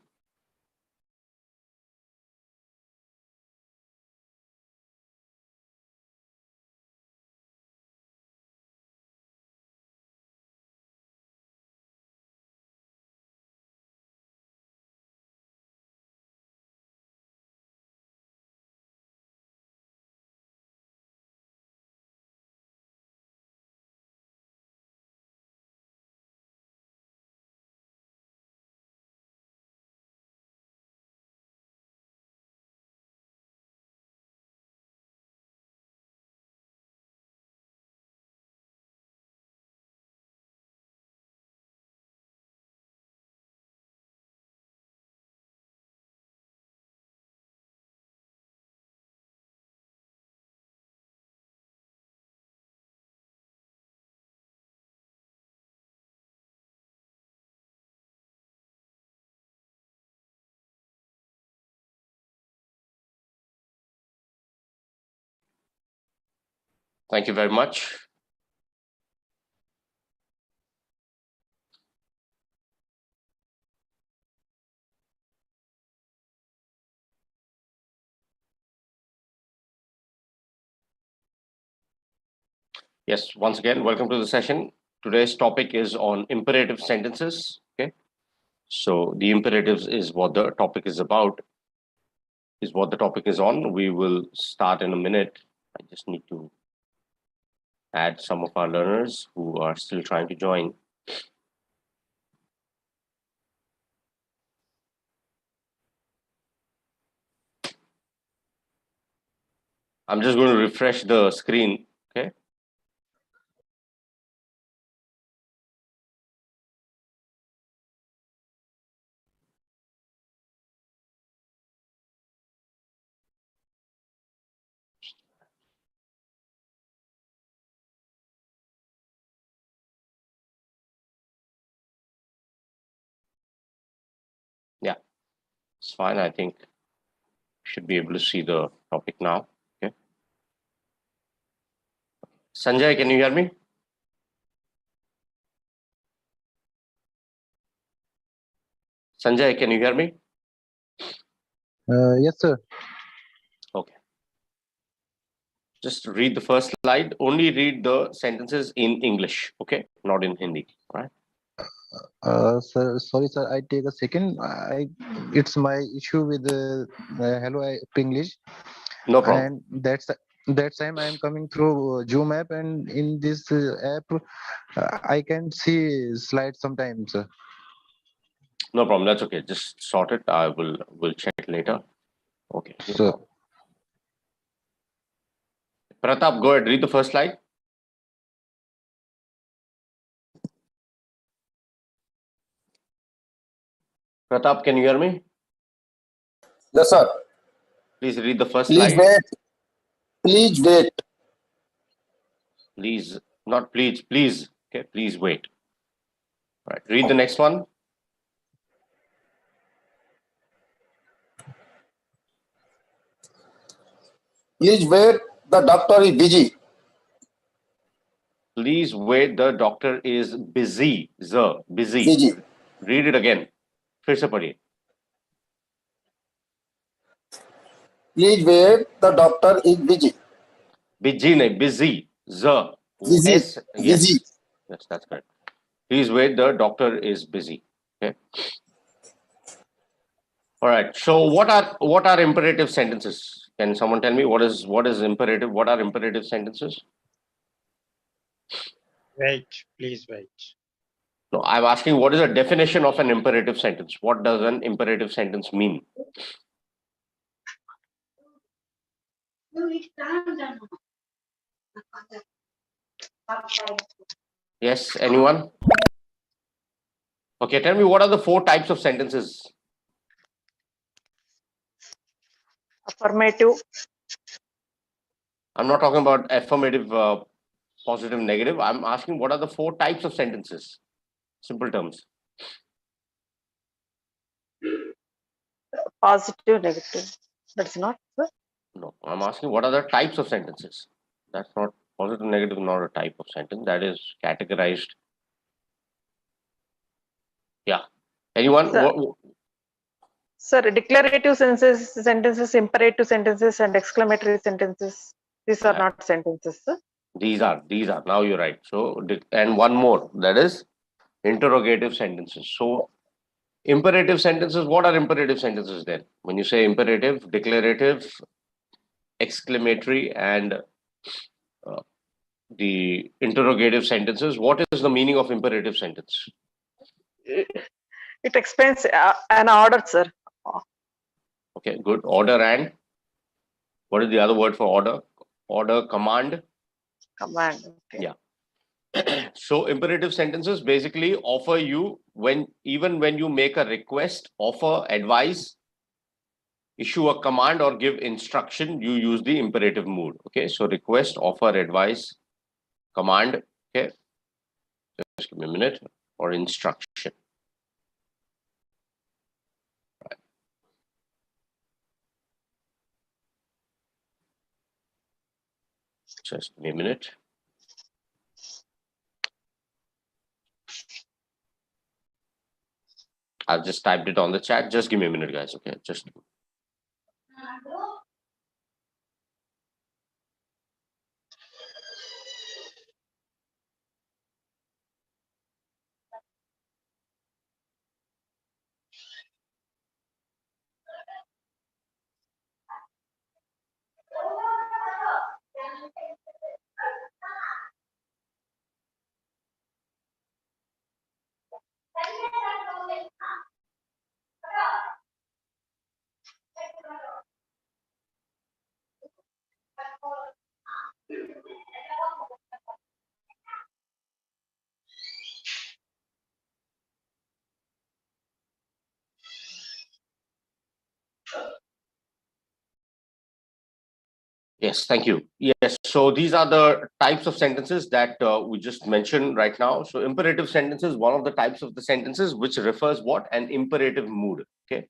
Thank you very much. Yes, once again, welcome to the session. Today's topic is on imperative sentences. Okay. So the imperatives is what the topic is about, is what the topic is on. We will start in a minute. I just need to add some of our learners who are still trying to join. I'm just going to refresh the screen. Okay. Yeah, it's fine. I think should be able to see the topic now. Okay. Sanjay, can you hear me? Sanjay, can you hear me? Yes, sir. Okay. Just read the first slide. Only read the sentences in English. Okay, not in Hindi. Right. Sir, sorry, sir. I take a second. It's my issue with Hello English. No problem. And that time I am coming through Zoom app, and in this app I can see slides sometimes. No problem. That's okay. Just sort it. I will check later. Okay. No So, problem. Pratap, go ahead. Read the first slide. Pratap, can you hear me? Yes, sir. Please read the first Please slide. wait. Please wait. Please, not please, please. Okay, please wait. All right. Read the next one. Please wait. The doctor is busy. Please wait. The doctor is busy. Busy. Busy. Read it again. फिर से पढ़िए. Please wait. The doctor is busy. Busy नहीं, busy. Busy. S. Yes. Busy. Yes, that's correct. Please wait. The doctor is busy. Okay. All right. So what are imperative sentences? Can someone tell me what is imperative? What are imperative sentences? Wait. Please wait. No, I'm asking what is the definition of an imperative sentence? What does an imperative sentence mean? Yes, anyone? Okay, tell me, what are the 4 types of sentences? Affirmative. I'm not talking about affirmative, positive, negative. I'm asking, what are the 4 types of sentences? Simple terms. Positive, negative. That's not, sir. No, I'm asking, what are the types of sentences? That's not positive, negative, not a type of sentence. That is categorized. Yeah. Anyone? Sir, sir, declarative sentences, imperative sentences, and exclamatory sentences. These are not sentences, sir. These are. Now you're right. So, and one more, that is interrogative sentences. So, imperative sentences, what are imperative sentences then? When you say imperative, declarative, exclamatory, and the interrogative sentences, what is the meaning of imperative sentence? It explains an order, sir. Okay, good. Order, and what is the other word for order? Order, command. Command. Okay. Yeah. So imperative sentences basically offer you, even when you make a request, offer advice, issue a command, or give instruction, you use the imperative mood. Okay, so request, offer, advice, command. Okay, just give me a minute. Or instruction. Right. Just give me a minute. I've just typed it on the chat. Just give me a minute, guys. Okay, just. Yes, thank you. Yes, so these are the types of sentences that we just mentioned right now. So imperative sentences, one of the types of the sentences which refers what? An imperative mood. Okay.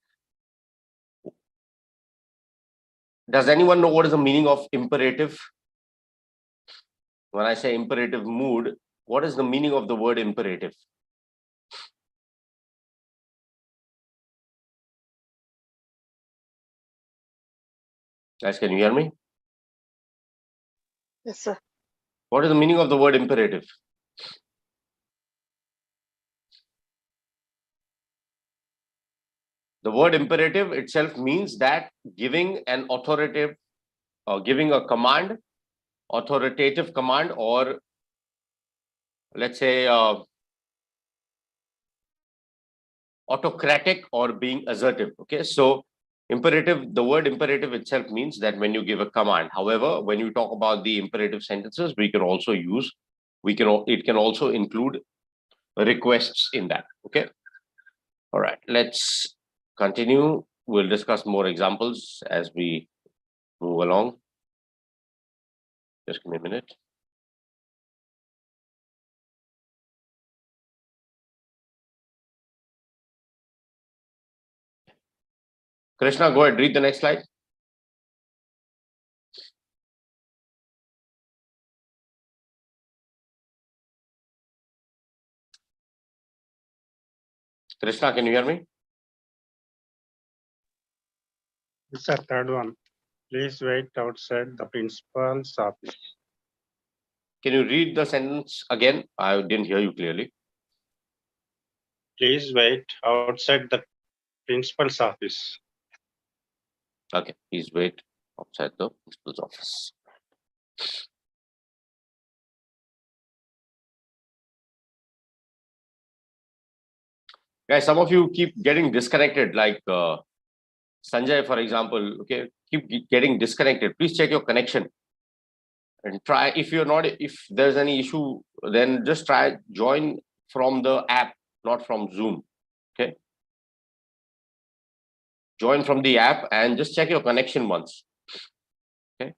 Does anyone know what is the meaning of imperative? When I say imperative mood, what is the meaning of the word imperative? Guys, can you hear me? Yes, sir. What is the meaning of the word imperative? The word imperative itself means that giving an authoritative, giving a command, authoritative command, or let's say autocratic, or being assertive. Okay, so imperative, the word imperative itself means that when you give a command. However, when you talk about the imperative sentences, we can also use, it can also include requests in that. Okay. All right, let's continue. We'll discuss more examples as we move along. Just give me a minute. Krishna, go ahead, read the next slide. Krishna, can you hear me? It's a third one. Please wait outside the principal's office. Can you read the sentence again? I didn't hear you clearly. Please wait outside the principal's office. Okay, please wait outside the principal's office. Guys, some of you keep getting disconnected, like Sanjay, for example, okay, keep getting disconnected. Please check your connection and try. If there's any issue, then just try join from the app, not from Zoom. Okay. Join from the app and just check your connection once. Okay.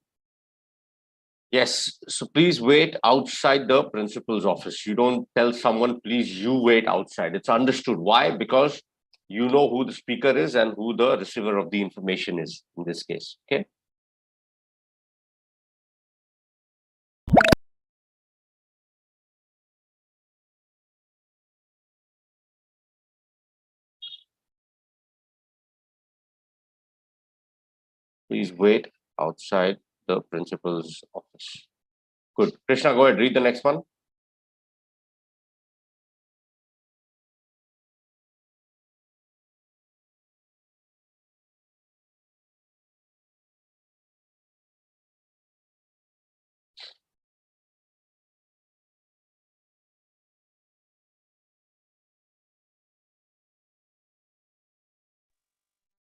Yes. So please wait outside the principal's office. You don't tell someone, please, you wait outside. It's understood. Why? Because you know who the speaker is and who the receiver of the information is in this case. Okay. Please wait outside the principal's office. Good. Krishna, go ahead, read the next one.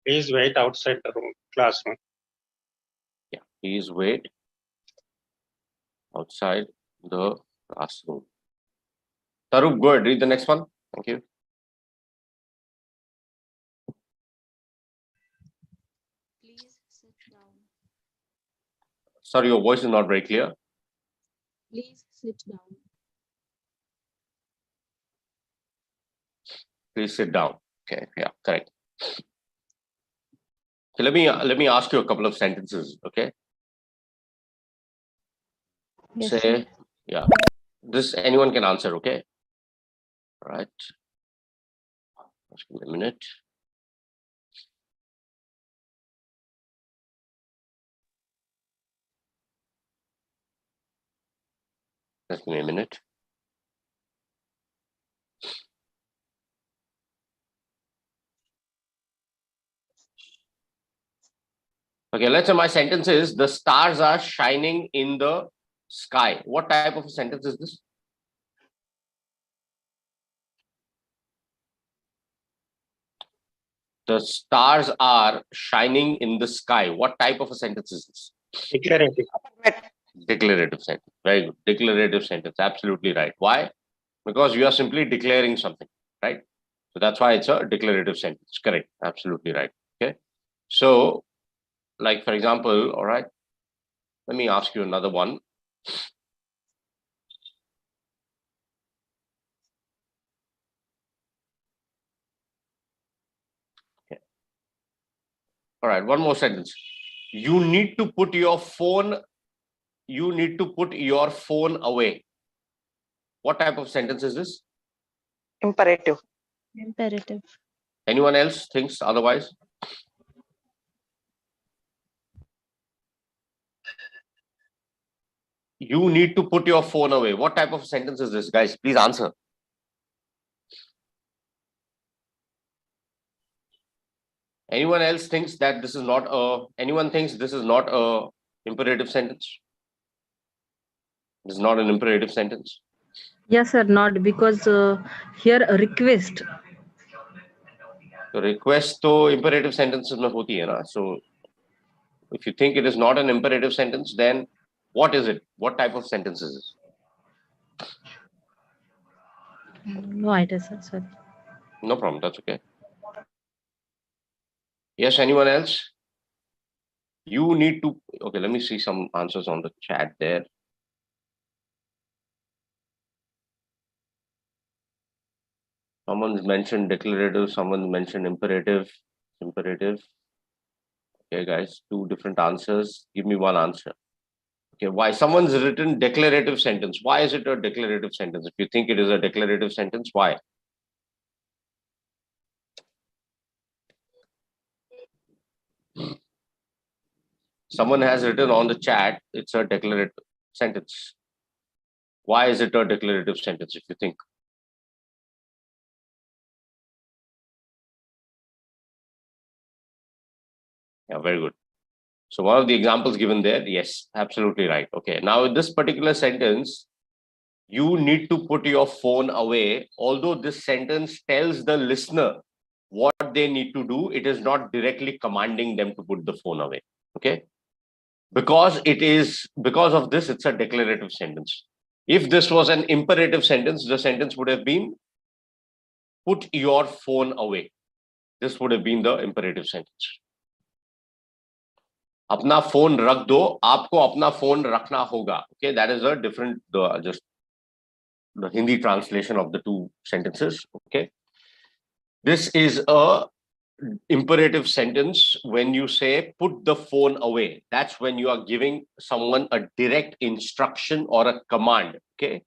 Please wait outside the classroom. Yeah, please wait outside the classroom. Tarup, go ahead, read the next one. Thank you. Please sit down. Sorry, your voice is not very clear. Please sit down. Please sit down. Okay, yeah, correct. So let me ask you a couple of sentences, okay? Yes, Say, sir. yeah, this anyone can answer, okay? All right. Just give me a minute. Just give me a minute. Okay, let's say my sentence is, the stars are shining in the sky. What type of a sentence is this? The stars are shining in the sky. What type of a sentence is this? Declarative. Declarative sentence. Very good. Declarative sentence. Absolutely right. Why? Because you are simply declaring something, right? So that's why it's a declarative sentence. Correct. Absolutely right. Okay. So, like for example, all right, let me ask you another one. Okay. All right, one more sentence. You need to put your phone away. What type of sentence is this? Imperative. Imperative. Anyone else thinks otherwise? You need to put your phone away. What type of sentence is this, guys? Please answer. Anyone else thinks that this is not a, anyone thinks this is not a imperative sentence? This is not an imperative sentence. Yes, sir, not because here a request. So request to imperative sentences mein hoti hai na. So if you think it is not an imperative sentence, then what is it? What type of sentence is this? No idea, sir. Sorry. No problem. That's okay. Yes, anyone else? You need to, okay, let me see some answers on the chat there. Someone's mentioned declarative, someone mentioned imperative. Imperative. Okay, guys, two different answers. Give me one answer. Okay, why? Someone's written declarative sentence. Why is it a declarative sentence? If you think it is a declarative sentence, why? Someone has written on the chat, it's a declarative sentence. Why is it a declarative sentence, if you think? Yeah, very good. So one of the examples given there, yes, absolutely right. Okay, now in this particular sentence, you need to put your phone away. Although this sentence tells the listener what they need to do. It is not directly commanding them to put the phone away. Okay. Because of this, it's a declarative sentence. If this was an imperative sentence, the sentence would have been, put your phone away. This would have been the imperative sentence. अपना phone रख दो, आपको अपना phone रखना होगा. Okay, that is a different, just the Hindi translation of the two sentences. Okay, this is a imperative sentence. When you say put the phone away, that's when you are giving someone a direct instruction or a command. Okay,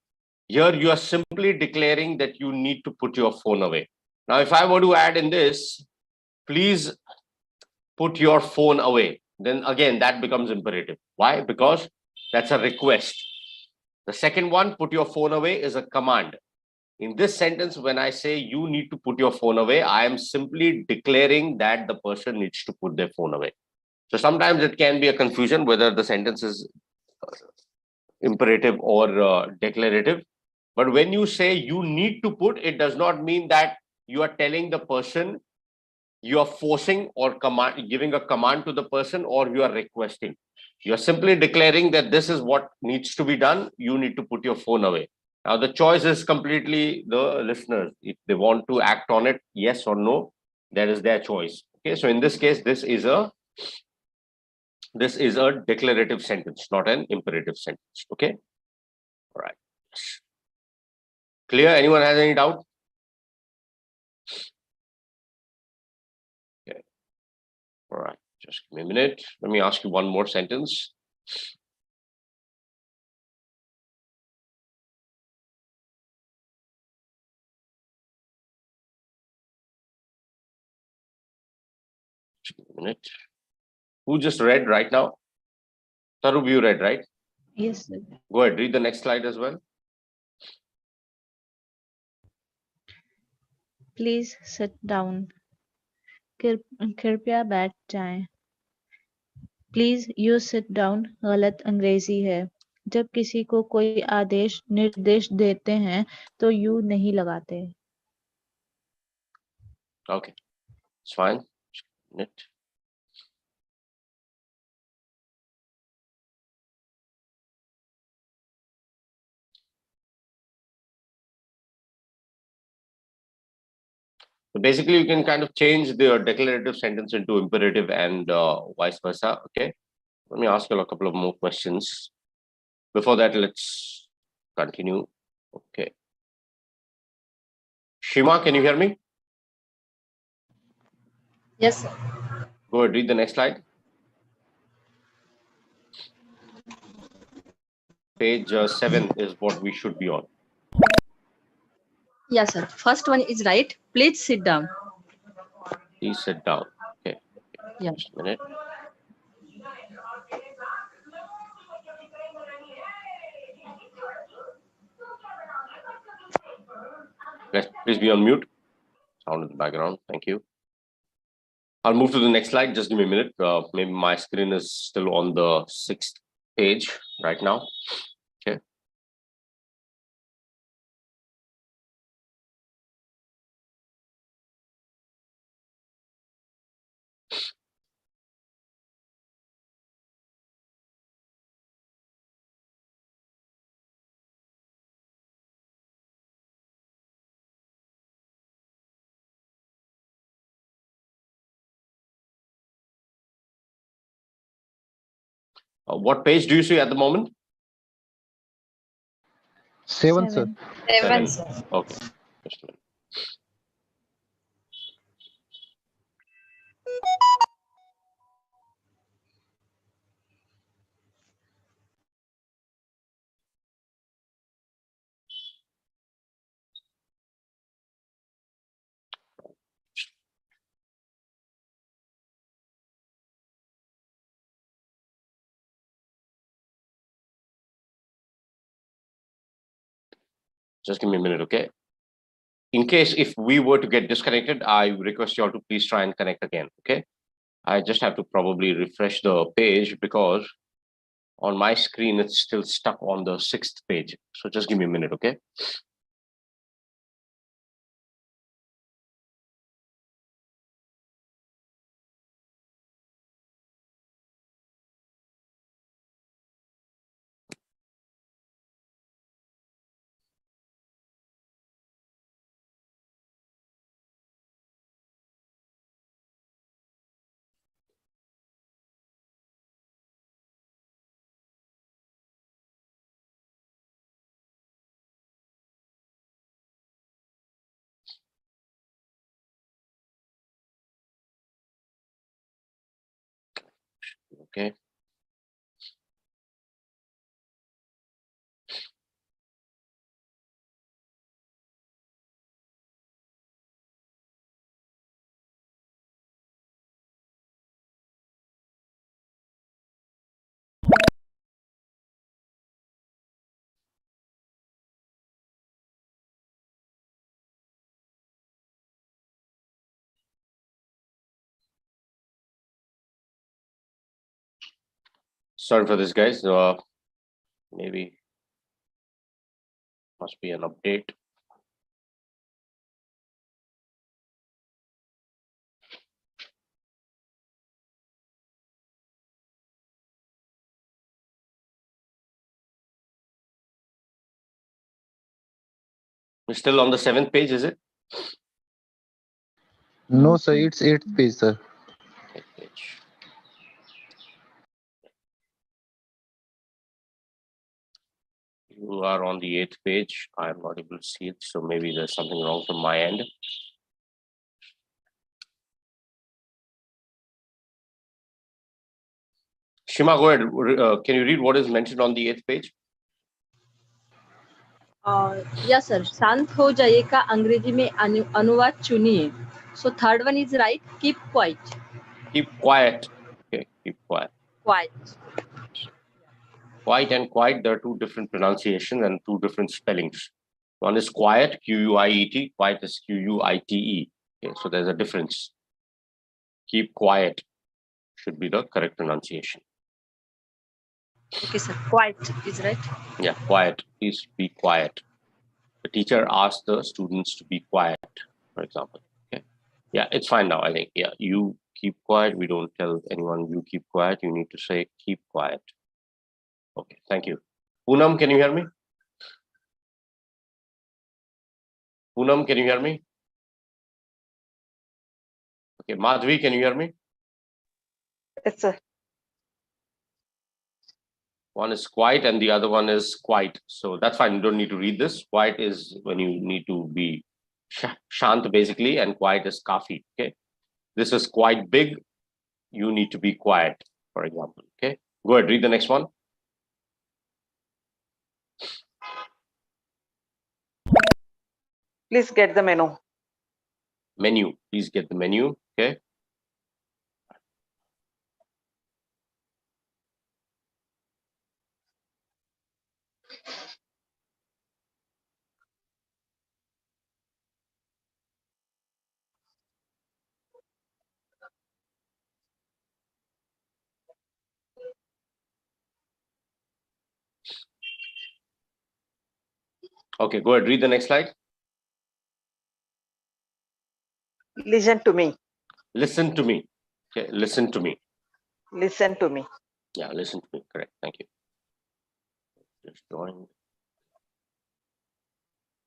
here you are simply declaring that you need to put your phone away. Now, if I were to add in this, please put your phone away, then again that becomes imperative. Why? Because that's a request. The second one, put your phone away, is a command. In this sentence, when I say you need to put your phone away, I am simply declaring that the person needs to put their phone away. So sometimes it can be a confusion whether the sentence is imperative or declarative. But when you say you need to put, it does not mean that you are telling the person, you are forcing or giving a command to the person, or you are requesting. You are simply declaring that this is what needs to be done. You need to put your phone away. Now, the choice is completely the listeners. If they want to act on it, yes or no, that is their choice. Okay, so in this case, this is a declarative sentence, not an imperative sentence. Okay, all right. Clear? Anyone has any doubt? Okay, all right. Just give me a minute. Let me ask you one more sentence. Minute. Who just read right now? Tarup, you read, right? Yes, sir. Go ahead, read the next slide as well. Please sit down. कृपया बैठ जाएं. Please you sit down गलत अंग्रेजी है. जब किसी को कोई आदेश निर्देश देते हैं तो you नहीं लगाते. Okay, it's fine. Minute. So basically, you can kind of change the declarative sentence into imperative and vice versa. Okay, let me ask you a couple of more questions. Before that, let's continue. Okay. Shima, can you hear me? Yes, sir. Go ahead, read the next slide. Page 7 is what we should be on. Yes, sir. First one is right. Please sit down. Please sit down. Okay. Yeah. Just a minute. Please be on mute. Sound in the background. Thank you. I'll move to the next slide. Just give me a minute. Maybe my screen is still on the 6th page right now. Okay. What page do you see at the moment? 7, sir. 7, sir. Okay. Just a minute. Just give me a minute, okay? In case if we were to get disconnected, I request you all to please try and connect again, okay? I just have to probably refresh the page because on my screen, it's still stuck on the 6th page. So just give me a minute, okay? Okay. Sorry for this, guys. Maybe must be an update. We're still on the 7th page, is it? No, sir. It's 8th page, sir. 8th page. You are on the 8th page. I'm not able to see it, so maybe there's something wrong from my end. Shima, go ahead. Can you read what is mentioned on the 8th page? Yes, sir. शांत हो जाइए का अंग्रेजी में अनुवाद चुनिए. So third one is right. Keep quiet. Keep quiet. Okay, keep quiet. Quiet. Quiet and quiet, there are two different pronunciations and two different spellings. One is quiet, Q-U-I-E-T. Quiet is Q-U-I-T-E. Okay, so there's a difference. Keep quiet should be the correct pronunciation. Okay, sir. Quiet is right. Yeah, quiet. Please be quiet. The teacher asked the students to be quiet, for example. Okay. Yeah, it's fine now, I think. Yeah, you keep quiet. We don't tell anyone you keep quiet. You need to say keep quiet. Okay, thank you. Poonam, can you hear me? Poonam, can you hear me? Okay, Madhvi, can you hear me? Yes, sir. One is quiet and the other one is quiet. So that's fine. You don't need to read this. Quiet is when you need to be shant basically, and quiet is kafi. Okay. This is quite big. You need to be quiet, for example. Okay. Go ahead, read the next one. Please get the menu. Menu. Please get the menu. Okay. Okay, go ahead, read the next slide. Listen to me. Listen to me. Okay, listen to me. Listen to me. Yeah, listen to me. Correct. Thank you. Just join.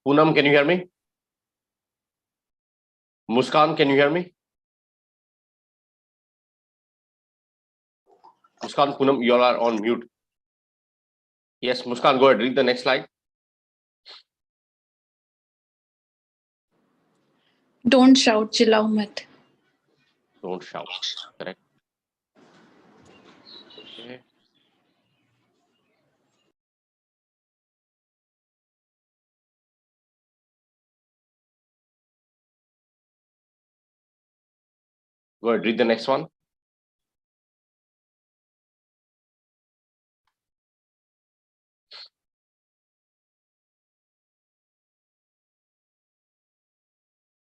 Poonam, can you hear me? Muskan, can you hear me? Muskan, Poonam, you all are on mute. Yes, Muskan, go ahead, read the next slide. Don't shout, chillao mat. Don't shout. Correct. Okay. Go ahead, read the next one.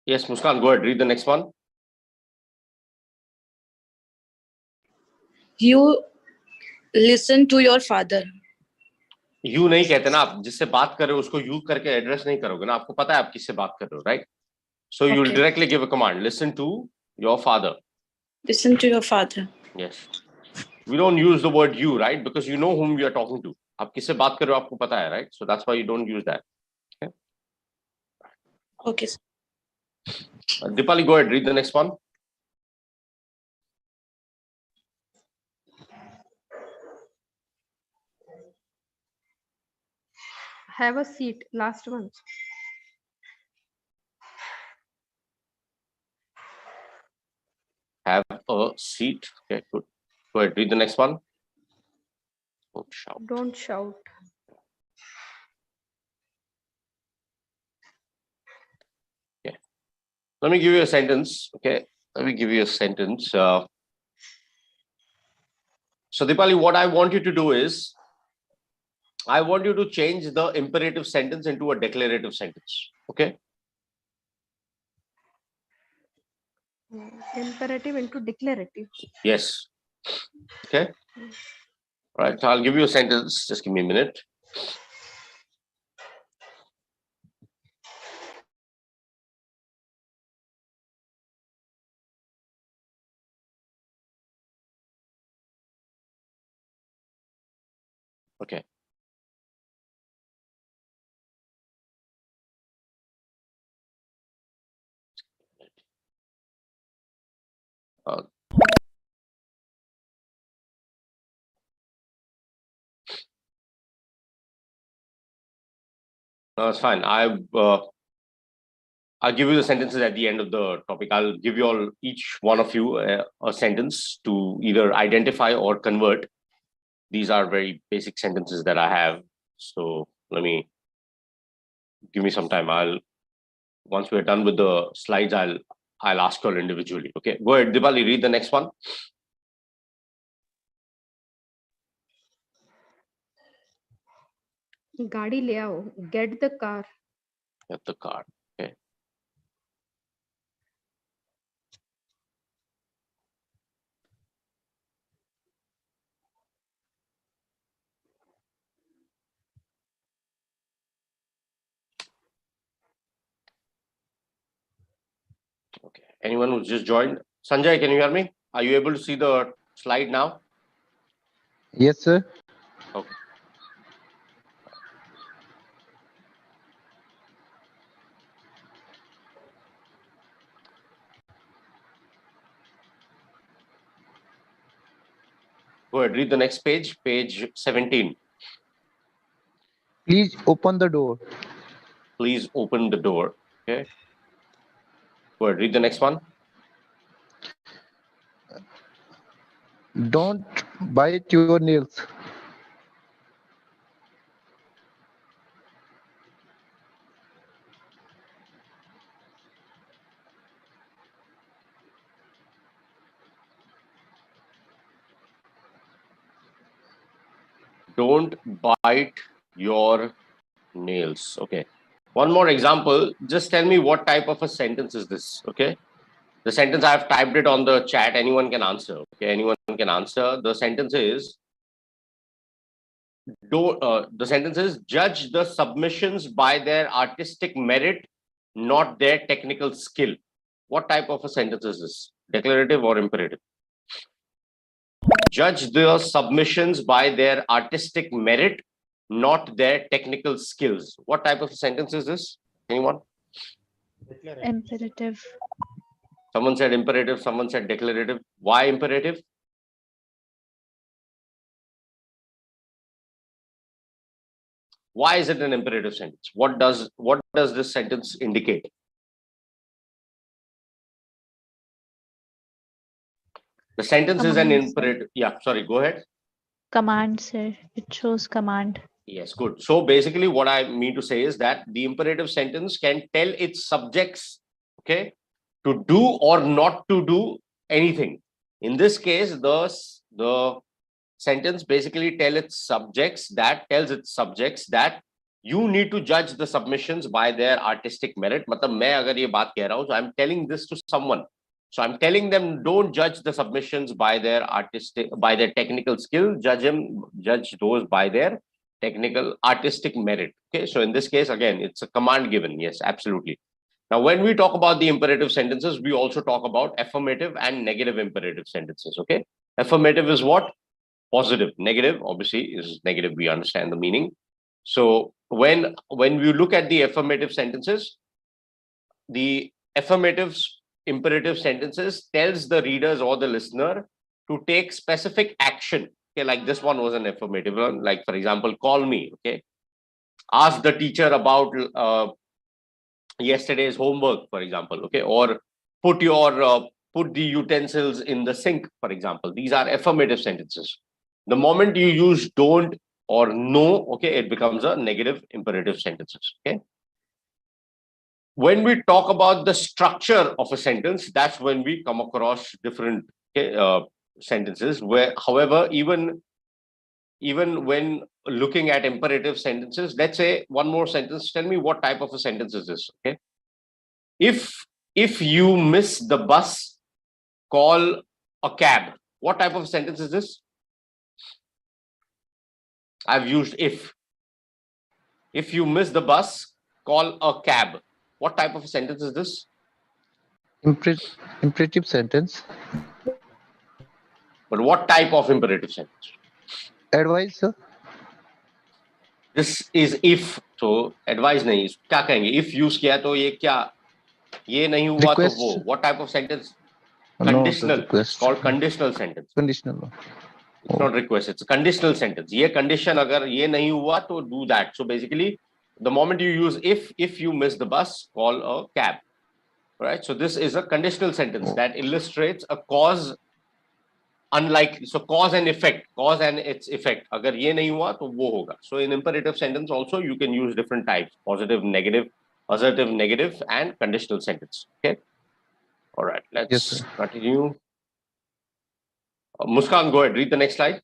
Yes, Muskan, go ahead, read the next one. You listen to your father. You नहीं कहते ना आप जिससे बात कर रहे हो उसको you करके एड्रेस नहीं करोगे ना आपको पता है आप किससे बात कर रहे हो right? So you will Okay. directly give a command. Listen to your father. Listen to your father. Yes. We don't use the word you, right? Because you know whom you are talking to. आप किससे बात कर रहे हो आपको पता है, right? So that's why you don't use that. Okay. Okay. Dipali, go ahead. Read the next one. Have a seat. Last one. Have a seat. Okay, good. Go ahead, read the next one. Don't shout. Don't shout. Okay. Let me give you a sentence. Okay. Let me give you a sentence. So Dipali, what I want you to do is, I want you to change the imperative sentence into a declarative sentence. Okay. Imperative into declarative. Yes. Okay. All right. So I'll give you a sentence. Just give me a minute. Okay. No, it's fine. I'll give you the sentences at the end of the topic. I'll give you all, each one of you, a sentence to either identify or convert. These are very basic sentences that I have. So give me some time. Once we're done with the slides, I'll ask you all individually. Okay, go ahead, Dipali, read the next one. गाड़ी ले आओ. Get the car. Get the car. Okay. Okay. Anyone who's just joined? Sanjay, can you hear me? Are you able to see the slide now? Yes, sir. Okay. Go ahead, read the next page, page 17. Please open the door. Please open the door. Okay. Go ahead, read the next one. Don't bite your nails. Don't bite your nails. Okay. One more example. Just tell me what type of a sentence is this. Okay. The sentence, I have typed it on the chat. Anyone can answer. Okay. Anyone can answer. The sentence is, the sentence is, judge the submissions by their artistic merit, not their technical skill. What type of a sentence is this? Declarative or imperative? Judge the submissions by their artistic merit, not their technical skills. What type of a sentence is this? Anyone? Imperative. Someone said imperative, someone said declarative. Why imperative? Why is it an imperative sentence? What does this sentence indicate? The sentence is an imperative. Yeah, sorry, go ahead. Command, sir. It shows command. Yes, good. So basically what I mean to say is that the imperative sentence can tell its subjects, okay, to do or not to do anything. In this case, the sentence basically tells its subjects that you need to judge the submissions by their artistic merit. Matlab, main agar ye baat keh raha hu, so I'm telling this to someone. So I'm telling them, don't judge the submissions by their technical skill. Judge those by their artistic merit. Okay. So in this case, again, it's a command given. Yes, absolutely. Now, when we talk about the imperative sentences, we also talk about affirmative and negative imperative sentences. Okay. Affirmative is what? Positive. Negative, obviously, is negative. We understand the meaning. So when we look at the affirmative sentences, the imperative sentences tells the readers or the listener to take specific action. Okay, like this one was an affirmative one. Like, for example, call me. Okay, ask the teacher about yesterday's homework, for example. Okay, or put your put the utensils in the sink, for example. These are affirmative sentences. The moment you use don't or no, okay, it becomes a negative imperative sentences. Okay. When we talk about the structure of a sentence, that's when we come across different sentences. Where, however, even when looking at imperative sentences, let's say one more sentence. Tell me what type of a sentence is this? Okay. If you miss the bus, call a cab. What type of sentence is this? I've used if. If you miss the bus, call a cab. What type of a sentence is this? Imperative sentence. But what type of imperative sentence? Advise, sir. This is if. So advise नहीं. क्या कहेंगे? If use किया तो ये क्या? ये नहीं हुआ Request. तो वो. What type of sentence? No, Conditional. sir, It's called conditional sentence. Conditional. It's not request. It's a conditional sentence. ये condition अगर ये नहीं हुआ तो do that. So basically, the moment you use if you miss the bus, call a cab. Right. So this is a conditional sentence that illustrates a cause. Unlike, so cause and effect, cause and its effect. अगर ये नहीं हुआ तो वो होगा. So in imperative sentence also you can use different types: positive, negative, assertive, negative, and conditional sentence. Okay. All right. Let's continue. Muskan, go ahead. Read the next slide.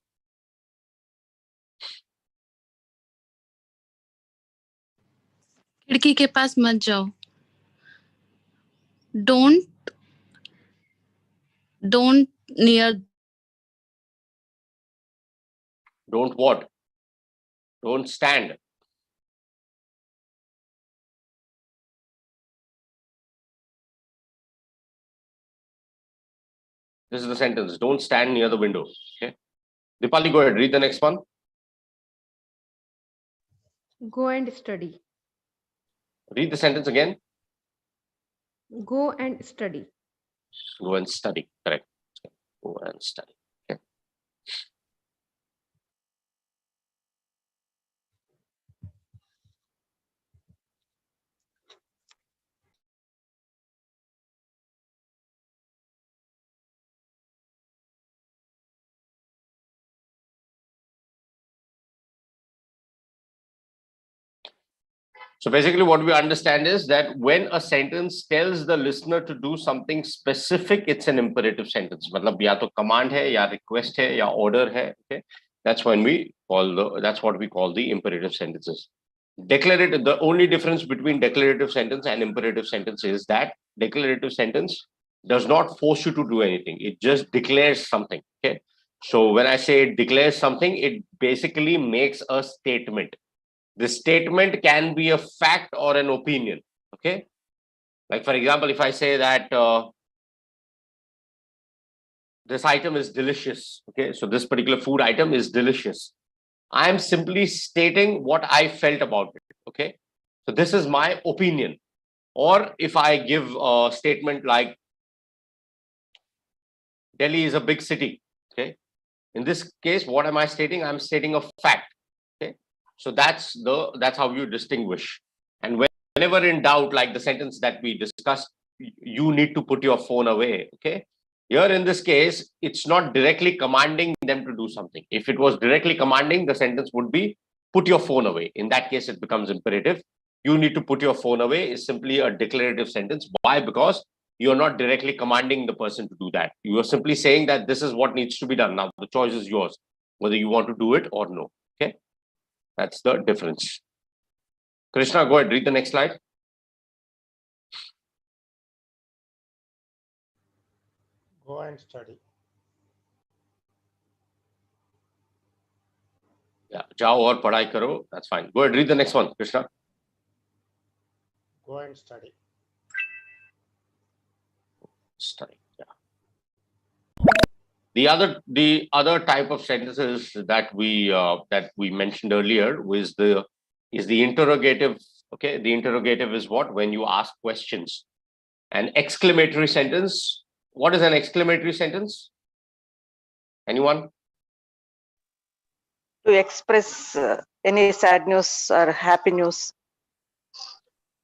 खिड़की के पास मत जाओ. Don't near. Don't what? Don't stand. This is the sentence. Don't stand near the window. Okay. Dipali, go ahead. Read the next one. Go and study. Read the sentence again. Go and study. Go and study. Correct. Go and study. Okay. So basically what we understand is that when a sentence tells the listener to do something specific, it's an imperative sentence. मतलब या तो command है, या request है, या order है. Okay, that's when we call that's what we call the imperative sentences. Declarative. The only difference between declarative sentence and imperative sentence is that declarative sentence does not force you to do anything. It just declares something. Okay, so when I say it declares something, it basically makes a statement. The statement can be a fact or an opinion. Okay, like for example, if I say that this item is delicious. Okay, so this particular food item is delicious. I am simply stating what I felt about it. Okay, so this is my opinion. Or if I give a statement like Delhi is a big city. Okay, in this case, what am I stating? I'm stating a fact. Okay, so that's how you distinguish. And whenever in doubt, like the sentence that we discussed, you need to put your phone away. Okay, here in this case, it's not directly commanding them to do something. If it was directly commanding, the sentence would be put your phone away. In that case, it becomes imperative. You need to put your phone away is simply a declarative sentence. Why? Because you're not directly commanding the person to do that. You are simply saying that this is what needs to be done. Now, the choice is yours, whether you want to do it or no. Okay, that's the difference. Krishna, go ahead, read the next slide. Go and study. Yeah, जाओ और पढ़ाई करो. That's fine. Go ahead, read the next one, Krishna. Go and study. Study. Yeah. The other type of sentences that we mentioned earlier is the interrogative. Okay, the interrogative is what? When you ask questions. An exclamatory sentence. What is an exclamatory sentence? Anyone? To express any sad news or happy news.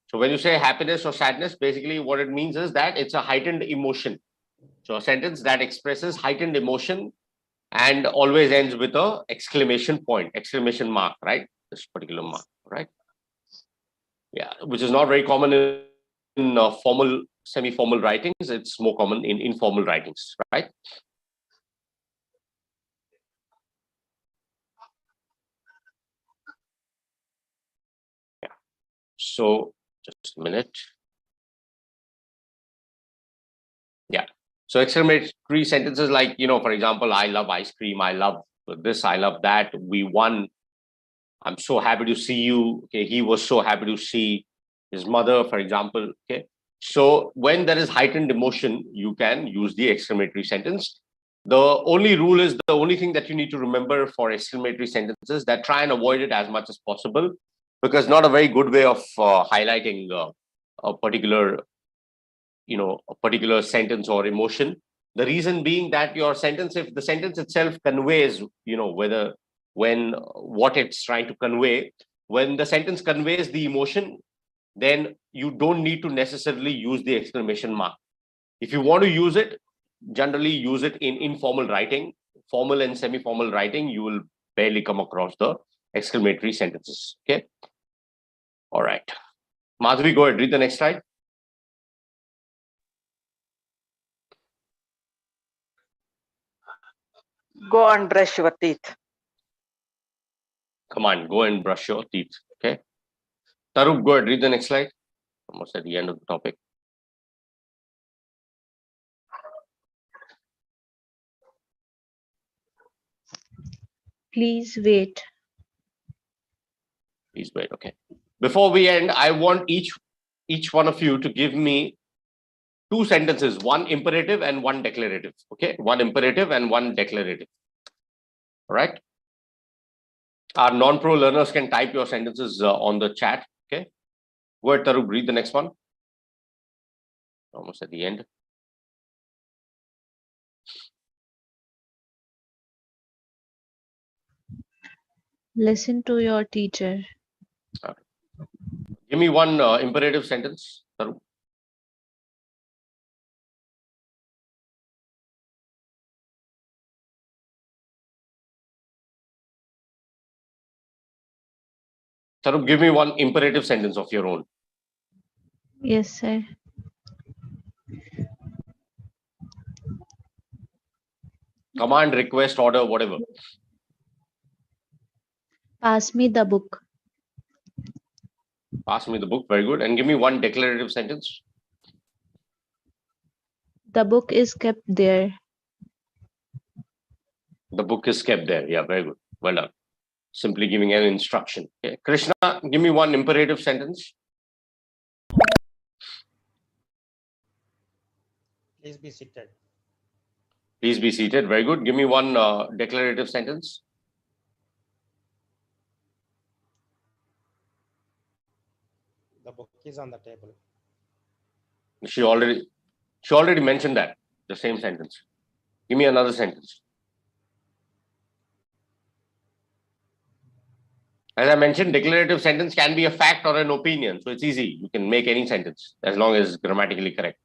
So when you say happiness or sadness, basically what it means is that it's a heightened emotion. So a sentence that expresses heightened emotion and always ends with a exclamation point, exclamation mark, right? This particular mark, right? Yeah, which is not very common in formal, semi-formal writings. It's more common in informal writings, right? Yeah. So just a minute. Yeah. So exclamatory sentences like, you know, for example, I love ice cream, I love this, I love that, we won, I'm so happy to see you. Okay, he was so happy to see his mother, for example. Okay. So when there is heightened emotion, you can use the exclamatory sentence. The only rule is, the only thing that you need to remember for exclamatory sentences, that try and avoid it as much as possible, because not a very good way of highlighting a particular, you know, a particular sentence or emotion. The reason being that your sentence, if the sentence itself conveys, you know, what it's trying to convey, when the sentence conveys the emotion, then you don't need to necessarily use the exclamation mark. If you want to use it, generally use it in informal writing. Formal and semi-formal writing, you will barely come across the exclamatory sentences. Okay. All right. Madhavi, go ahead, read the next slide. Go and brush your teeth. Come on, go and brush your teeth. Okay. Tarup, go ahead, read the next slide. Almost at the end of the topic. Please wait. Please wait. Okay. Before we end, I want each one of you to give me 2 sentences, one imperative and one declarative. Okay, one imperative and one declarative. All right. Our non-pro learners can type your sentences on the chat. Okay. Go ahead, Tarup, read the next one. Almost at the end. Listen to your teacher. Give me one imperative sentence, Tarup. Tarup, give me one imperative sentence of your own. Yes, sir. Command, request, order, whatever. Pass me the book. Pass me the book. Very good. And give me one declarative sentence. The book is kept there. The book is kept there. Yeah, very good. Well done. Simply giving an instruction. Okay. Krishna, give me one imperative sentence. Please be seated. Please be seated. Very good. Give me one declarative sentence. The book is on the table. She already mentioned that, the same sentence. Give me another sentence. As I mentioned, declarative sentence can be a fact or an opinion. So it's easy. You can make any sentence as long as it's grammatically correct.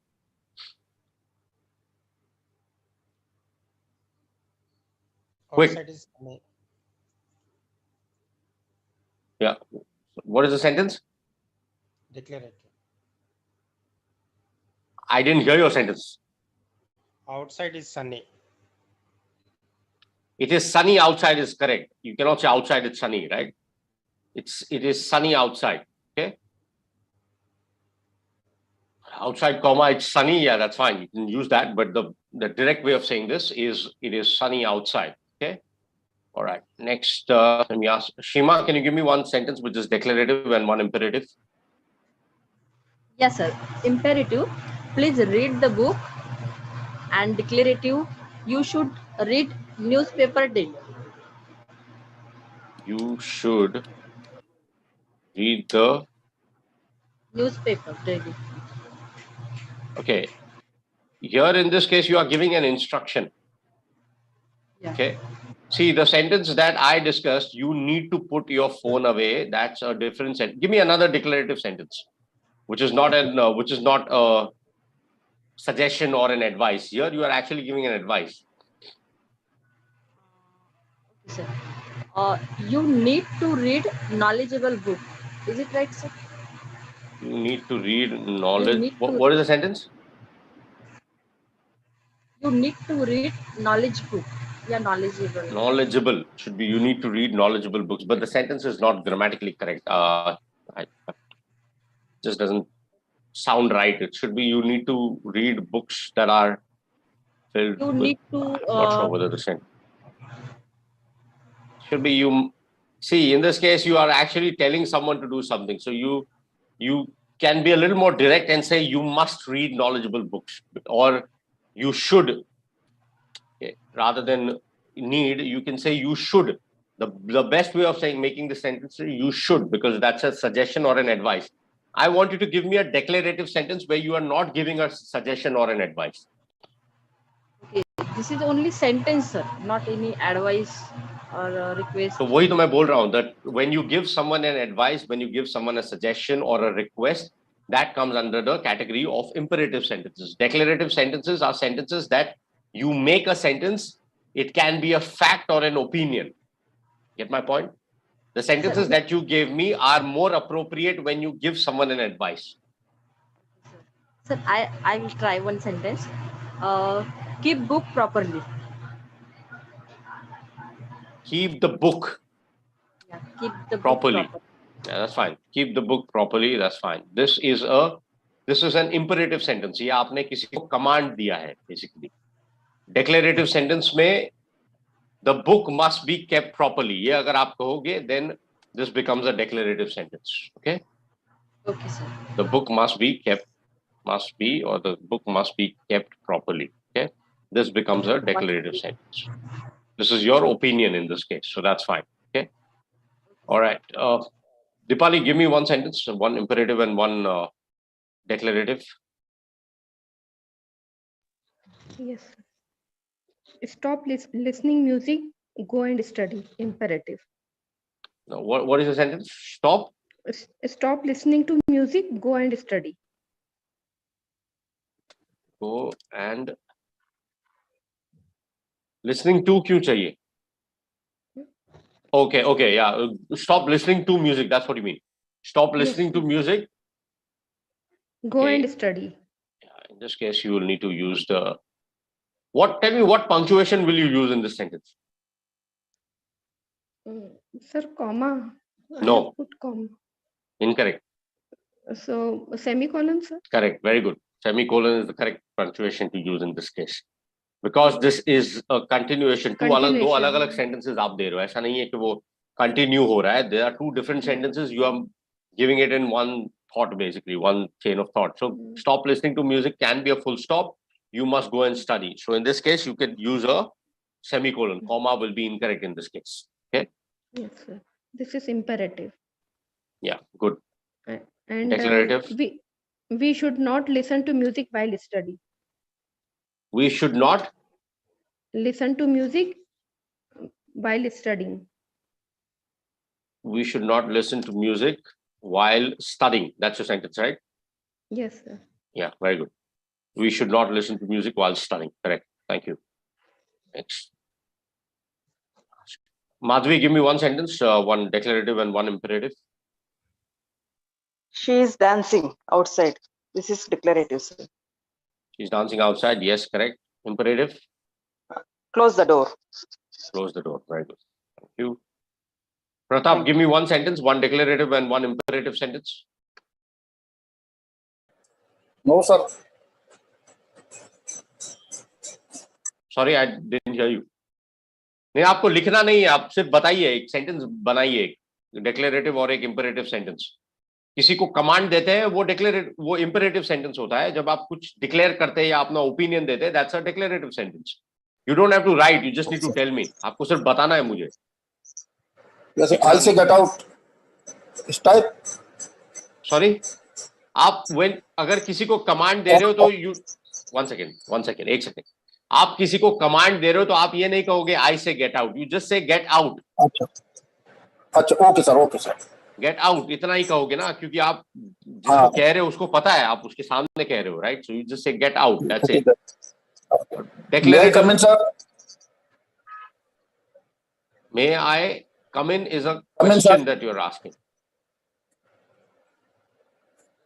Quick. Outside is sunny. Yeah. What is the sentence? Declarative. I didn't hear your sentence. Outside is sunny. It is sunny outside is correct. You cannot say outside it's sunny, right? It is sunny outside. Okay. Outside, comma, it's sunny. Yeah, that's fine. You can use that. But the direct way of saying this is it is sunny outside. Okay. All right. Next, let me ask Shima, can you give me one sentence which is declarative and one imperative? Yes, sir. Imperative, please read the book. And declarative, you should read newspaper daily. You should read the Newspaper daily. Okay. Here in this case, you are giving an instruction. Yeah. Okay. See, the sentence that I discussed, you need to put your phone away. That's a different sentence. Give me another declarative sentence, which is not a suggestion or an advice. Here you are actually giving an advice. Sir. You need to read knowledgeable book. Is it right, sir? You need to read knowledge. need to- What is the sentence? You need to read knowledge book. Yeah, knowledgeable. Knowledgeable should be you need to read knowledgeable books, but the sentence is not grammatically correct. Just doesn't sound right. It should be you need to read books that are filled You with, need to. I'm not sure whether the sentence should be you. See, in this case, you are actually telling someone to do something. So you can be a little more direct and say you must read knowledgeable books, or you should. Okay. Rather than need, you can say you should. The best way of saying making the sentence is you should, because that's a suggestion or an advice. I want you to give me a declarative sentence where you are not giving a suggestion or an advice. Okay, this is only sentence, sir, not any advice or request. So वही तो मैं बोल रहा हूँ that when you give someone an advice, when you give someone a suggestion or a request, that comes under the category of imperative sentences. Declarative sentences are sentences that you make a sentence. It can be a fact or an opinion. Get my point? The sentences that you gave me are more appropriate when you give someone an advice. Sir, I will try one sentence. Keep book properly. Keep the book Yeah, keep the properly. book properly. Yeah, that's fine. Keep the book properly. That's fine. This is an imperative sentence. ये आपने किसी को command दिया है basically. Declarative sentence में the book must be kept properly. ये अगर आप कहोगे, then this becomes a declarative sentence. Okay. Okay, sir. The book must be kept properly. Okay. This becomes a declarative sentence. This is your opinion in this case, so that's fine. Okay. All right. Dipali, give me one sentence, one imperative and one declarative. Yes. Stop listening music, go and study. Imperative. Now, what is the sentence? Stop listening to music, go and study. Go and listening to क्यों चाहिए? Okay, yeah. Stop listening to music. That's what you mean. Stop listening to music. Go Okay. and study. In this case, you will need to use the Tell me what punctuation will you use in this sentence? Sir, comma. I No. have put comma. Incorrect. So semicolon, sir. Correct. Very good. Semicolon is the correct punctuation to use in this case. Because this is a continuation. दो अलग अलग sentences आप दे रहे हो. ऐसा नहीं है कि वो continue हो रहा है. There are two different sentences. You are giving it in one thought, basically, one chain of thought. So stop listening to music can be a full stop. You must go and study. So in this case, you can use a semicolon. Comma will be incorrect in this case. Okay. Yes, sir. This is imperative. Yeah. Good. And Declarative. We should not listen to music while studying. We should not Listen to music while studying. We should not listen to music while studying. That's your sentence, right? Yes, sir. Yeah, very good. We should not listen to music while studying. Correct. Thank you. Next. Madhvi, give me one sentence, one declarative and one imperative. She is dancing outside. This is declarative, sir. She's dancing outside. Yes, correct. Imperative. Close the door. Close the door. Very good. Thank you. Pratap, give me one sentence, one declarative and one imperative sentence. No, sir. Sorry, I didn't hear you. नहीं, आपको लिखना नहीं है, आप सिर्फ बताइए, एक sentence बनाइए, एक डेक्लेरेटिव और एक इंपेरेटिव सेंटेंस. किसी को कमांड देते हैं, वो इंपेरेटिव सेंटेंस होता है. जब आप कुछ डिक्लेयर करते हैं या अपना ओपिनियन देते हैं, that's a declarative sentence. You don't have to write, you just need to tell me. आपको सिर्फ बताना है मुझे. Yes, I say get out. Type. Sorry, आप अगर किसी को कमांड दे रहे हो तो यू वन सेकेंड, एक सेकेंड. आप किसी को कमांड दे रहे हो तो आप ये नहीं कहोगे आई से get out, you just say get out. अच्छा, ओके सर. गेट आउट इतना ही कहोगे ना, क्योंकि आप जिसको कह रहे हो उसको पता है, आप उसके सामने कह रहे हो, right? So you just say get out, that's it. May I come in, sir? May I come in is a Come in, question sir. that you're asking.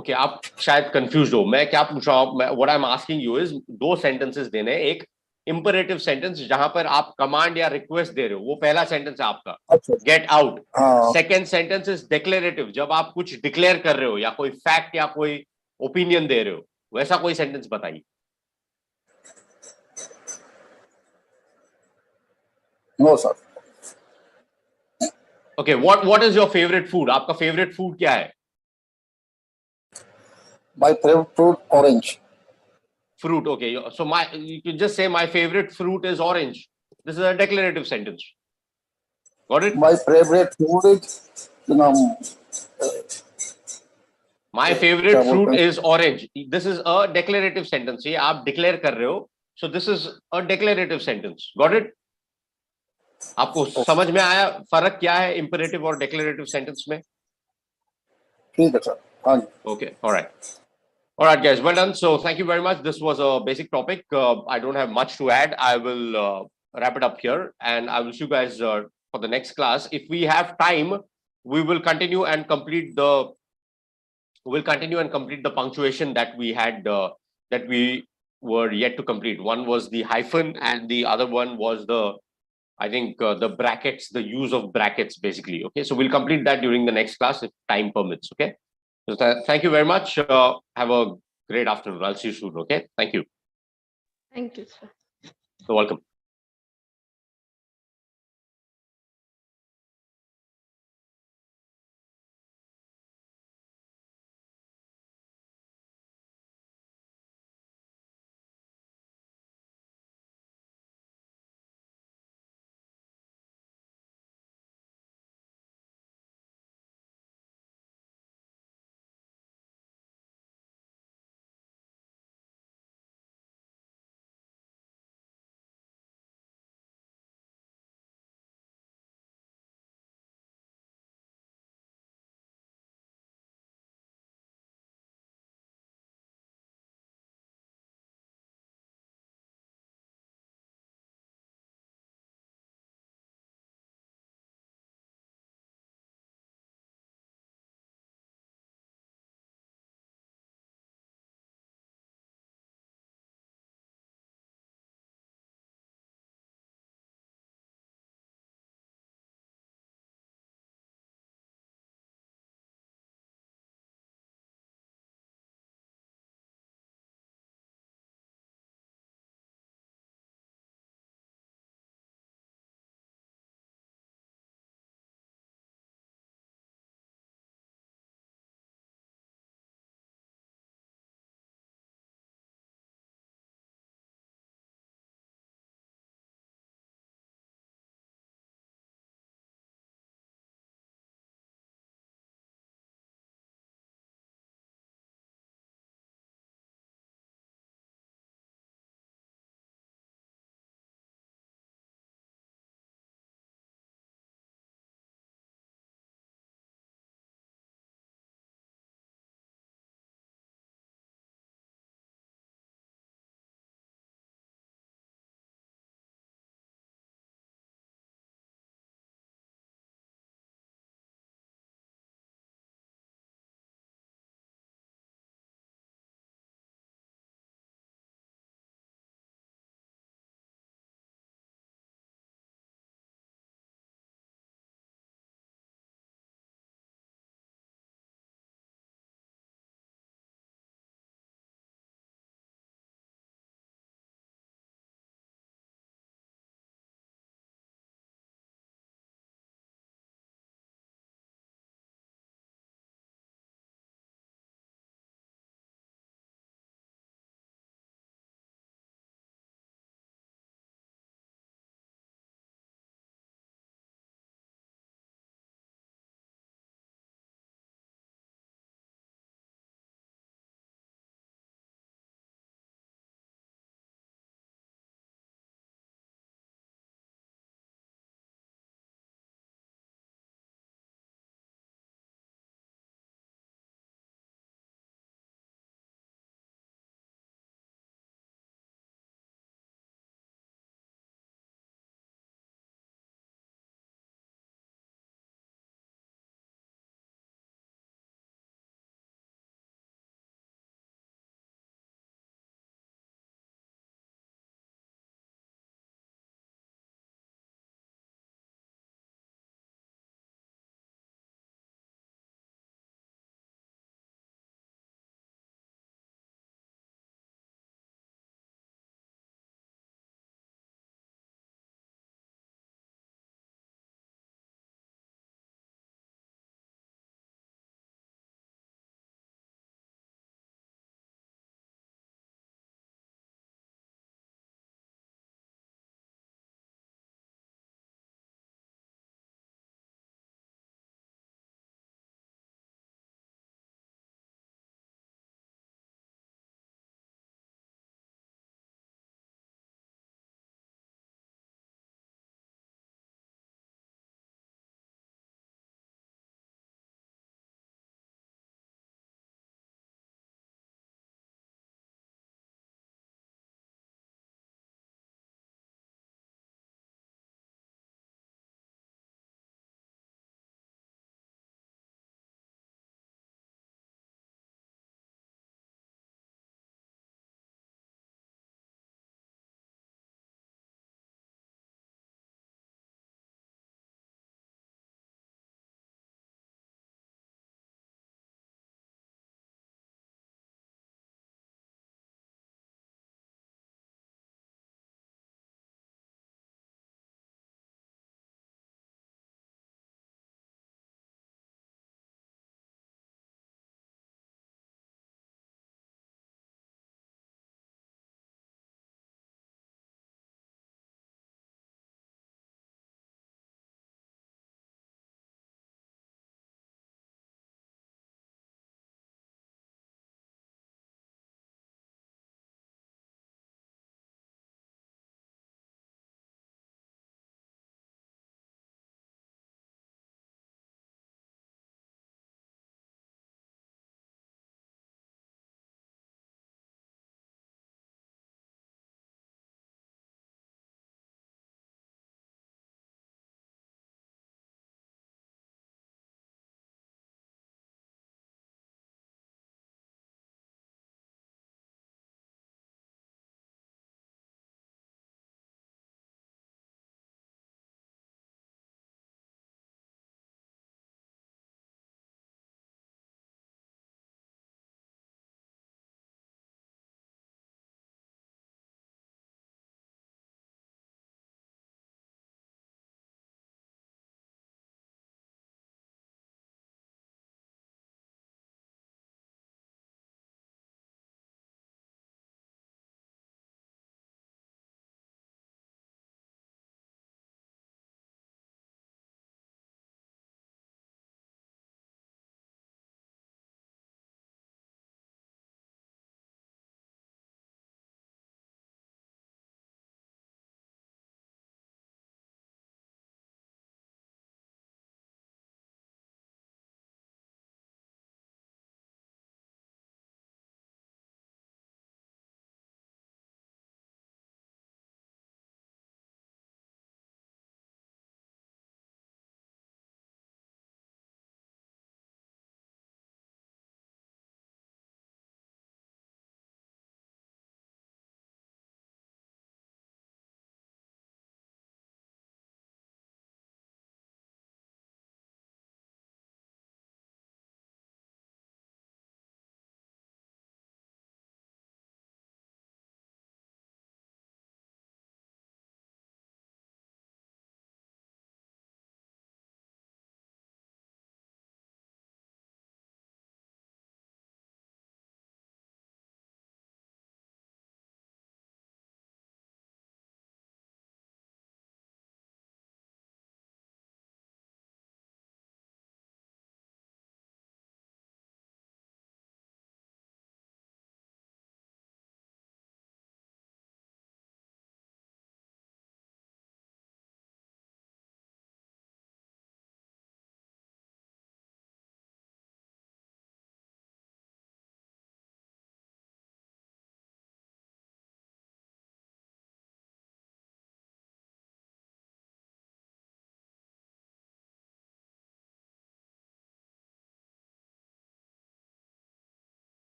Okay, आप शायद कंफ्यूज हो. मैं क्या पूछ रहा हूँ, what I'm asking you is दो sentences देने. एक imperative sentence जहां पर आप command या request दे रहे हो, वो पहला sentence है आपका, get out. Second sentence is declarative, जब आप कुछ declare कर रहे हो या कोई fact या कोई opinion दे रहे हो, वैसा कोई sentence बताइए. No, sir. Okay, what is your favorite food? आपका favorite food क्या है? My favorite fruit, orange. Fruit, okay. So you can just say my favorite fruit is orange. This is a declarative sentence. Got it? My favorite food is, My favorite fruit is orange. This is a declarative sentence. ये आप declare कर रहे हो. So this is a declarative sentence. Got it? आपको समझ में आया फर्क क्या है imperative और declarative sentence में? ठीक है सर. हाँ जी. Okay, all right. All right, guys, well done. So thank you very much. This was a basic topic. I don't have much to add. I will wrap it up here, and I will see you guys for the next class. If we have time, we will continue and complete the punctuation that we had that we were yet to complete. One was the hyphen, and the other one was I think the brackets, the use of brackets, basically. Okay, so we'll complete that during the next class if time permits. Okay. So thank you very much. Have a great afternoon. I'll see you soon. Okay. Thank you. Thank you, sir. You're welcome.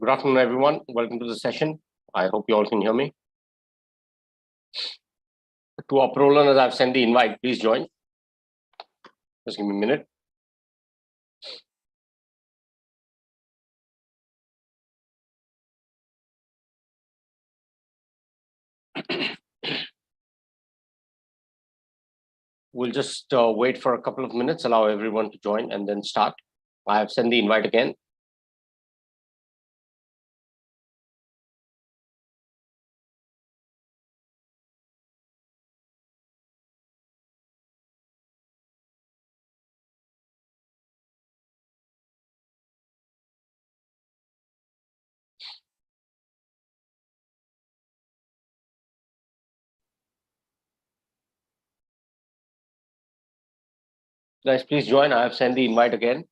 Good afternoon, everyone. Welcome to the session. I hope you all can hear me. To our pro learners, I've sent the invite. Please join. Just give me a minute. We'll just wait for a couple of minutes, allow everyone to join, and then start. I have sent the invite again. Guys, please join. I have sent the invite again.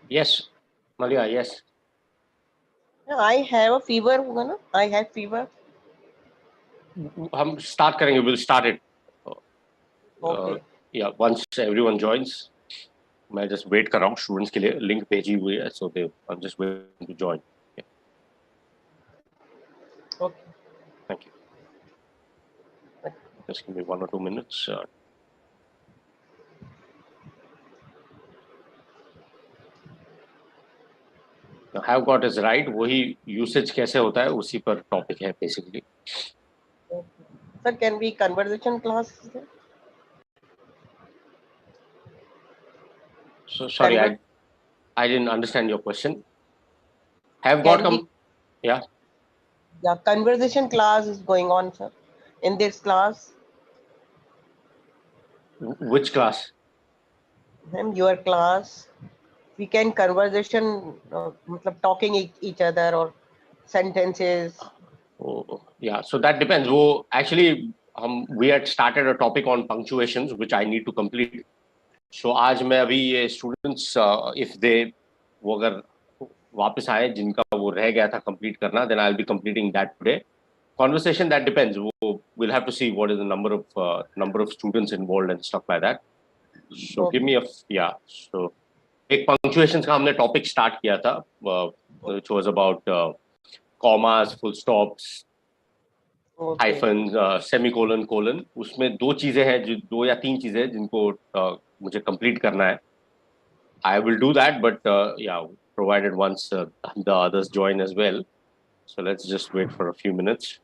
Yes, Malia, yes. I have a fever होगा ना? I have fever. हम start करेंगे. We'll start it. Okay. Yeah, once everyone joins. मैं just wait कर रहा हूँ students के लिए. Link भेजी हुई है, so I'm just waiting to join. Yeah. Okay. Thank you. Just give me 1 or 2 minutes. Have got is right. वही usage कैसे होता है उसी पर topic है basically. Sir, can we conversation class? So sorry, I didn't understand your question. Have got come. Yeah. Yeah, conversation class is going on, sir. In this class. Which class? Your class. We can conversation, talking each other or sentences. Oh, yeah. So that depends. वो actually we had started a topic on punctuations which I need to complete. So आज मैं अभी ये students if they वो अगर वापस आए जिनका वो रह गया था complete करना, then I'll be completing that today. Conversation, that depends. We'll have to see what is the number of students involved and stuff like that. So give me so एक punctuations का हमने topic start किया था, which was about commas, full stops, hyphens, semicolon, colon. उसमें दो चीजें हैं, दो या तीन चीजें जिनको मुझे complete करना है. I will do that, but provided once the others join as well. So let's just wait for a few minutes.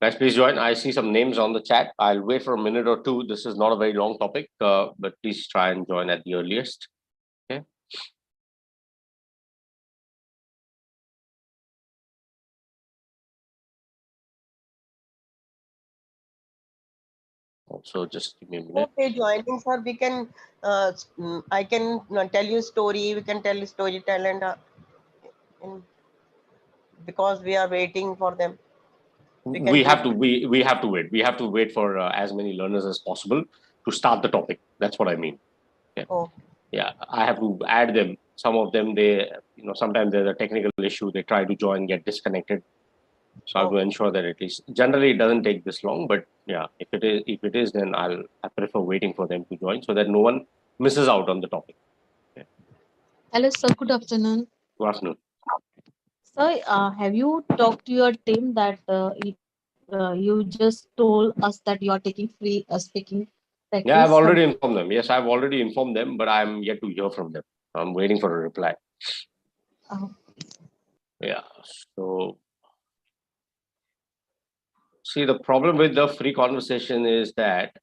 Guys, please join. I see some names on the chat. I'll wait for a minute or two. This is not a very long topic, but please try and join at the earliest. Okay. Also, just give me a minute. Okay, joining, sir. We can, I can tell you story. We can tell storytell and because we are waiting for them. We have to wait. We have to wait for as many learners as possible to start the topic. That's what I mean. Yeah. Oh. Yeah, I have to add them. Some of them, they, sometimes there's a technical issue. They try to join, get disconnected. So I have to ensure that at least, generally it doesn't take this long, but yeah, if it is, then I prefer waiting for them to join so that no one misses out on the topic. Yeah. Hello, sir. Good afternoon. Good afternoon. Sir, have you talked to your team that you just told us that you are taking free speaking practice? Yeah, I've already informed them. Yes, I've already informed them, but I'm yet to hear from them. I'm waiting for a reply. Yeah. So See, the problem with the free conversation is that,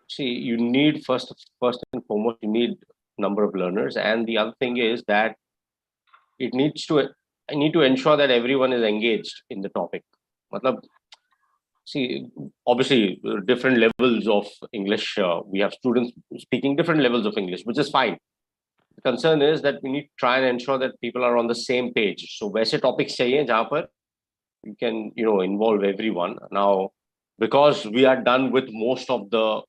see, you need first and foremost, you need number of learners, and the other thing is that I need to ensure that everyone is engaged in the topic. Matlab, see, obviously, different levels of English. We have students speaking different levels of English, which is fine. The concern is that we need to try and ensure that people are on the same page. So, वैसे topics चाहिए जहाँ पर you can, involve everyone. Now, because we are done with most of the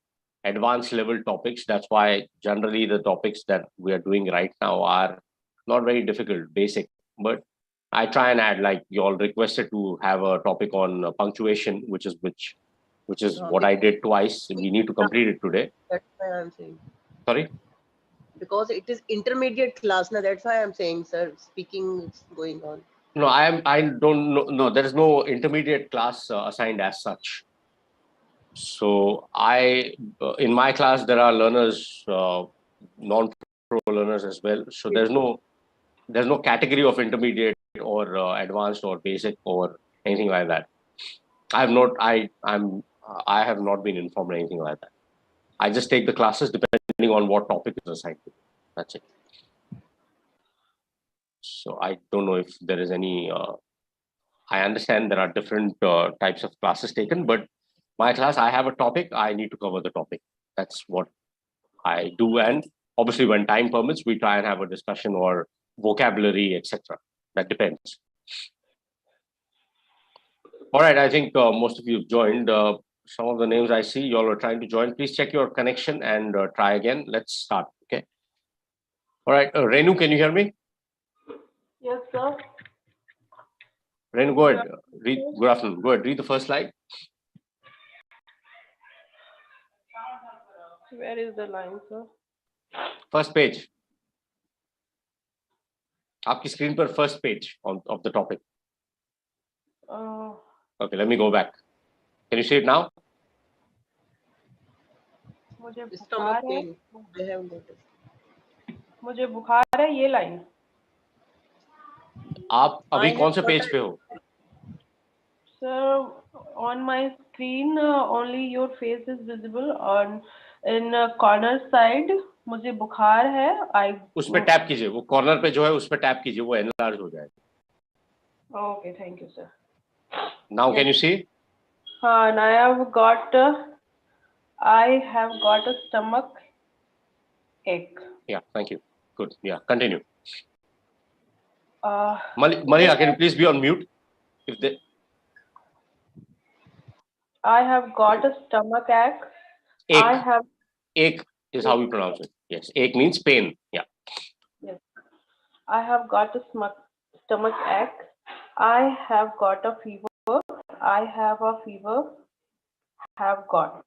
advanced level topics, that's why generally the topics that we are doing right now are not very difficult, basic. But I try and add, like you all requested to have a topic on punctuation, which is what I did twice. We need to complete it today. That's why I'm saying. Sorry? Because it is intermediate class now. That's why I'm saying, sir, speaking is going on. No, I don't know. No, there is no intermediate class assigned as such. So in my class, there are learners, non-pro learners as well. So there's no category of intermediate or advanced or basic or anything like that. I have not been informed anything like that. I just take the classes depending on what topic is assigned to. That's it. So I don't know if there is any. I understand there are different types of classes taken, but my class, I have a topic. I need to cover the topic. That's what I do, and obviously, when time permits, we try and have a discussion or vocabulary, etc. That depends. All right, I think most of you have joined. Some of the names I see, you all are trying to join. Please check your connection and try again. Let's start. Okay. All right, Renu, can you hear me? Yes, sir. Renu, go ahead. Good afternoon. Go ahead. Read the first slide. Where is the line, sir? First page. आपकी screen पर first page of the topic. Okay, let me go back. Can you see it now? मुझे Stomach बुखार है pain. They have noticed. मुझे बुखार है ये line आप अभी I कौन have से got पेज a- पे हो? Sir, on my screen, only your face is visible. On in corner side, मुझे बुखार है. उस पे टैप कीजिए. वो कॉर्नर पे जो है उस पे टैप कीजिए. वो एनलार्ज हो जाएगा. Okay, thank you, sir. Now can you see? And I have got a stomach ache. Yeah, thank you. Good. Yeah, continue. Uh, Maria, can you please be on mute? If they I have got a stomach ache. I ache, have ache is how we pronounce it. Yes, ache means pain. Yeah. yes. I have got a stomach ache. I have got a fever. I have a fever. Have got.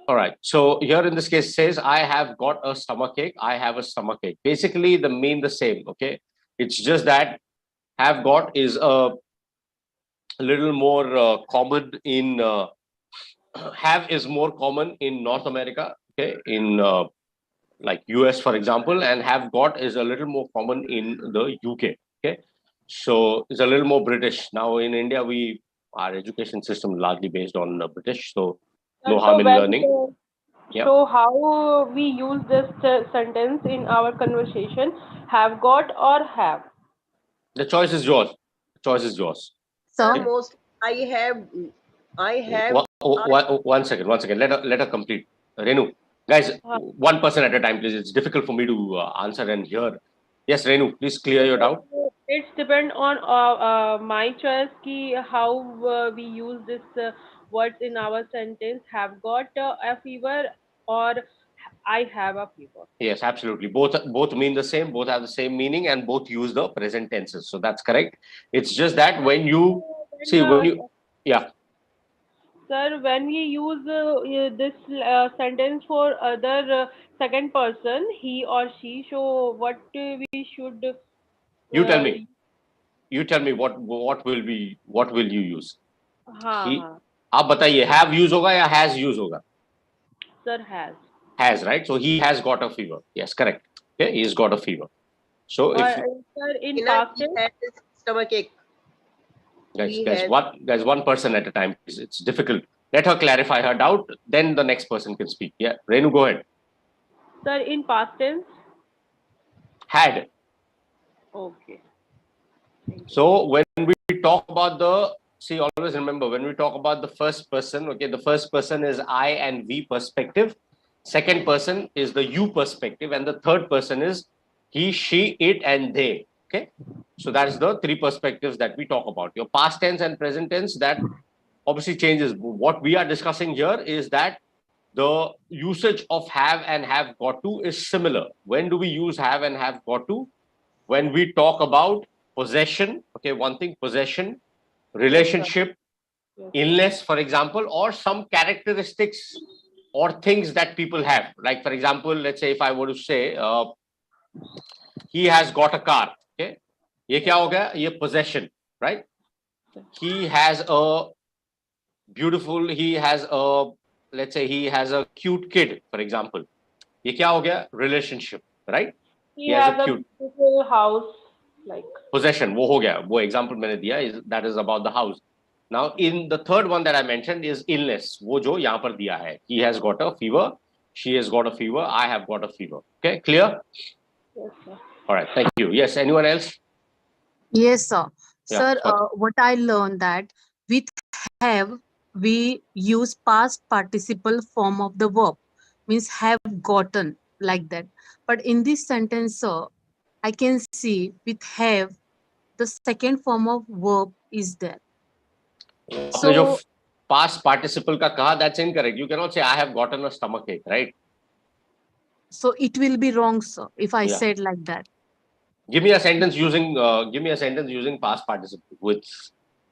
All right. So here in this case it says I have got a stomach ache. I have a stomach ache. Basically, the mean the same. Okay. It's just that have got is a little more common in have is more common in North America. Okay. In like US, for example, and have got is a little more common in the UK. Okay. So it's a little more British. Now in India, our education system is largely based on British. So no harm in learning. Yeah. So how we use this sentence in our conversation? Have got or have? The choice is yours. The choice is yours. Sir, most I have. One second. Let her complete. Renu, guys, one person at a time, please. It's difficult for me to answer and hear. Yes, Renu, please clear your doubt. It's depend on my choice ki how we use this words in our sentence. Have got a fever or I have a fever. Yes, absolutely. Both mean the same. Both have the same meaning, and both use the present tenses. So that's correct. It's just that when you yeah. Sir, when we use this sentence for other second person, he or she, so what we should? You tell me. You tell me what will you use? हाँ. आप बताइए have use होगा या has use होगा? Sir, has. Has, right? So he has got a fever. Yes, correct. Okay, he's got a fever. So if Sir, in Hina, past he tense, had his stomach ache. He has- one person at a time, please. It's difficult. Let her clarify her doubt, then the next person can speak. Yeah, Renu, go ahead. sir, in past tense. Had. Okay. So when we talk about always remember, when we talk about the first person, okay, the first person is I and we perspective. Second person is the you perspective, and the third person is he, she, it, and they. Okay, so that's the three perspectives that we talk about. Your past tense and present tense, that obviously changes. What we are discussing here is that the usage of have and have got to is similar. When do we use have and have got to? When we talk about possession, okay, one thing, possession, relationship, illness, for example, or some characteristics or things that people have. Like, for example, let's say if I were to say, he has got a car, okay? Ye kya ho gaya? Ye possession, right? He has a let's say he has a cute kid, for example. Ye kya ho gaya? Relationship, right? He has a beautiful house, like. Possession, wo ho gaya. Wo example maine diya that is about the house. Now, in the third one that I mentioned is illness. Wo jo yahan par diya hai. He has got a fever. She has got a fever. I have got a fever. Okay, clear? Yes, sir. All right, thank you. Yes, anyone else? Yes, sir. Yeah, Sir, sorry. what I learned that with have, we use past participle form of the verb, means have gotten, like that. But in this sentence, sir, I can see with have, the second form of verb is there. आपने जो So, past participle का कहा, that's incorrect. You cannot say I have gotten a stomach ache, right? so it will be wrong, sir, if I Yeah. said like that. Give me a sentence using past participle with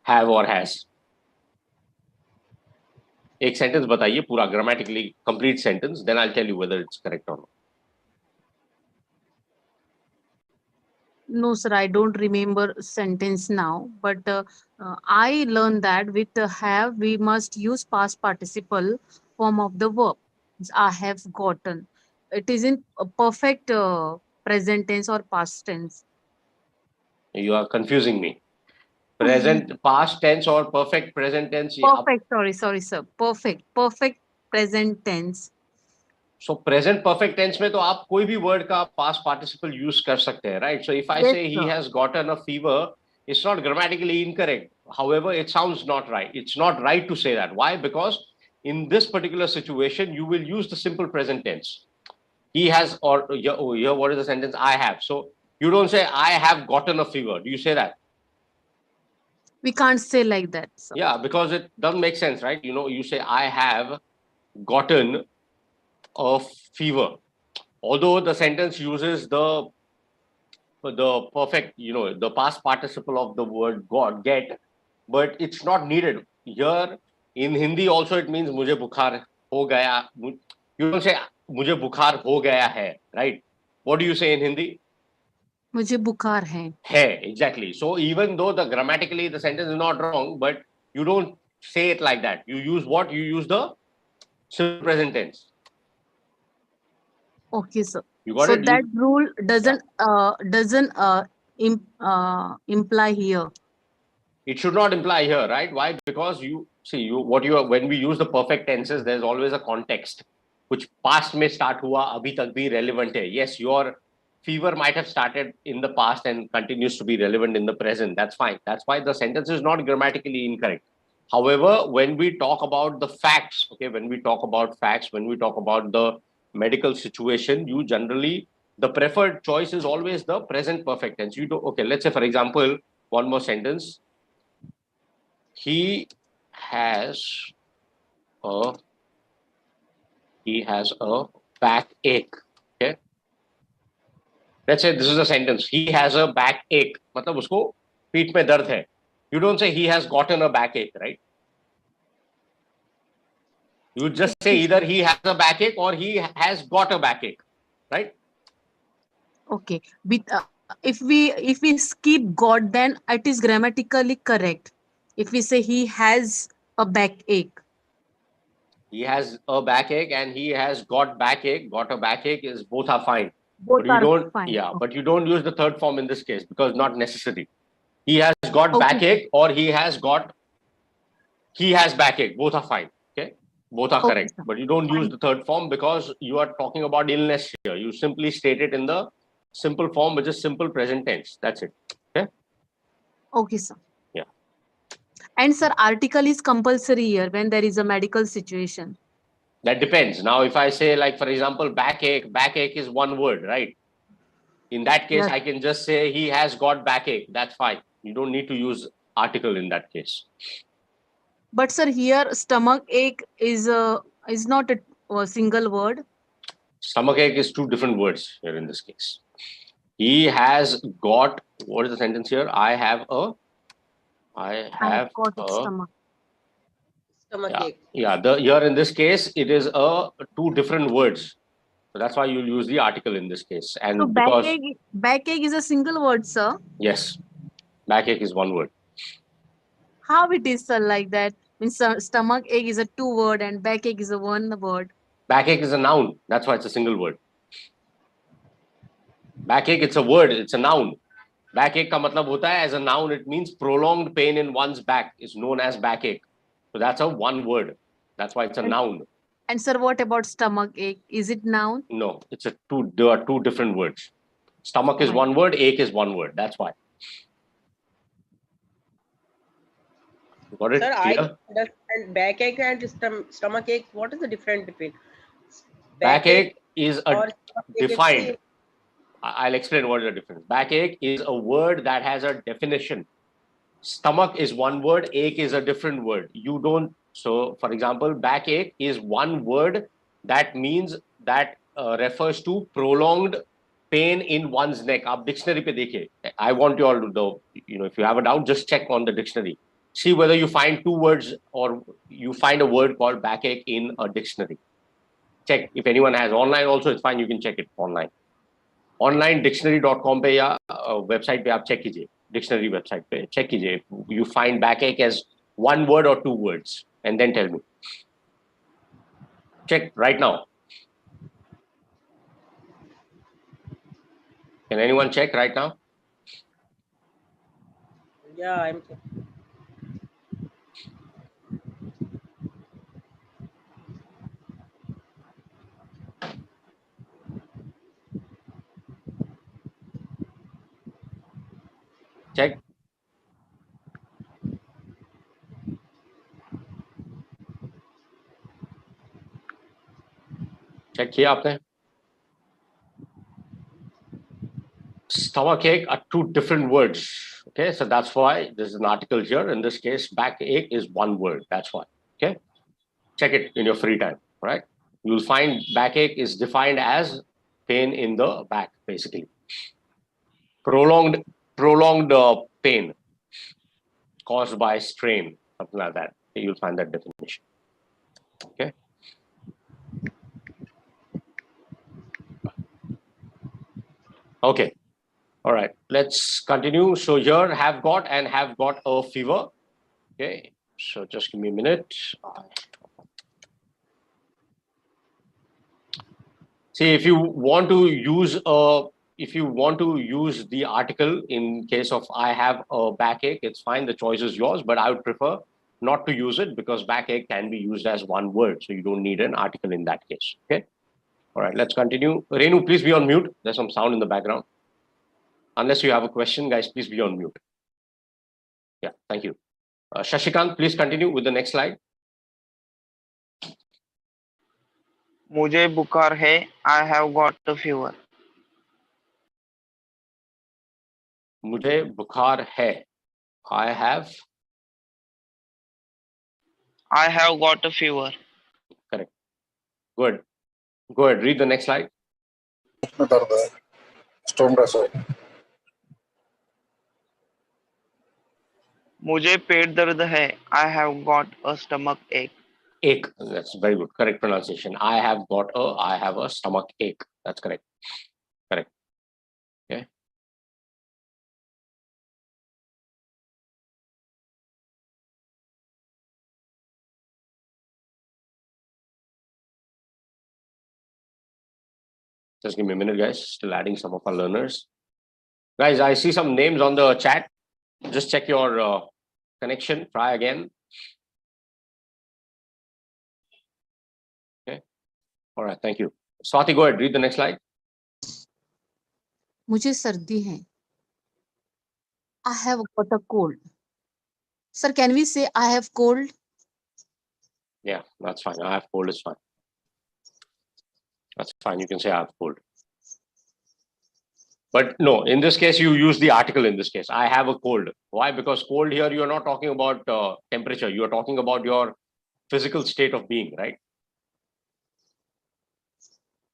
have or has. एक sentence बताइए पूरा grammatically complete sentence, then I'll tell you whether it's correct or not. No, sir, I don't remember sentence now, but I learned that with the have, we must use past participle form of the verb. I have gotten. It isn't a perfect present tense or past tense. You are confusing me. Present, past tense or perfect present tense. Perfect, sorry, sir. Perfect present tense. So present perfect tense में तो आप कोई भी word का past participle use कर सकते हैं, right? So if I Yes, say he sir. has gotten a fever, it's not grammatically incorrect. However, it sounds not right. It's not right to say that. Why? Because in this particular situation, you will use the simple present tense. He has, or here, what is the sentence? I have. So you don't say I have gotten a fever. Do you say that? We can't say like that, sir. Yeah, because it doesn't make sense, right? You know, you say I have gotten a fever. Although the sentence uses the perfect, you know, the past participle of the word get, but it's not needed. Here in Hindi also it means mujhe bukhar ho gaya. You don't say mujhe bukhar ho gaya hai, right? What do you say in Hindi? मुझे बुखार है. Hai, exactly. So even though the grammatically the sentence is not wrong, but you don't say it like that. You use what? You use the simple present tense. Okay, sir. You got So it? that rule doesn't imply here. It should not imply here, right? Why? Because you see, when we use the perfect tenses, there's always a context. Which past may start hua, abhi tak bhi relevant hai. Yes, your fever might have started in the past and continues to be relevant in the present. That's fine. That's why the sentence is not grammatically incorrect. However, when we talk about the facts, okay, when we talk about the medical situation, you generally, the preferred choice is always the present perfect tense. You do, okay, let's say, for example, one more sentence. He has a backache. Okay. Let's say this is a sentence. He has a backache. मतलब उसको पीठ में दर्द है. You don't say he has gotten a backache, right? You just say either he has a backache or he has got a backache, right? Okay. With, if we skip got, then it is grammatically correct. If we say he has a backache. He has a backache and he has got backache. Got a backache is both are fine. Both But you are don't, fine. yeah, Okay. but you don't use the third form in this case because not necessary. He has got Okay. backache or he has backache. Both are fine. Okay. Both are Okay, correct. sir. But you don't use Fine. the third form because you are talking about illness here. You simply state it in the simple form, which is simple present tense. That's it. Okay. Okay, sir. Yeah. And sir, article is compulsory here when there is a medical situation. That depends. Now, if I say, like, for example, backache is one word, right? In that case, Yes. I can just say he has got backache. That's fine. You don't need to use article in that case. But sir, here stomach ache is not a single word. Stomachache is two different words here in this case. He has got, what is the sentence here? I have got a, stomach. Stomachache. yeah, here in this case, it is two different words. So that's why you'll use the article in this case. And So because, backache is a single word, sir. yes, backache is one word. How it is, sir, like that? Means stomach ache is a two word and backache is a one word. Backache is a noun. That's why it's a single word. Backache, it's a word. It's a noun. Backache ka matlab hota hai, as a noun, it means prolonged pain in one's back is known as backache. So that's a one word. That's why it's a noun. And sir, what about stomach ache? Is it noun? No, there are two different words. Stomach is one word, ache is one word. That's why. Got it? Sir, I Clear? understand backache and stomach ache. What is the difference between Backache is a or stomach ache? defined. I'll explain what is the difference. Backache is a word that has a definition. Stomach is one word, ache is a different word. You don't. So, for example, backache is one word that means that refers to prolonged pain in one's neck. Aap dictionary pe dekhiye. I want you all to know, if you have a doubt, just check on the dictionary. See whether you find two words or you find a word called backache in a dictionary. Check. If anyone has online also, it's fine. You can check it online. Online dictionary.com पे या website पे आप check कीजिए. Dictionary website पे check कीजिए. You find backache as one word or two words, and then tell me. Check right now. Can anyone check right now? Yeah, I'm checking. Check. Check किया आपने? Stomachache are two different words. Okay, so that's why there's an article here. In this case, backache is one word. That's why. Okay, check it in your free time. Right? You'll find backache is defined as pain in the back, basically. Prolonged pain caused by strain, something like that. You'll find that definition. Okay. Okay. All right. Let's continue. So here, have got and have got a fever. Okay. So just give me a minute. See, if you want to use the article in case of I have a backache, it's fine. The choice is yours, but I would prefer not to use it because backache can be used as one word. So you don't need an article in that case. Okay. All right, let's continue. Renu, please be on mute. There's some sound in the background. Unless you have a question, guys, please be on mute. Yeah, thank you. Shashikant, please continue with the next slide. मुझे बुखार है. I have got a fever. मुझे बुखार है. I have got a fever. Correct. Good. Go ahead. Read the next slide. मुझे पेट दर्द है. I have got a stomach ache. Ache. That's very good. Correct pronunciation. I have a stomach ache. That's correct. Correct. Okay. Just give me a minute, guys. Still adding some of our learners. Guys, I see some names on the chat. Just check your connection. Try again. Okay. All right. Thank you. Swati, go ahead. Read the next slide. मुझे सर्दी है. I have got a cold. Sir, can we say I have cold? Yeah, that's fine. I have cold is fine. That's fine. You can say I have cold. But no, in this case, you use the article in this case. I have a cold. Why? Because cold here, you are not talking about temperature. You are talking about your physical state of being, right?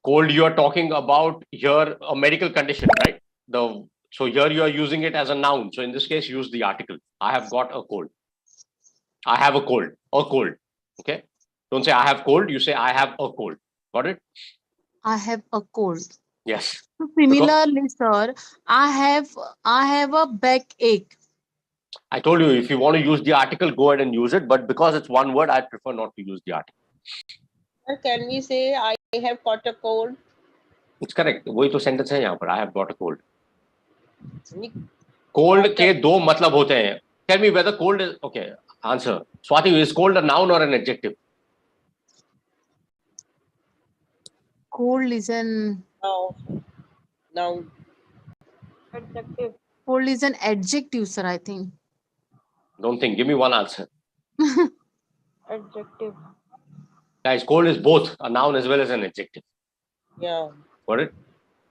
Cold, you are talking about here a medical condition, right? So here you are using it as a noun. So in this case, use the article. I have got a cold. I have a cold. A cold. Okay. Don't say I have cold. You say I have a cold. Got it? I have a cold. Yes. So similarly, sir, I have a backache. I told you, if you want to use the article, go ahead and use it. But because it's one word, I prefer not to use the article. Sir, can we say I have caught a cold? It's correct. वही तो sentence है यहाँ पर. I have got a cold. Cold के दो मतलब होते हैं. Tell me whether cold is okay. Answer. Swati, is cold a noun or an adjective? Cold is an Noun. Adjective. Cold is an adjective, sir. I think. Don't think. Give me one answer. Adjective. Guys, cold is both a noun as well as an adjective. Yeah. Got it?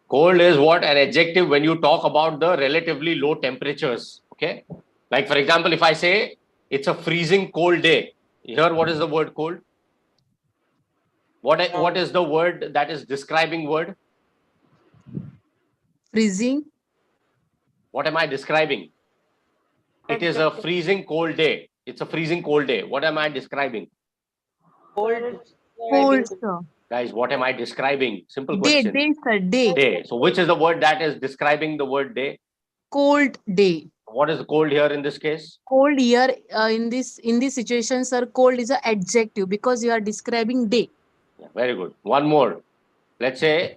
Cold is what? An adjective when you talk about the relatively low temperatures. Okay. Like for example, if I say it's a freezing cold day. Here, what is the word cold? What is the word that is describing word? Freezing. What am I describing? It is a freezing cold day. It's a freezing cold day. What am I describing? Cold. Cold, sir. Guys, what am I describing? Simple question. Day, sir. Day. Day. So which is the word that is describing the word day? Cold day. What is cold here in this case? Cold here in this situation, sir. Cold is an adjective because you are describing day. Yeah, very good. One more. Let's say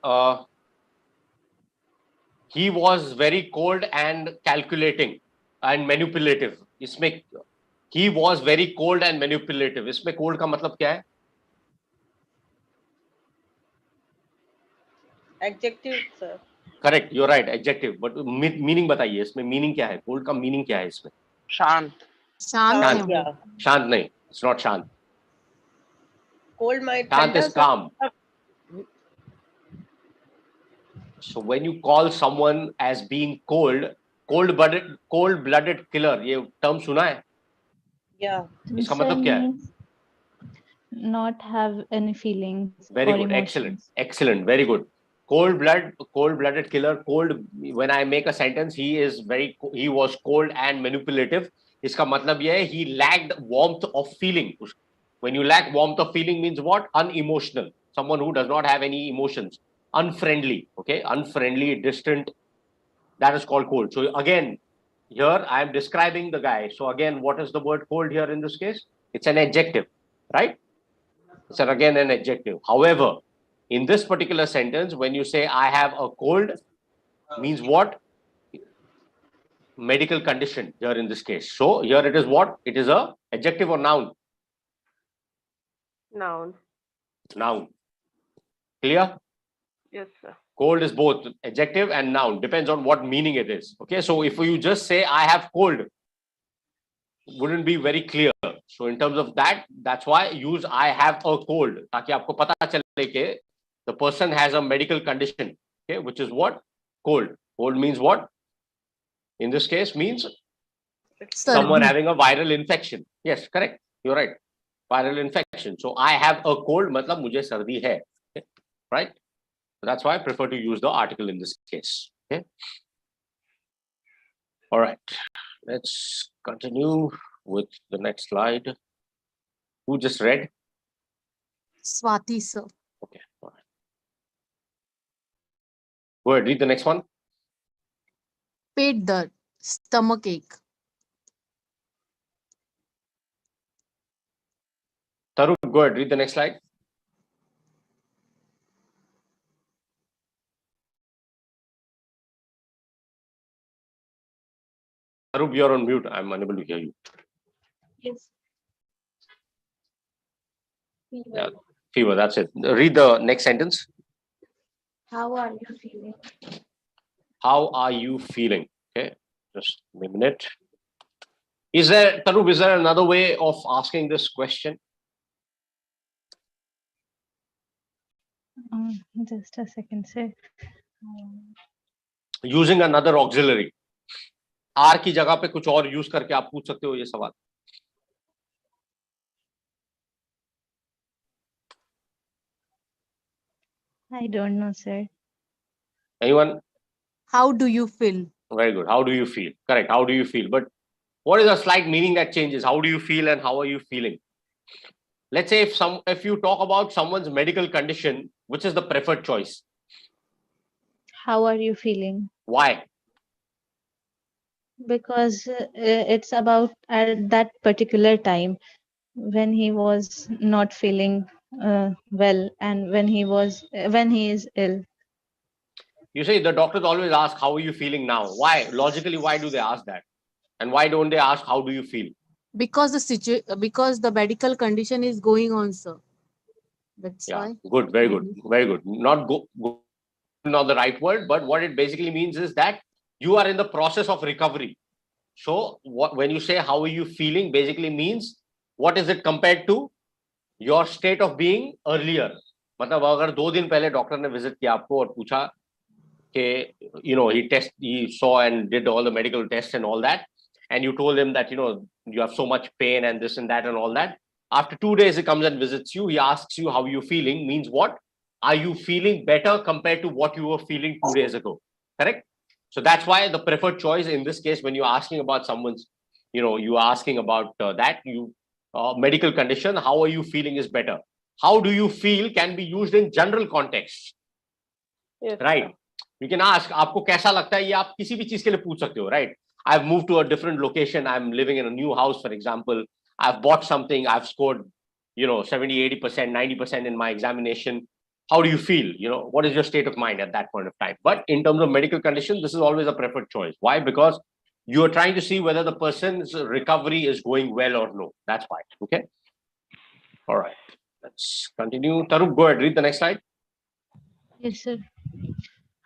he was very cold and calculating and manipulative. इसमें he was very cold and manipulative. इसमें cold का मतलब क्या है? Adjective, sir. Correct. You're right. Adjective. But meaning बताइए. इसमें meaning क्या है? Cold का meaning क्या है इसमें? शांत. शांत. शांत नहीं. It's not शांत. Cold might. Shant is calm. So when you call someone as being cold, cold-blooded killer, ये term सुना है? Yeah. इसका मतलब क्या है? Not have any feelings. Very or good. emotions. Excellent. Very good. Cold-blooded killer. Cold. When I make a sentence, he was cold and manipulative. इसका मतलब ये है he lacked warmth of feeling. When you lack warmth of feeling means what? Unemotional. Someone who does not have any emotions. Unfriendly. Okay. Unfriendly, distant. That is called cold. So again, here I am describing the guy. So again, what is the word cold here in this case? It's an adjective, right? It's again an adjective. However, in this particular sentence, when you say I have a cold, means what? Medical condition here in this case. So here it is what? It is a adjective or noun? Noun. Noun. Clear? Yes, sir. Cold is both adjective and noun. Depends on what meaning it is. Okay. So if you just say I have cold, wouldn't be very clear. So in terms of that, that's why use I have a cold. ताकि आपको पता चले कि the person has a medical condition. Okay. Which is what? Cold. Cold means what? In this case means someone having a viral infection. Yes, correct. You're right. Viral infection. So I have a cold, मतलब मुझे सर्दी है. Okay. Right? So that's why I prefer to use the article in this case. Okay. All right. Let's continue with the next slide. Who just read? Swati, sir. Okay. All right. Go ahead. Read the next one. Pet dard, stomach ache. Tarun, go ahead. Read the next slide. Tarup, you're on mute. I'm unable to hear you. Yes. Yeah, fever. That's it. Read the next sentence. How are you feeling? How are you feeling? Okay, just a minute. Is there, Tarup, is there another way of asking this question? Just a second, sir. Using another auxiliary. Are की जगह पे कुछ और use करके आप पूछ सकते हो ये सवाल. I don't know, sir. Anyone? How do you feel? Very good. How do you feel? Correct. How do you feel? But what is a slight meaning that changes? How do you feel and how are you feeling? Let's say if you talk about someone's medical condition, which is the preferred choice? How are you feeling? Why? Because it's about at that particular time when he was not feeling well and when he is ill. You see, the doctors always ask, how are you feeling now? Why? Logically, why do they ask that? And why don't they ask, how do you feel? Because the medical condition is going on, sir. That's why. Good. Very good. Very good. Not the right word, but what it basically means is that you are in the process of recovery. So when you say, how are you feeling, basically means, what is it compared to your state of being earlier? मतलब अगर 2 दिन पहले doctor ने visit किया आपको और पूछा कि he saw and did all the medical tests and all that, and you told him that you have so much pain and this and that and all that. After 2 days he comes and visits you, he asks you how you feeling, means what? Are you feeling better compared to what you were feeling 2 days ago? Correct? So that's why the preferred choice in this case, when you're asking about someone's, you are asking about medical condition, how are you feeling is better. How do you feel can be used in general context. Yes. Right? You can ask, आपको कैसा लगता है, ये आप किसी भी चीज के लिए पूछ सकते हो, right? I've moved to a different location. I'm living in a new house, for example. I've bought something. I've scored, 70, 80%, 90% in my examination. How do you feel? What is your state of mind at that point of time? But in terms of medical condition, this is always a preferred choice. Why? Because you are trying to see whether the person's recovery is going well or no. That's why. Okay. All right. Let's continue. Tarup, go ahead. Read the next slide. Yes, sir.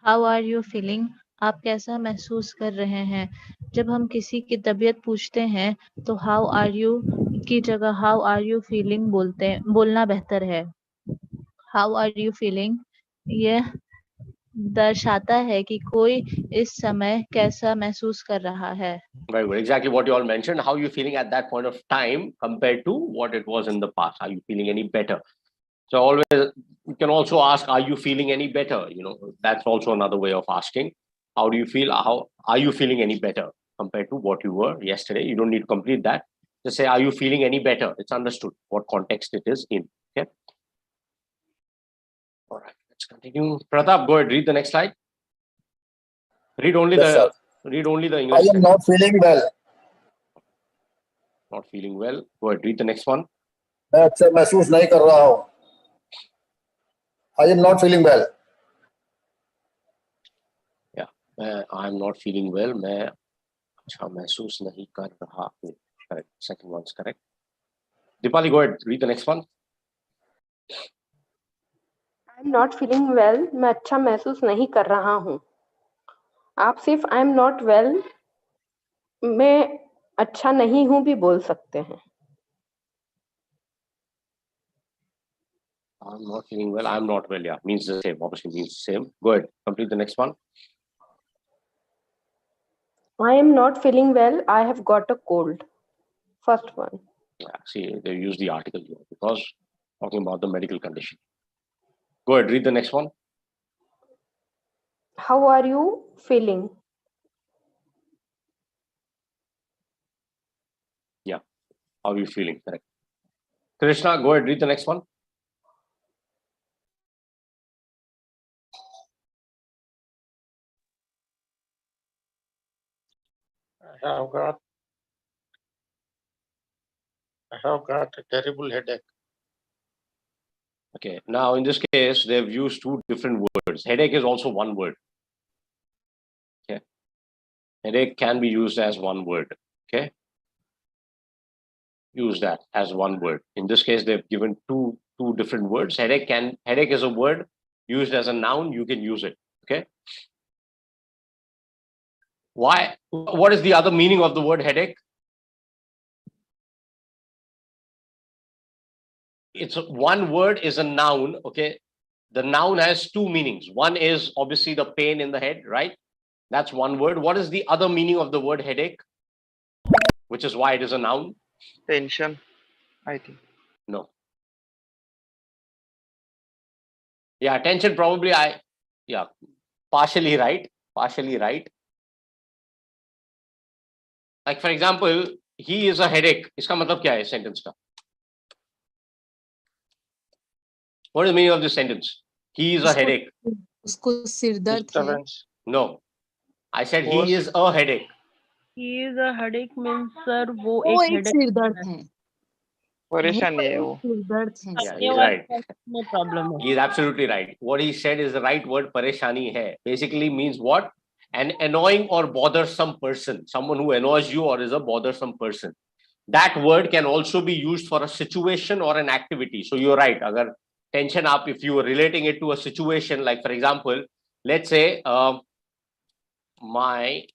How are you feeling? आप कैसा महसूस कर रहे हैं? जब हम किसी की तबीयत पूछते हैं तो how are you की जगह how are you feeling बोलना बेहतर है. How are you feeling? यह दर्शाता है कि कोई इस समय कैसा महसूस कर रहा है. Very good. Exactly what you all mentioned. How are you feeling at that point of time compared to what it was in the past? Are you feeling any better? So always, you can also ask, are you feeling any better? That's also another way of asking. How do you feel? How are you feeling any better compared to what you were yesterday? You don't need to complete that. Just say, are you feeling any better? It's understood what context it is in. Okay. All right. Let's continue. Pratap, go ahead. Read the next slide. Read only Yes, read only the I English. am not feeling well. Not feeling well. Go ahead. Read the next one. मैं अच्छा महसूस नहीं कर रहा हूँ. I am not feeling well. Yeah, I am not feeling well. मैं अच्छा महसूस नहीं कर रहा हूँ. Correct. Second one's correct. Dipali, go ahead. Read the next one. I am not feeling well. मैं अच्छा महसूस नहीं कर रहा हूँ. आप सिर्फ I am not well, मैं अच्छा नहीं हूँ भी बोल सकते हैं. I'm not feeling well. I'm not well. Yeah, means the same. Obviously means the same. Go ahead. Complete the next one. I am not feeling well. I have got a cold. First one. Yeah, see, they use the article here because talking about the medical condition. Go ahead. Read the next one. How are you feeling? Yeah. How are you feeling? Correct. Krishna, go ahead. Read the next one. I have got a terrible headache. Okay. Now, in this case, they've used 2 different words. Headache is also one word. Okay. Headache can be used as one word. Okay. Use that as one word. In this case, they've given two different words. Headache is a word used as a noun. You can use it. Okay. Why? What is the other meaning of the word headache? It's one word is a noun. Okay. The noun has two meanings. One is obviously the pain in the head, right? That's one word. What is the other meaning of the word headache? Which is why it is a noun. Tension, I think. No. Yeah, tension probably partially right. Partially right. Like for example, he is a headache. इसका मतलब क्या है sentence का? What is the meaning of this sentence? He is a headache. उसको सिर दर्द है. No. I said he is a headache. He is a headache means sir वो वो एक एक headache सिर दर्द है. परेशानी है वो. सिर दर्द है. Yeah, he's right. No problem. He is absolutely right. What he said is the right word. Pareshani hai basically means what? An annoying or bothersome person. Someone who annoys you or is a bothersome person. That word can also be used for a situation or an activity. So you're right. Agar tension up, if you were relating it to a situation, like for example, let's say my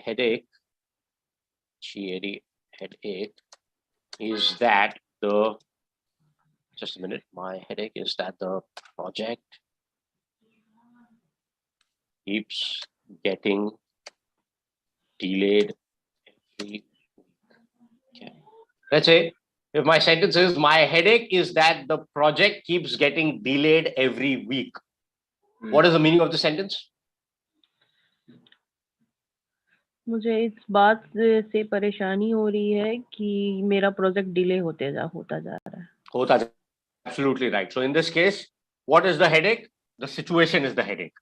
headache, headache is that the, just a minute, my headache is that the project keeps getting delayed every week. Okay. Let's say if my sentence is my headache is that the project keeps getting delayed every week. What is the meaning of the sentence? मुझे इस बात से परेशानी हो रही है कि मेरा प्रोजेक्ट डिले होता जा रहा है. Absolutely right. So in this case, what is the headache? The situation is the headache.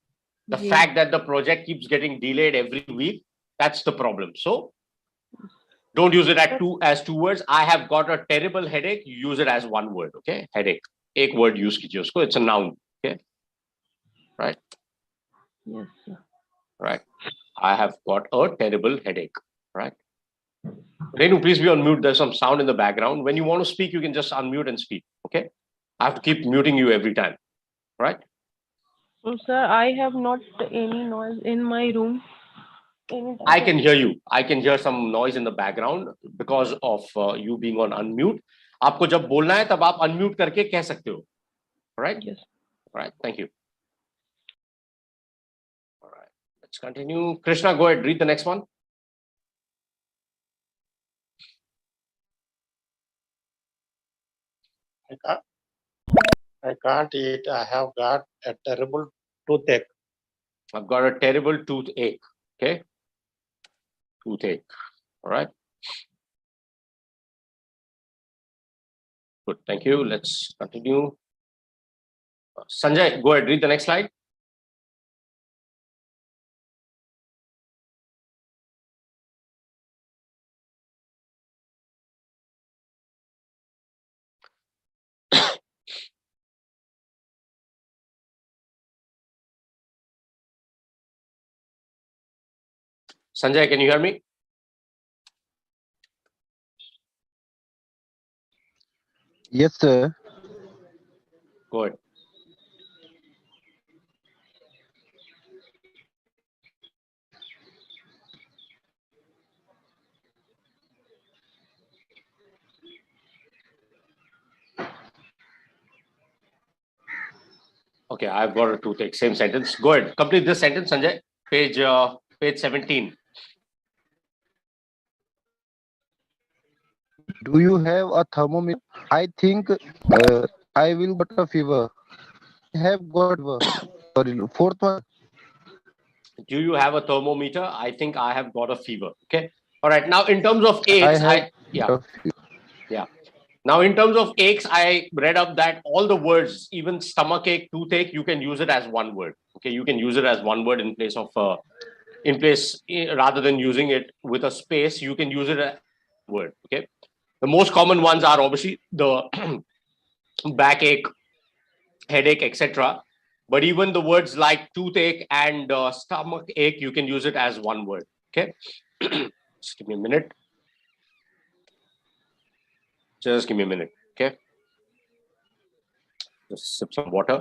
The fact that the project keeps getting delayed every week, that's the problem. So don't use it as two words. I have got a terrible headache. You use it as one word. Okay, headache. Ek word use kijiye usko. It's a noun. Okay, right? Yes, sir. Right. I have got a terrible headache. Right. Renu, please be on mute. There's some sound in the background. When you want to speak, you can just unmute and speak. Okay. I have to keep muting you every time. Right. So, sir, I have not any noise in my room. I can hear you. I can hear some noise in the background because of you being on unmute. आपको जब बोलना है तब आप unmute करके कह सकते हो. Right? Yes. All right. Thank you. All right. Let's continue. Krishna, go ahead. Read the next one. I can't eat. I have got a terrible toothache. I've got a terrible toothache. Okay. Toothache. All right. Good. Thank you. Let's continue. Sanjay, go ahead. Read the next slide. Sanjay, can you hear me? Yes, sir. Go ahead. Okay, I've got a toothache. Same sentence. Go ahead. Complete this sentence, Sanjay. Page 17. Do you have a thermometer? I think I will got a fever. I have got sorry, fourth one. Do you have a thermometer? I think I have got a fever. Okay. All right. Now, in terms of aches, yeah. Now, in terms of aches, I read up that all the words, even stomach ache, toothache, you can use it as one word. Okay. You can use it as one word in place of rather than using it with a space. You can use it as a word. Okay. The most common ones are obviously the backache, headache, etc. But even the words like toothache and stomach ache, you can use it as one word. Okay. Just give me a minute. Just give me a minute. Okay. Just sip some water.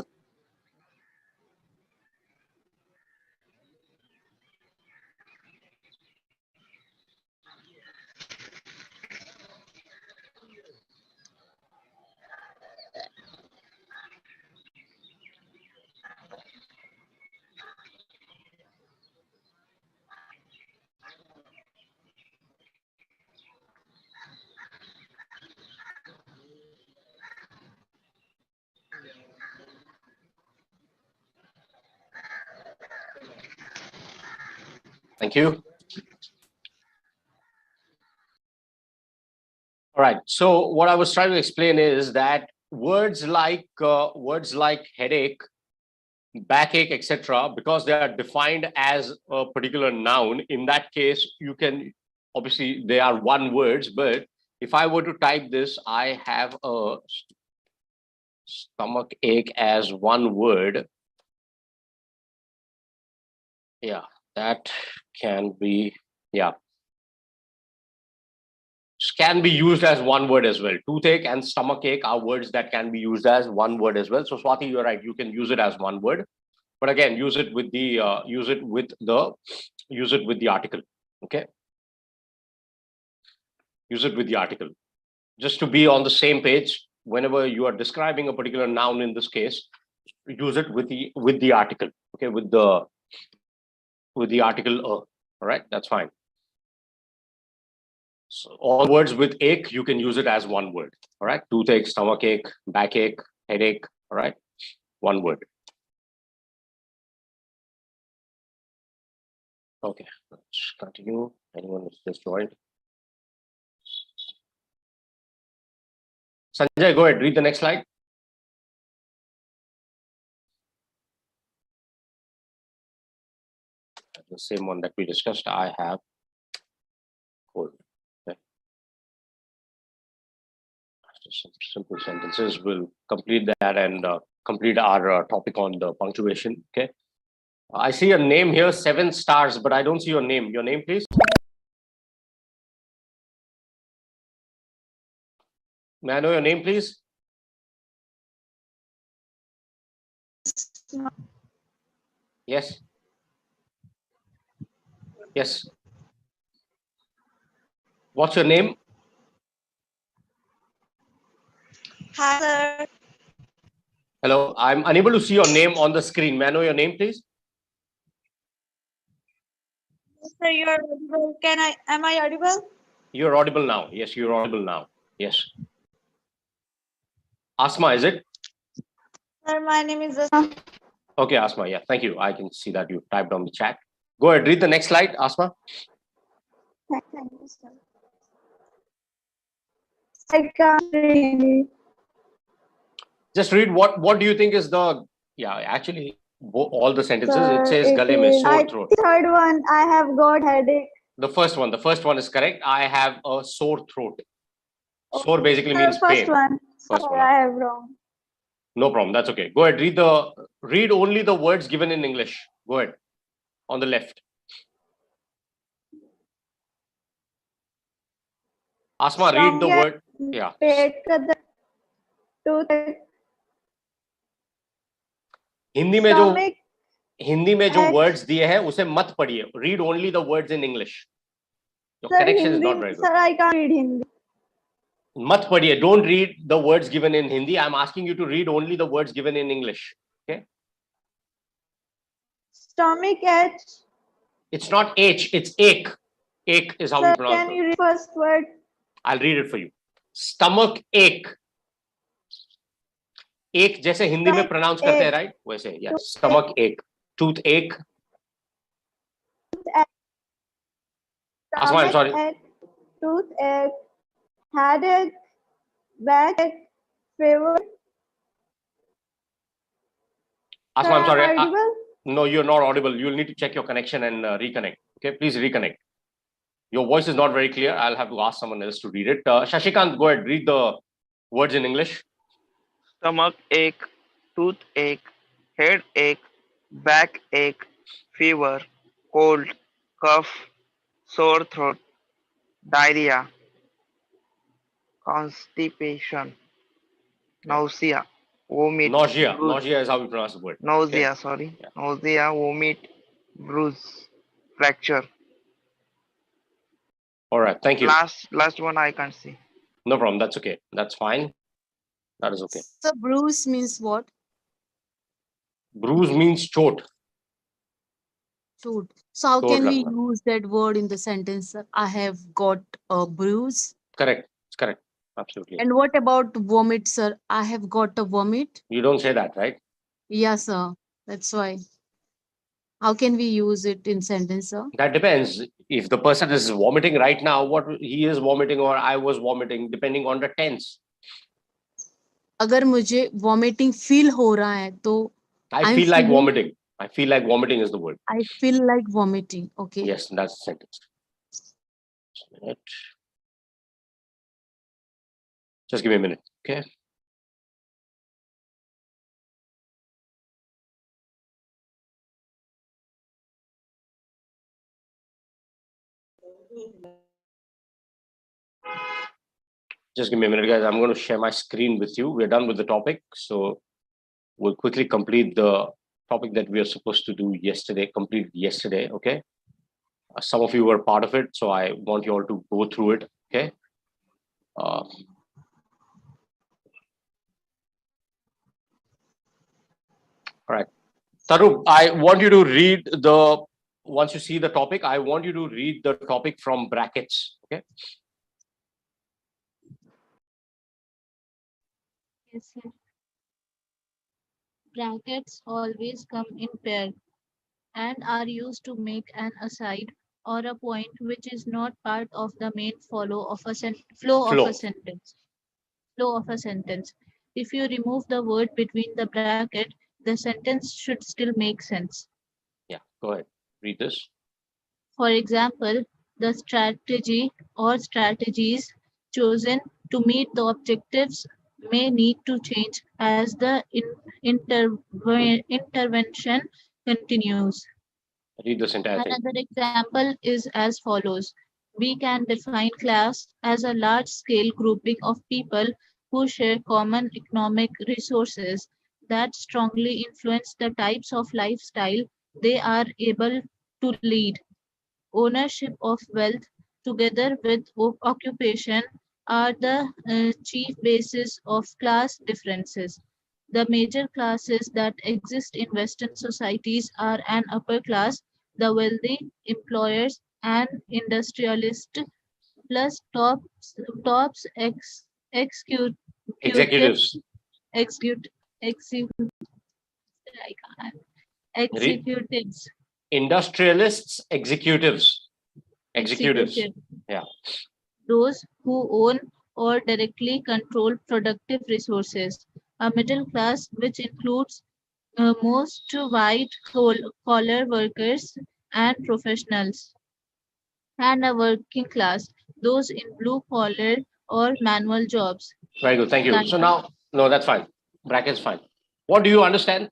Thank you. All right. So what I was trying to explain is that words like headache, backache, etc., because they are defined as a particular noun, in that case, you can, obviously they are one words, but if I were to type this, I have a stomach ache as one word. Yeah, that can be, yeah. Can be used as one word as well. Toothache and stomach ache are words that can be used as one word as well. So Swati, you're right. You can use it as one word, but again, use it with the article. Okay. Use it with the article, just to be on the same page. Whenever you are describing a particular noun, in this case, use it with the article. Okay, with the article. All right, that's fine. So all words with ache, you can use it as one word. All right, toothache, stomach ache, backache, headache. All right, one word. Okay, let's continue. Anyone who's just joined? Sanjay, go ahead. Read the next slide. The same one that we discussed. I have cold. Okay. Simple sentences. We'll complete that and complete our topic on the punctuation. Okay. I see a name here, 7 stars, but I don't see your name. Your name, please. May I know your name, please? Yes. Yes. What's your name? Hi, sir. Hello. I'm unable to see your name on the screen. May I know your name, please? Sir, you are audible. Am I audible? You're audible now. Yes, you're audible now. Yes. Asma, is it? Sir, my name is Asma. Okay, Asma. Yeah, thank you. I can see that you typed on the chat. Go ahead. Read the next slide, Asma. Thank you, sir. I can't read. Just read what do you think is the, yeah, actually all the sentences, Sir, it says gale mein, sore throat. Third one, I have got headache. The first one is correct. I have a sore throat. Sore basically Sir, means pain. First one, I have wrong. No problem. That's okay. Go ahead. Read only the words given in English. Go ahead. On the left. Asma, read the word. Yeah. Hindi में जो words दिए हैं उसे मत पढ़िए. Read only the words in English. Your connection is not very good. Sir, I can't read Hindi. मत पढ़िए. Don't read the words given in Hindi. I'm asking you to read only the words given in English. Okay. Stomach ache. It's not H. It's ache. Ache is how we pronounce it. Can you read first word? I'll read it for you. Stomach ache. Ache जैसे हिंदी में pronounce करते हैं, right? वैसे, yes. Stomach ache. Tooth ache. Asma, I'm sorry. Tooth ache. Headache. Backache. Fever. Asma, I'm sorry. Audible? No, you're not audible. You'll need to check your connection and reconnect. Okay, please reconnect. Your voice is not very clear. I'll have to ask someone else to read it. Shashikant, go ahead. Read the words in English. Stomach ache, toothache, headache, backache, fever, cold, cough, sore throat, diarrhea, constipation, nausea, vomit, Nausea. bruise, Nausea is how we pronounce the word. nausea, Okay. sorry, Yeah. nausea, vomit, bruise, fracture. All right. Thank you. Last one I can't see. No problem. That's okay. That's fine. That is okay. So bruise means what? Bruise means chot. Shoot. So how Chot can we lagna. use that word in the sentence? I have got a bruise. Correct. It's correct. Absolutely. And what about vomit, sir? I have got a vomit. You don't say that, right? Yes, sir. That's why. How can we use it in sentence, sir? That depends. If the person is vomiting right now, what he is vomiting or I was vomiting, depending on the tense. अगर मुझे vomiting feel हो रहा है तो I I'm feel like feeling, vomiting. I feel like vomiting is the word. I feel like vomiting. Okay. Yes, that's the sentence. Just a minute. Just give me a minute. Okay. Just give me a minute, guys. I'm going to share my screen with you. We're done with the topic. So we'll quickly complete the topic that we are supposed to do yesterday, complete yesterday. Okay. Some of you were part of it. So I want you all to go through it. Okay. All right. Tarup, I want you to read once you see the topic, I want you to read the topic from brackets. Okay. Yes, sir. Brackets always come in pair and are used to make an aside or a point which is not part of the main flow of a sentence. Flow of a sentence. If you remove the word between the bracket, the sentence should still make sense. Yeah, go ahead. Read this. For example, the strategy or strategies chosen to meet the objectives may need to change as the intervention continues. Read this entire thing. Another example is as follows. We can define class as a large-scale grouping of people who share common economic resources that strongly influence the types of lifestyle they are able to lead. Ownership of wealth, together with occupation, are the chief basis of class differences. The major classes that exist in Western societies are an upper class, the wealthy, employers, and industrialists, plus tops executives, Executives. Executives. Industrialists, executives. Executives. Executive. Yeah. Those who own or directly control productive resources. A middle class, which includes most white-collar workers and professionals. And a working class, those in blue-collar or manual jobs. Very good. Thank you. So now, no, that's fine. Brackets, fine. What do you understand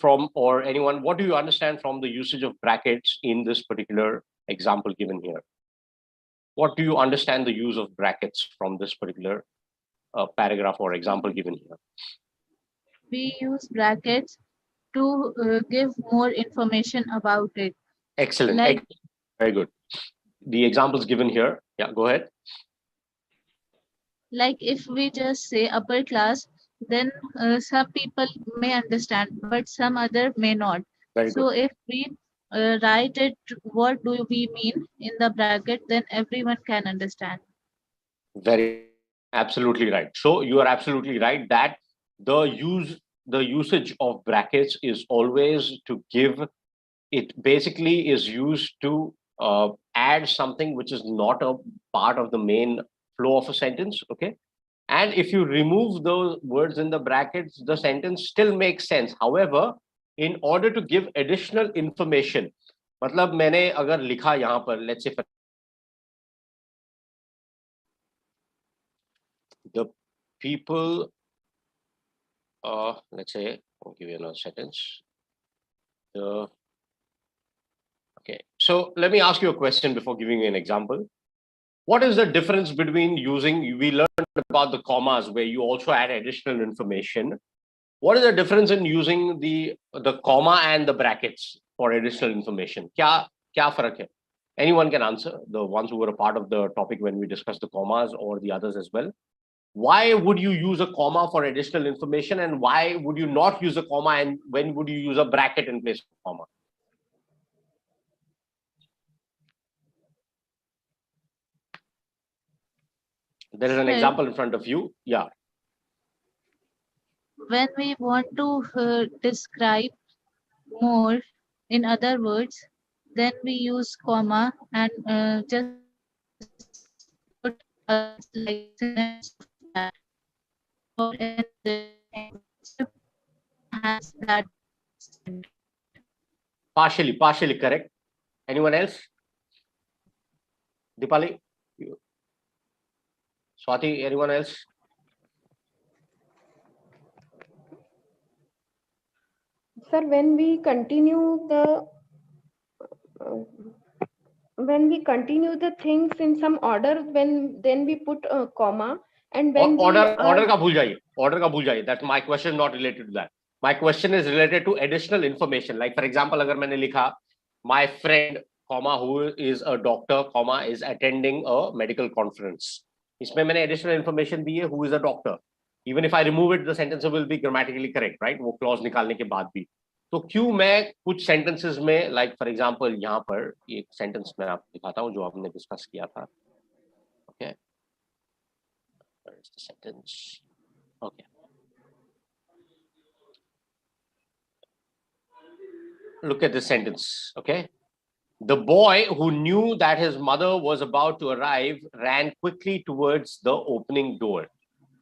from, or anyone, what do you understand from the usage of brackets in this particular example given here? What do you understand the use of brackets from this particular paragraph or example given here? We use brackets to give more information about it. Excellent. Like, very good. The examples given here. Yeah, go ahead. Like if we just say upper class, then some people may understand, but some other may not. Very so good. if we write it, what do we mean in the bracket, then everyone can understand. Absolutely right. So you are absolutely right that the usage of brackets is always to give, it basically is used to add something which is not a part of the main flow of a sentence. Okay. And if you remove those words in the brackets, the sentence still makes sense. However, in order to give additional information, मतलब मैंने अगर लिखा यहाँ पर, let's say the people, let's say I'll give you another sentence. Okay, so let me ask you a question before giving you an example. What is the difference between using, we learned about the commas where you also add additional information. What is the difference in using the comma and the brackets for additional information? Kya farak hai? Anyone can answer, the ones who were a part of the topic when we discussed the commas or the others as well. Why would you use a comma for additional information, and why would you not use a comma, and when would you use a bracket in place of a comma? There is an Sir, example in front of you. Yeah. when we want to describe more, in other words, then we use comma and just put a like that. Or in the has that. Partially correct. Anyone else? Dipali? Swati, anyone else? Sir, when we continue the things in some order, then we put a comma, and when order ka bhul jaiye. That's my question, not related to that. My question is related to additional information. Like for example, agar maine likha, my friend, comma, who is a doctor, comma, is attending a medical conference. Isme maine additional information di hai, who is a doctor. Even if I remove it, the sentence will be grammatically correct, right? वो clause निकालने के बाद भी. तो क्यों मैं कुछ sentences में, like for example, यहाँ पर एक sentence मैं आपको दिखाता हूँ जो आपने discuss किया था. Okay. Where is the sentence? Okay. Look at this sentence. Okay. The boy who knew that his mother was about to arrive ran quickly towards the opening door.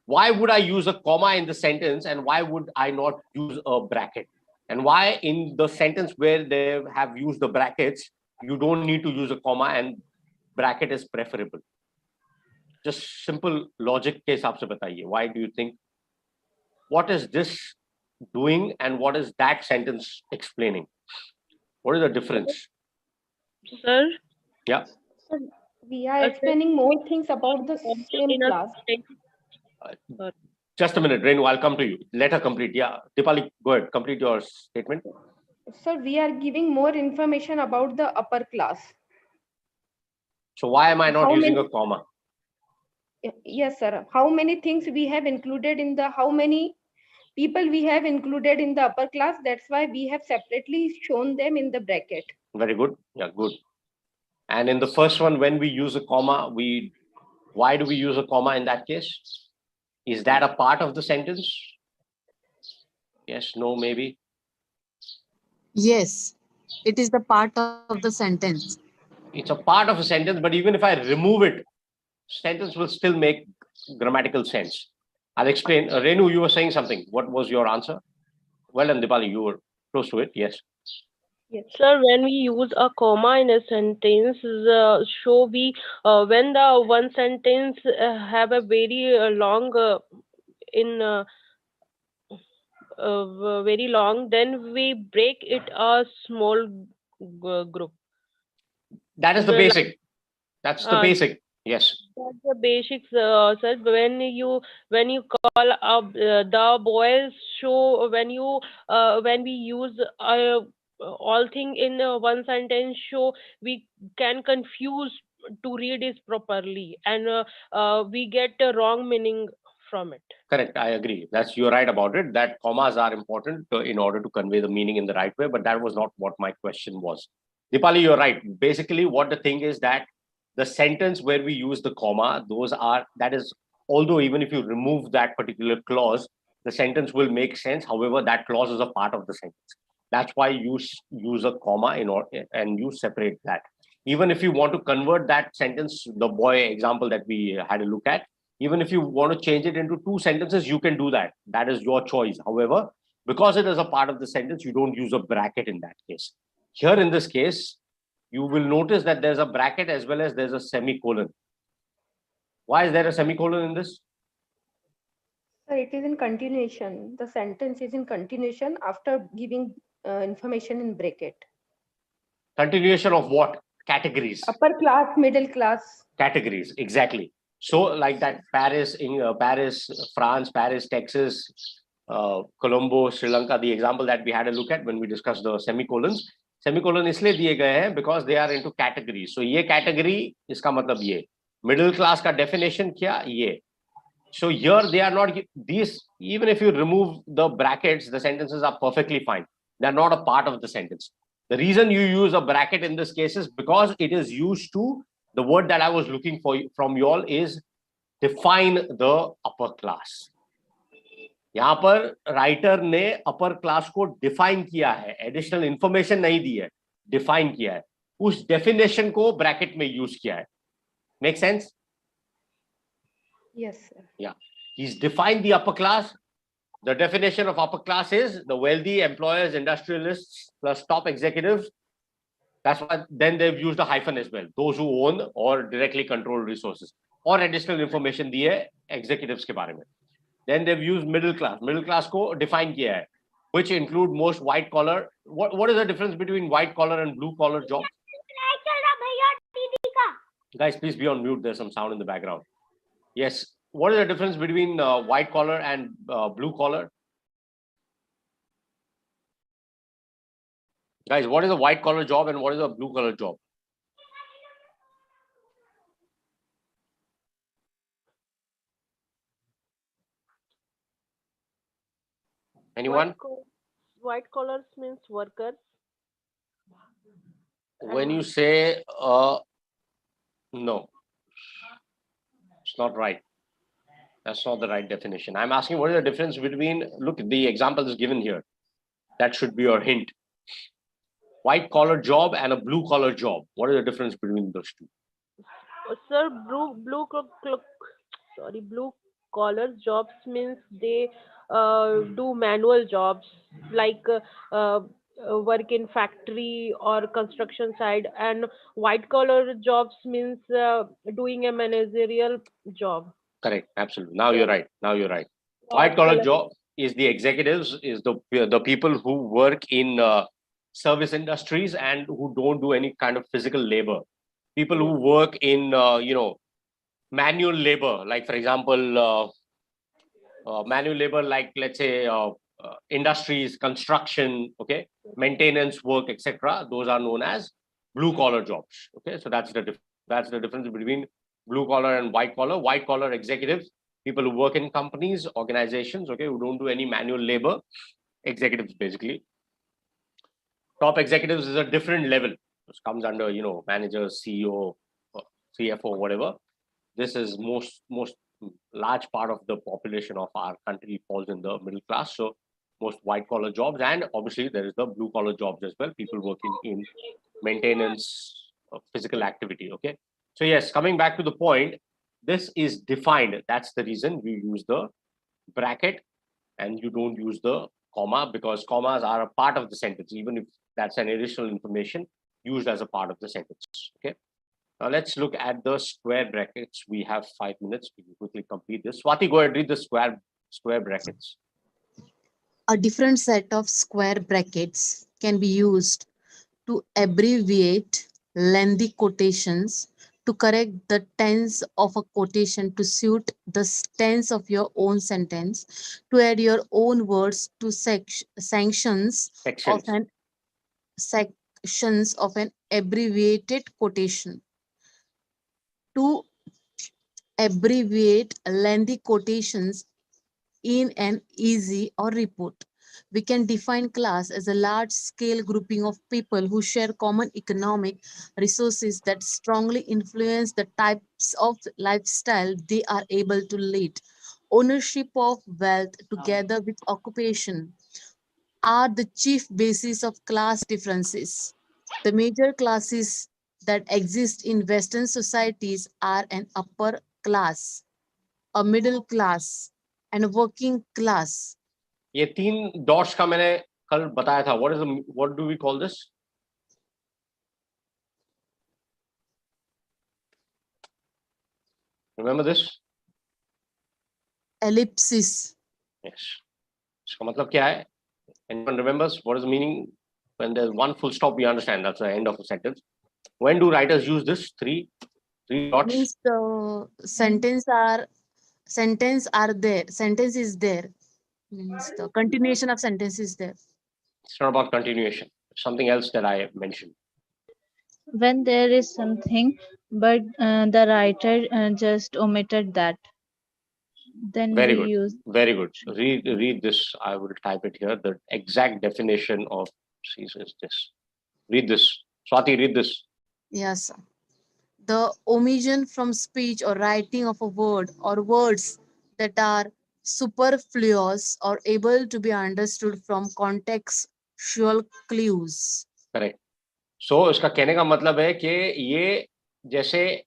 Why would I use a comma in the sentence, and why would I not use a bracket? And why in the sentence where they have used the brackets, you don't need to use a comma and bracket is preferable? Just simple logic ke hisab se bataiye. Why do you think? What is this doing and what is that sentence explaining? What is the difference? Sir? Yeah. Sir, we are explaining more things about the same class. Just a minute, Renu, I'll come to you. Let her complete. Yeah, Dipali, go ahead. Complete your statement. Sir, we are giving more information about the upper class. So why am I not using a comma? Yes, sir. How many things we have included in the, how many people we have included in the upper class? That's why we have separately shown them in the bracket. Very good. Yeah, good. And in the first one, when we use a comma, why do we use a comma in that case? Is that a part of the sentence? Yes, no, maybe? Yes, it is the part of the sentence. It's a part of a sentence, but even if I remove it, sentence will still make grammatical sense. I'll explain. Renu, you were saying something. What was your answer? Well done, Dipali, you were close to it. Yes. Yes. Sir, when we use a comma in a sentence, when the one sentence have a very long, very long, then we break it a small group. That is the basic. That's the basic. Yes. That's the basics, sir. When you call up the boys show, when we use all thing in one sentence show, we can confuse to read it properly, and we get a wrong meaning from it. Correct. I agree. You're right about it. That commas are important in order to convey the meaning in the right way, but that was not what my question was. Dipali, you're right. Basically, what the thing is that the sentence where we use the comma, that is, although even if you remove that particular clause, the sentence will make sense. However, that clause is a part of the sentence. That's why you use a comma and you separate that. Even if you want to convert that sentence, the boy example that we had a look at, even if you want to change it into two sentences, you can do that. That is your choice. However, because it is a part of the sentence, you don't use a bracket in that case. Here in this case, you will notice that there's a bracket as well as there's a semicolon. Why is there a semicolon in this? Sir, it is in continuation. The sentence is in continuation after giving information in bracket. Continuation of what? Categories. Upper class, middle class. Categories, exactly. So like that Paris, Paris, France, Paris, Texas, Colombo, Sri Lanka, the example that we had a look at when we discussed the semicolons. Semicolon इसलिए दिए गए हैं because they are into categories. So ये category इसका मतलब ये. Middle class का definition क्या? ये. So here they are not these. Even if you remove the brackets, the sentences are perfectly fine. They are not a part of the sentence. The reason you use a bracket in this case is because it is used to, the word that I was looking for from you all is define the upper class. यहाँ पर writer ने upper class को define किया है, additional information नहीं दी है, define किया है, उस डेफिनेशन को ब्रैकेट में यूज किया है. Make sense? Yes, sir. Yeah, he's defined the upper class. The definition of upper class is the wealthy, employers, industrialists, plus top executives. That's why then they've used a hyphen as well. Those who own or directly control resources. Or additional information दी है executives के बारे में. Then they've used middle class. Middle class को define किया है, which include most white collar. What is the difference between white collar and blue collar jobs? Guys, please be on mute. There's some sound in the background. Yes. What is the difference between white collar and blue collar? Guys, what is a white collar job and what is a blue collar job? Anyone? White collars means workers. When you say no, it's not right. That's not the right definition. I'm asking what is the difference between, look, the example is given here. That should be your hint. White collar job and a blue collar job. What is the difference between those two? Sir, blue collar jobs means they do manual jobs like work in factory or construction side, and white collar jobs means doing a managerial job. Correct, absolutely. Now you're right. Now you're right. White collar job is the executives, is the people who work in service industries and who don't do any kind of physical labor. People who work in manual labor, like for example, manual labor, like let's say industries, construction, okay, maintenance work, etc. Those are known as blue collar jobs. Okay, so that's the difference between blue collar and white collar. White collar executives, people who work in companies, organizations, okay, who don't do any manual labor, executives basically. Top executives is a different level. This comes under managers, CEO, CFO, whatever. This is most large part of the population of our country falls in the middle class. So most white collar jobs, and obviously there is the blue collar jobs as well. People working in maintenance, physical activity. Okay. So yes, coming back to the point, this is defined. That's the reason we use the bracket and you don't use the comma, because commas are a part of the sentence, even if that's an additional information used as a part of the sentence. Okay. Now let's look at the square brackets. We have 5 minutes. We can quickly complete this. Swati, go ahead, read the square brackets. A different set of square brackets can be used to abbreviate lengthy quotations, to correct the tense of a quotation to suit the tense of your own sentence, to add your own words to sections of an abbreviated quotation. To abbreviate lengthy quotations in an essay or report. We can define class as a large-scale grouping of people who share common economic resources that strongly influence the types of lifestyle they are able to lead. Ownership of wealth together with occupation are the chief basis of class differences. The major classes that exist in Western societies are an upper class, a middle class, and a working class. ये 3 dots का मैंने कल बताया था. What do we call this? Remember this? Ellipsis. Yes. इसका मतलब क्या है? Anyone remembers what is the meaning? When there's one full stop, we understand that's the end of a sentence. When do writers use this? Three dots. Means the sentence are there. Sentence is there. Means the continuation of sentence is there. It's not about continuation. Something else that I mentioned. When there is something, but the writer just omitted that. Then Very we good. use Very good. Read this. I will type it here. The exact definition of cease is this. Read this. Swati, read this. Yes. The omission from speech or writing of a word or words that are superfluous or able to be understood from contextual clues. Correct. So इसका कहने का मतलब है कि ये जैसे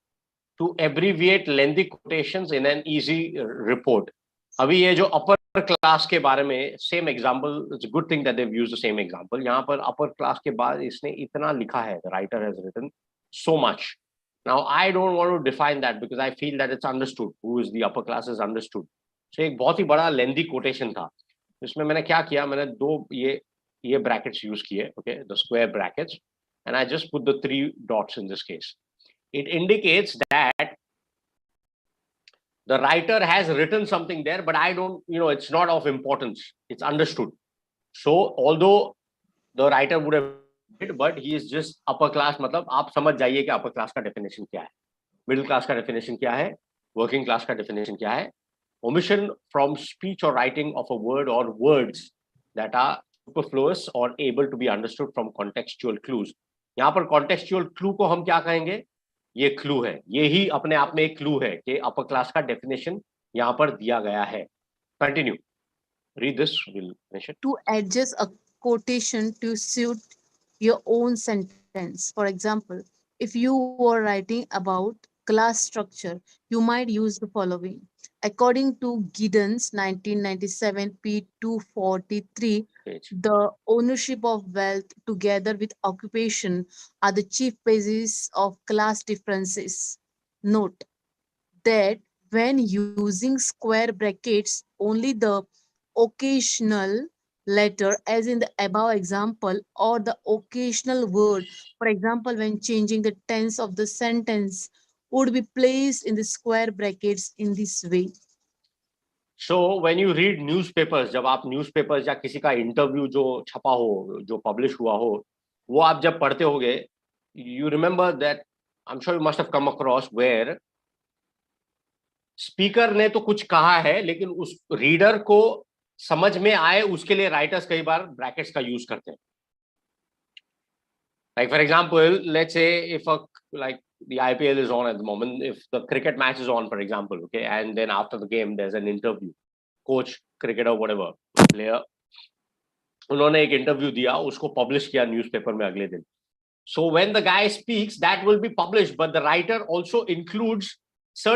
to abbreviate lengthy quotations in an easy report. अभी ये जो upper class के बारे में same example, it's a good thing that they've used the same example. यहाँ पर upper class के बाद इसने इतना लिखा है, the writer has written so much. Now I don't want to define that because I feel that it's understood. Who is the upper class is understood. So एक बहुत ही बड़ा lengthy quotation था. इसमें मैंने क्या किया? मैंने दो ये brackets use किए, okay, the square brackets, and I just put the 3 dots in this case. It indicates that the writer has written something there, but I don't, it's not of importance. It's understood. So although the writer would have, but he is just upper class. मतलब आप समझ जाइए कि upper class का definition क्या है, middle class का definition क्या है, working class का definition क्या है. Omission from speech or writing of a word or words that are superfluous or able to be understood from contextual clues. यहाँ पर contextual clue को हम क्या कहेंगे? ये clue है. ये ही अपने आप में एक clue है कि upper class का definition यहाँ पर दिया गया है. Continue. Read this. We'll finish it. To adjust a quotation to suit your own sentence. For example, if you were writing about class structure, you might use the following. According to Giddens 1997 P243, the ownership of wealth together with occupation are the chief basis of class differences. Note that when using square brackets, only the occasional letter, as in the above example, or the occasional word, for example, when changing the tense of the sentence, would be placed in the square brackets in this way. So when you read newspapers, जब आप newspapers या किसी का interview जो छपा हो, जो publish हुआ हो, वो आप जब पढ़ते होगे, you remember that I'm sure you must have come across where speaker ने तो कुछ कहा है, लेकिन उस reader को समझ में आए उसके लिए writers कई बार brackets का use करते हैं. Like for example, let's say if the IPL is on at the moment, if the cricket match is on, for example, okay, and then after the game there's an interview, coach, cricketer, whatever, player, उन्होंने एक interview दिया, उसको publish किया newspaper में अगले दिन. So when the guy speaks, that will be published, but the writer also includes certain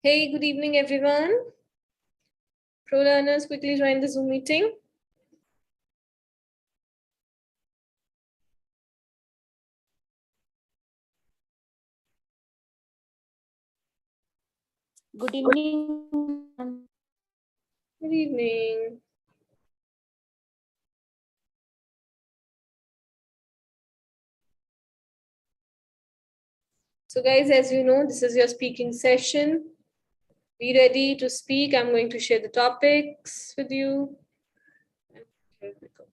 Hey, good evening, everyone. Pro learners, quickly join the Zoom meeting. Good evening. Good evening. So guys, as you know, this is your speaking session. Be ready to speak. I'm going to share the topics with you. Here we go.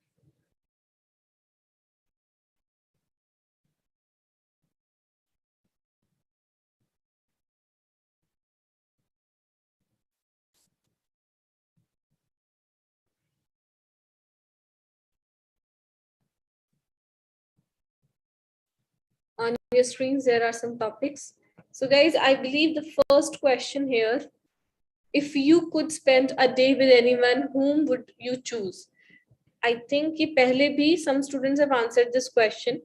On your screens, there are some topics. So guys, I believe the first question here, if you could spend a day with anyone, whom would you choose? I think कि पहले भी some students have answered this question.